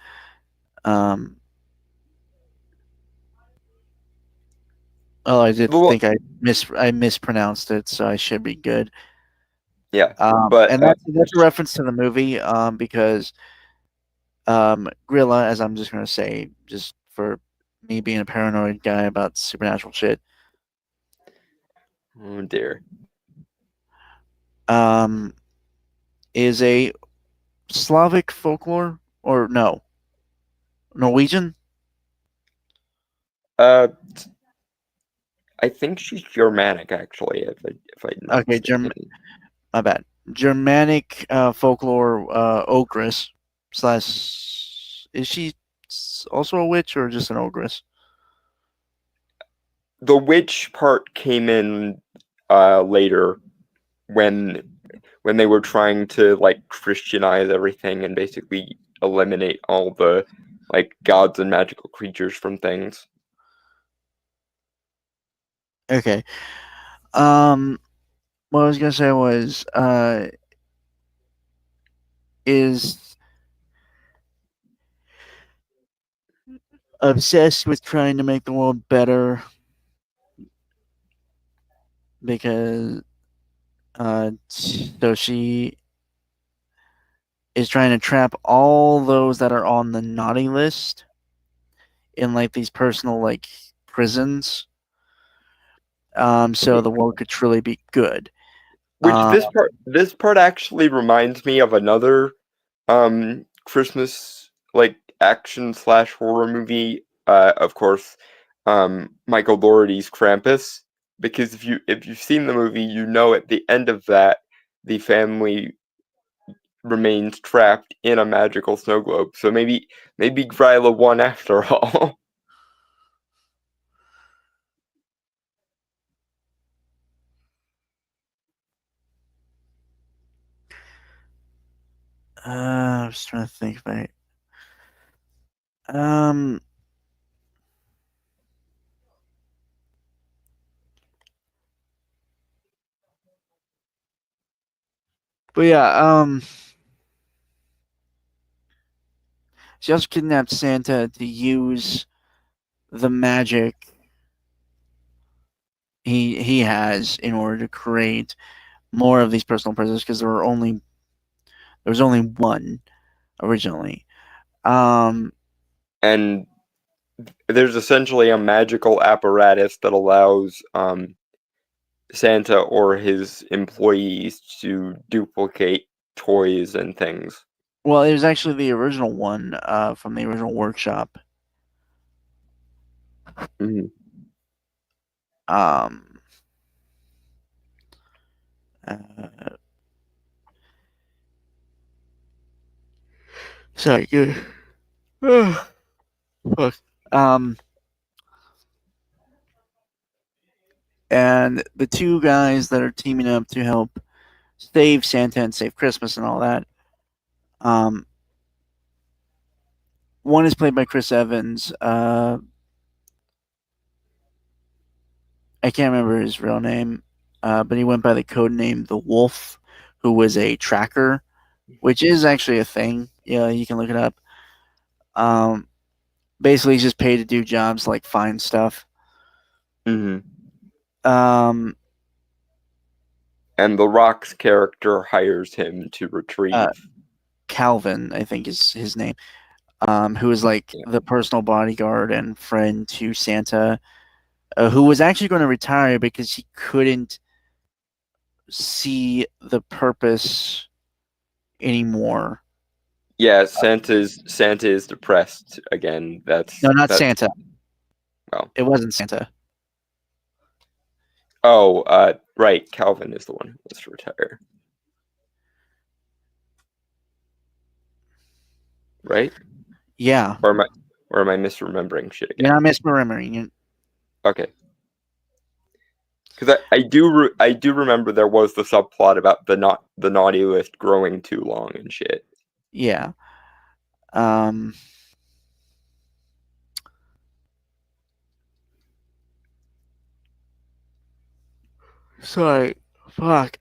I did think I mispronounced it, so I should be good. yeah, and that's a reference to the movie, because Grilla, as I'm just going to say, just for me being a paranoid guy about supernatural shit. Oh dear. Is a Slavic folklore or no Norwegian? Uh, I think she's Germanic, actually. If I'm not Okay, mistaken. my bad. Germanic folklore ogress slash. Is she also a witch or just an ogress? The witch part came in later when they were trying to like Christianize everything and basically eliminate all the like gods and magical creatures from things. Okay. What I was gonna say was is obsessed with trying to make the world better because so she is trying to trap all those that are on the naughty list in like these personal like prisons. So the world could truly be good. Which this part actually reminds me of another Christmas like action slash horror movie. Of course, Michael Dougherty's Krampus. Because if you've seen the movie, you know at the end of that the family remains trapped in a magical snow globe. So maybe Gryla won after all. I was trying to think about it. Um, but yeah, she also kidnapped Santa to use the magic he has in order to create more of these personal prisons because there was only one originally. And there's essentially a magical apparatus that allows Santa or his employees to duplicate toys and things. Well, it was actually the original one from the original workshop. Mhm. Um, sorry, good. Fuck. And the two guys that are teaming up to help save Santa and save Christmas and all that. One is played by Chris Evans. I can't remember his real name, but he went by the code name The Wolf, who was a tracker, which is actually a thing. Yeah, you can look it up. Basically, he's just paid to do jobs like find stuff. Mhm. And The Rock's character hires him to retrieve. Calvin, I think is his name, who is like the personal bodyguard and friend to Santa, who was actually going to retire because he couldn't see the purpose anymore. Yeah, Santa is depressed again. No, not Santa. Well, it wasn't Santa. Oh, right. Calvin is the one who wants to retire. Right? Yeah. Or am I misremembering shit again? You're not misremembering it. Okay. Because I do remember there was the subplot about the naughty list growing too long and shit. Yeah. Sorry. Fuck.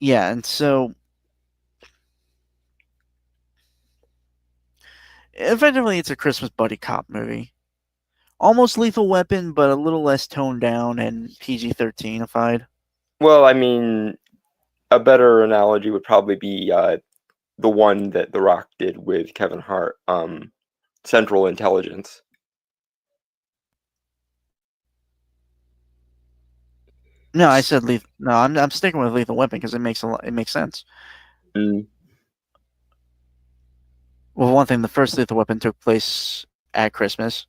Yeah, and so effectively it's a Christmas buddy cop movie. Almost Lethal Weapon, but a little less toned down and PG-13ified. Well, I mean, a better analogy would probably be the one that The Rock did with Kevin Hart, Central Intelligence. No, I said lethal. No, I'm sticking with Lethal Weapon because it makes sense. Mm, Well, one thing, the first Lethal Weapon took place at Christmas.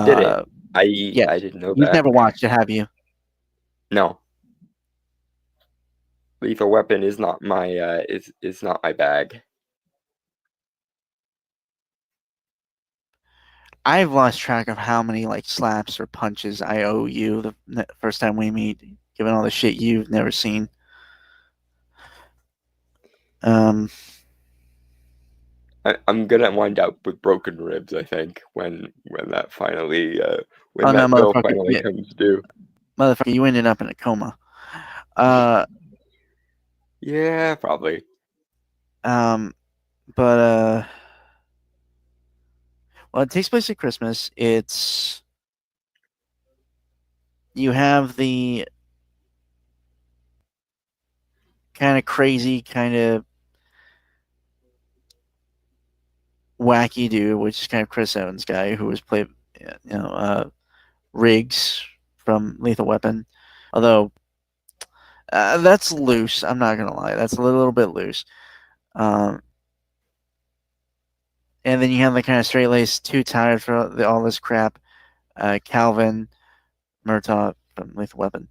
did it? I yes. didn't know You've that. never watched it, have you? No. Lethal Weapon is not my is not my bag. I've lost track of how many like slaps or punches I owe you the first time we meet, given all the shit you've never seen. I'm gonna wind up with broken ribs, I think, when that finally when Oh no, that bill motherfucker! finally comes due. Motherfucker, you ended up in a coma. Yeah, probably. But well, it takes place at Christmas. You have the kind of crazy, kind of wacky dude, which is kind of Chris Evans guy, who was played, Riggs from Lethal Weapon. Although that's loose. I'm not gonna lie, that's a little bit loose. And then you have the kind of straight laced, too tired for all this crap, Calvin Murtaugh from Lethal Weapon.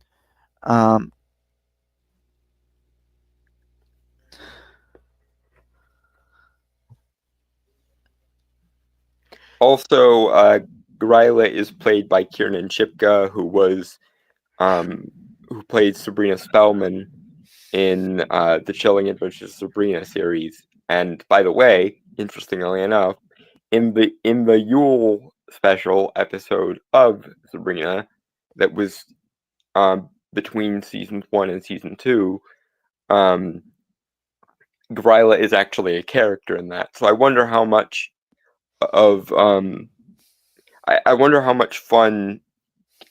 Also, Gryla is played by Kiernan Shipka, who played Sabrina Spellman in the Chilling Adventures of Sabrina series. And by the way, interestingly enough, in the Yule special episode of Sabrina, that was between season 1 and season 2, Gryla is actually a character in that. So I wonder how much of I wonder how much fun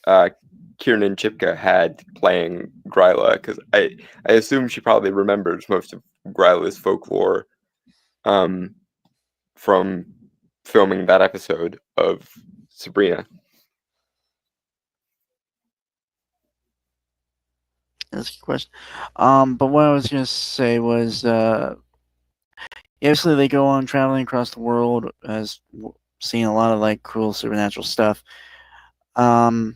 Kiernan Shipka had playing Gryla, because I assume she probably remembers most of Gryla's folklore from filming that episode of Sabrina. That's a good question. But what I was gonna say was, obviously they go on traveling across the world, as seeing a lot of like cruel supernatural stuff, to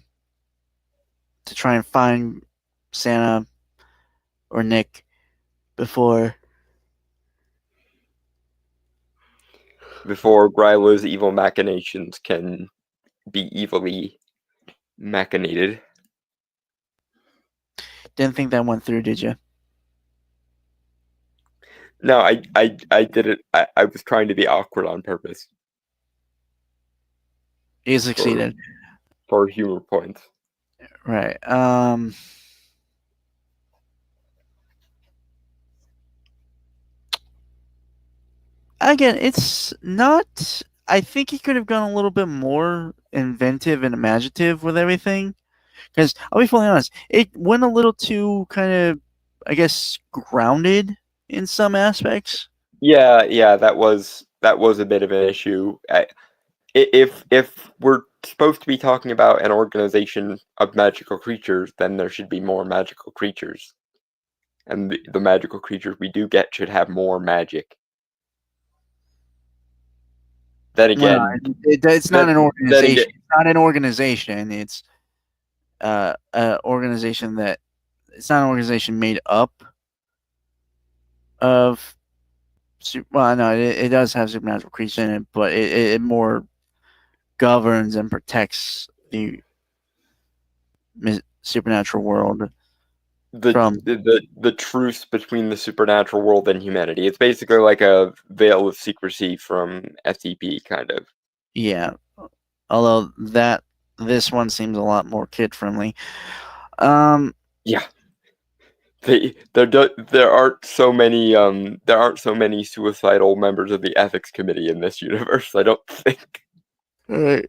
try and find Santa or Nick before Gryla's evil machinations can be evilly machinated. Didn't think that went through, did you? No, I did it. I was trying to be awkward on purpose You succeeded. for humor points. Right. Again, it's not. I think he could have gone a little bit more inventive and imaginative with everything. Because I'll be fully honest, it went a little too kind of, I guess, grounded in some aspects. Yeah, that was a bit of an issue. If we're supposed to be talking about an organization of magical creatures, then there should be more magical creatures, and the magical creatures we do get should have more magic. Then again, Well, it's not an organization. again- It's not an organization. It's an organization that it's not an organization made up of. Well, no, it does have supernatural creatures in it, but it more governs and protects the supernatural world. the truce between the supernatural world and humanity. It's basically like a veil of secrecy from SCP, kind of. Yeah, although this one seems a lot more kid friendly. Yeah. There aren't so many suicidal members of the ethics committee in this universe, I don't think. Right.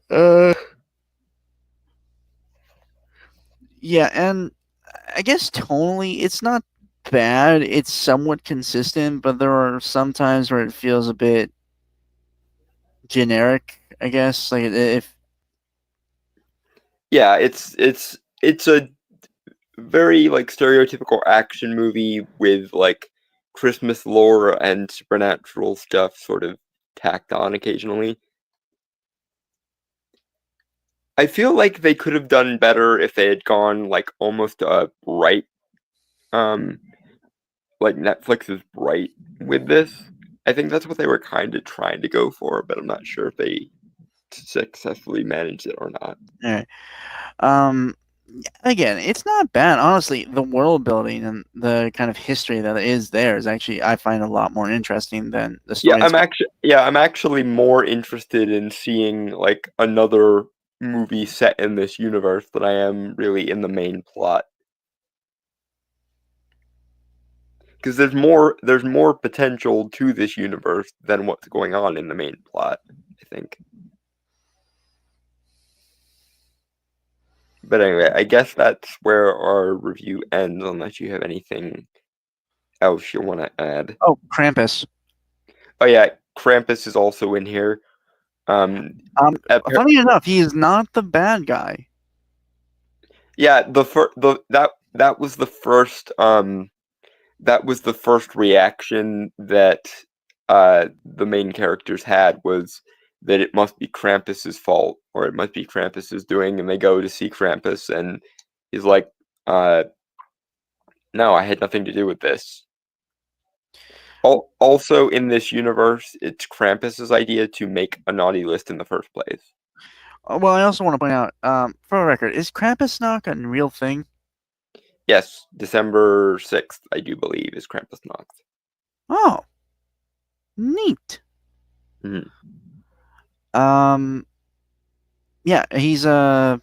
Yeah, and I guess tonally, it's not bad. It's somewhat consistent, but there are some times where it feels a bit generic, I guess. Like if Yeah, it's a very like stereotypical action movie with like Christmas lore and supernatural stuff sort of tacked on occasionally. I feel like they could have done better if they had gone like almost bright, um, like Netflix's Bright with this. I think that's what they were kind of trying to go for, but I'm not sure if they successfully managed it or not. Alright. Again, it's not bad. Honestly, the world building and the kind of history that is there is actually I find a lot more interesting than the Yeah, story. I'm actually more interested in seeing like another movie set in this universe than I am really in the main plot. Because there's more potential to this universe than what's going on in the main plot, I think. But anyway, I guess that's where our review ends, unless you have anything else you want to add. Oh, Krampus. Oh yeah, Krampus is also in here. Appa- Funny enough, he is not the bad guy. yeah, that was the first that was the first reaction that the main characters had, was that it must be Krampus's fault, or it must be Krampus's doing, and they go to see Krampus, and he's like, no, I had nothing to do with this. Also, in this universe, it's Krampus's idea to make a naughty list in the first place. Well, I also want to point out, for the record, is Krampusnacht a real thing? Yes, December 6th, I do believe, is Krampusnacht. Oh, neat. Mhm. Yeah, he's one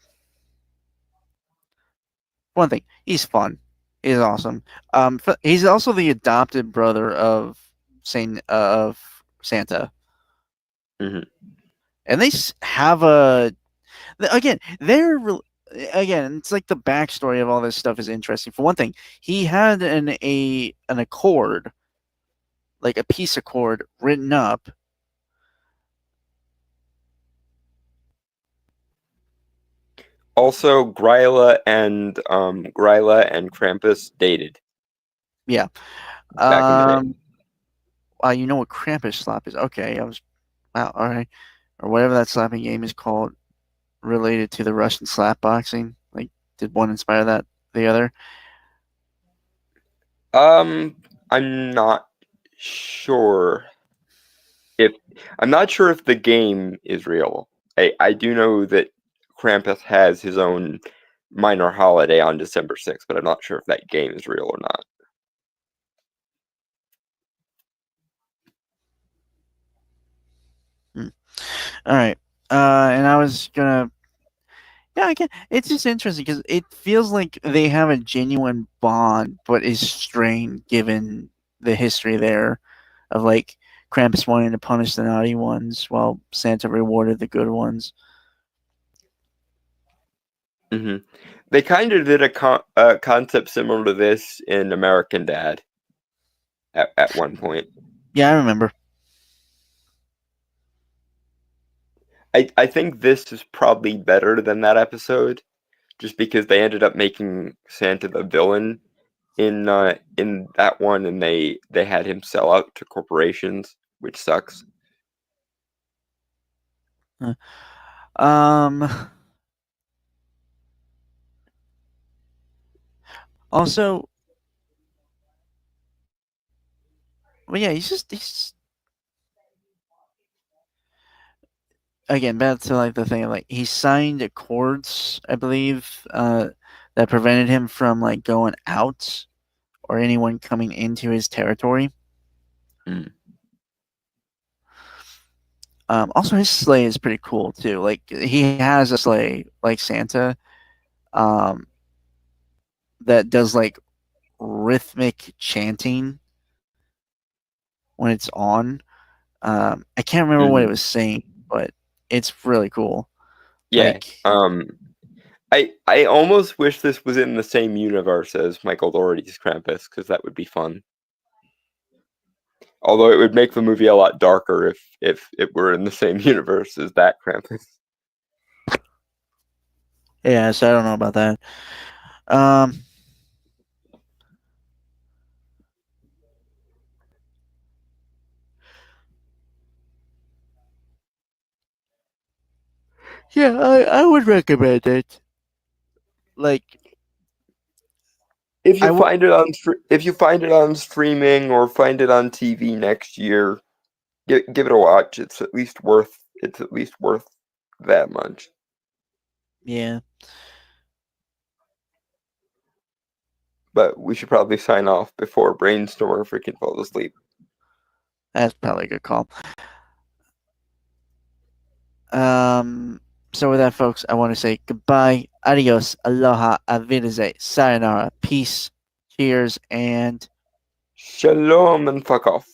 thing. He's fun. He's awesome. He's also the adopted brother of Santa. Mhm. And they have a again. Again. It's like the backstory of all this stuff is interesting. For one thing, he had an accord, like a peace accord, written up. Also, Gryla and Krampus dated. Yeah. Back in the day. You know what Krampus slap is? Okay, I was wow. All right, or whatever that slapping game is called, related to the Russian slap boxing. Like, did one inspire the other? I'm not sure if the game is real. I do know that Krampus has his own minor holiday on December 6th, but I'm not sure if that game is real or not. All right. And I was gonna. Yeah, again, it's just interesting because it feels like they have a genuine bond, but is strained given the history there of like Krampus wanting to punish the naughty ones while Santa rewarded the good ones. Hmm. They kind of did a concept similar to this in American Dad at one point. Yeah, I remember. I think this is probably better than that episode, just because they ended up making Santa the villain in that one, and they had him sell out to corporations, which sucks. Um. Also, well, yeah, he's again back to like the thing of, like, he signed accords, I believe, that prevented him from like going out or anyone coming into his territory. Mm. Also, his sleigh is pretty cool too. Like, he has a sleigh like Santa, um, that does like rhythmic chanting when it's on. I can't remember what it was saying, but it's really cool. Yeah. Like, I almost wish this was in the same universe as Michael Dougherty's Krampus, because that would be fun. Although it would make the movie a lot darker if it were in the same universe as that Krampus. Yeah, so I don't know about that. Yeah, I would recommend it. Like, If I you w- find it on if you find it on streaming or find it on TV next year, give it a watch. It's at least worth that much. yeah, But we should probably sign off before Brainstormer freaking falls asleep. that's probably a good call. So with that, folks, I want to say goodbye, adios, aloha, avideze, sayonara, peace, cheers, and Shalom and fuck off.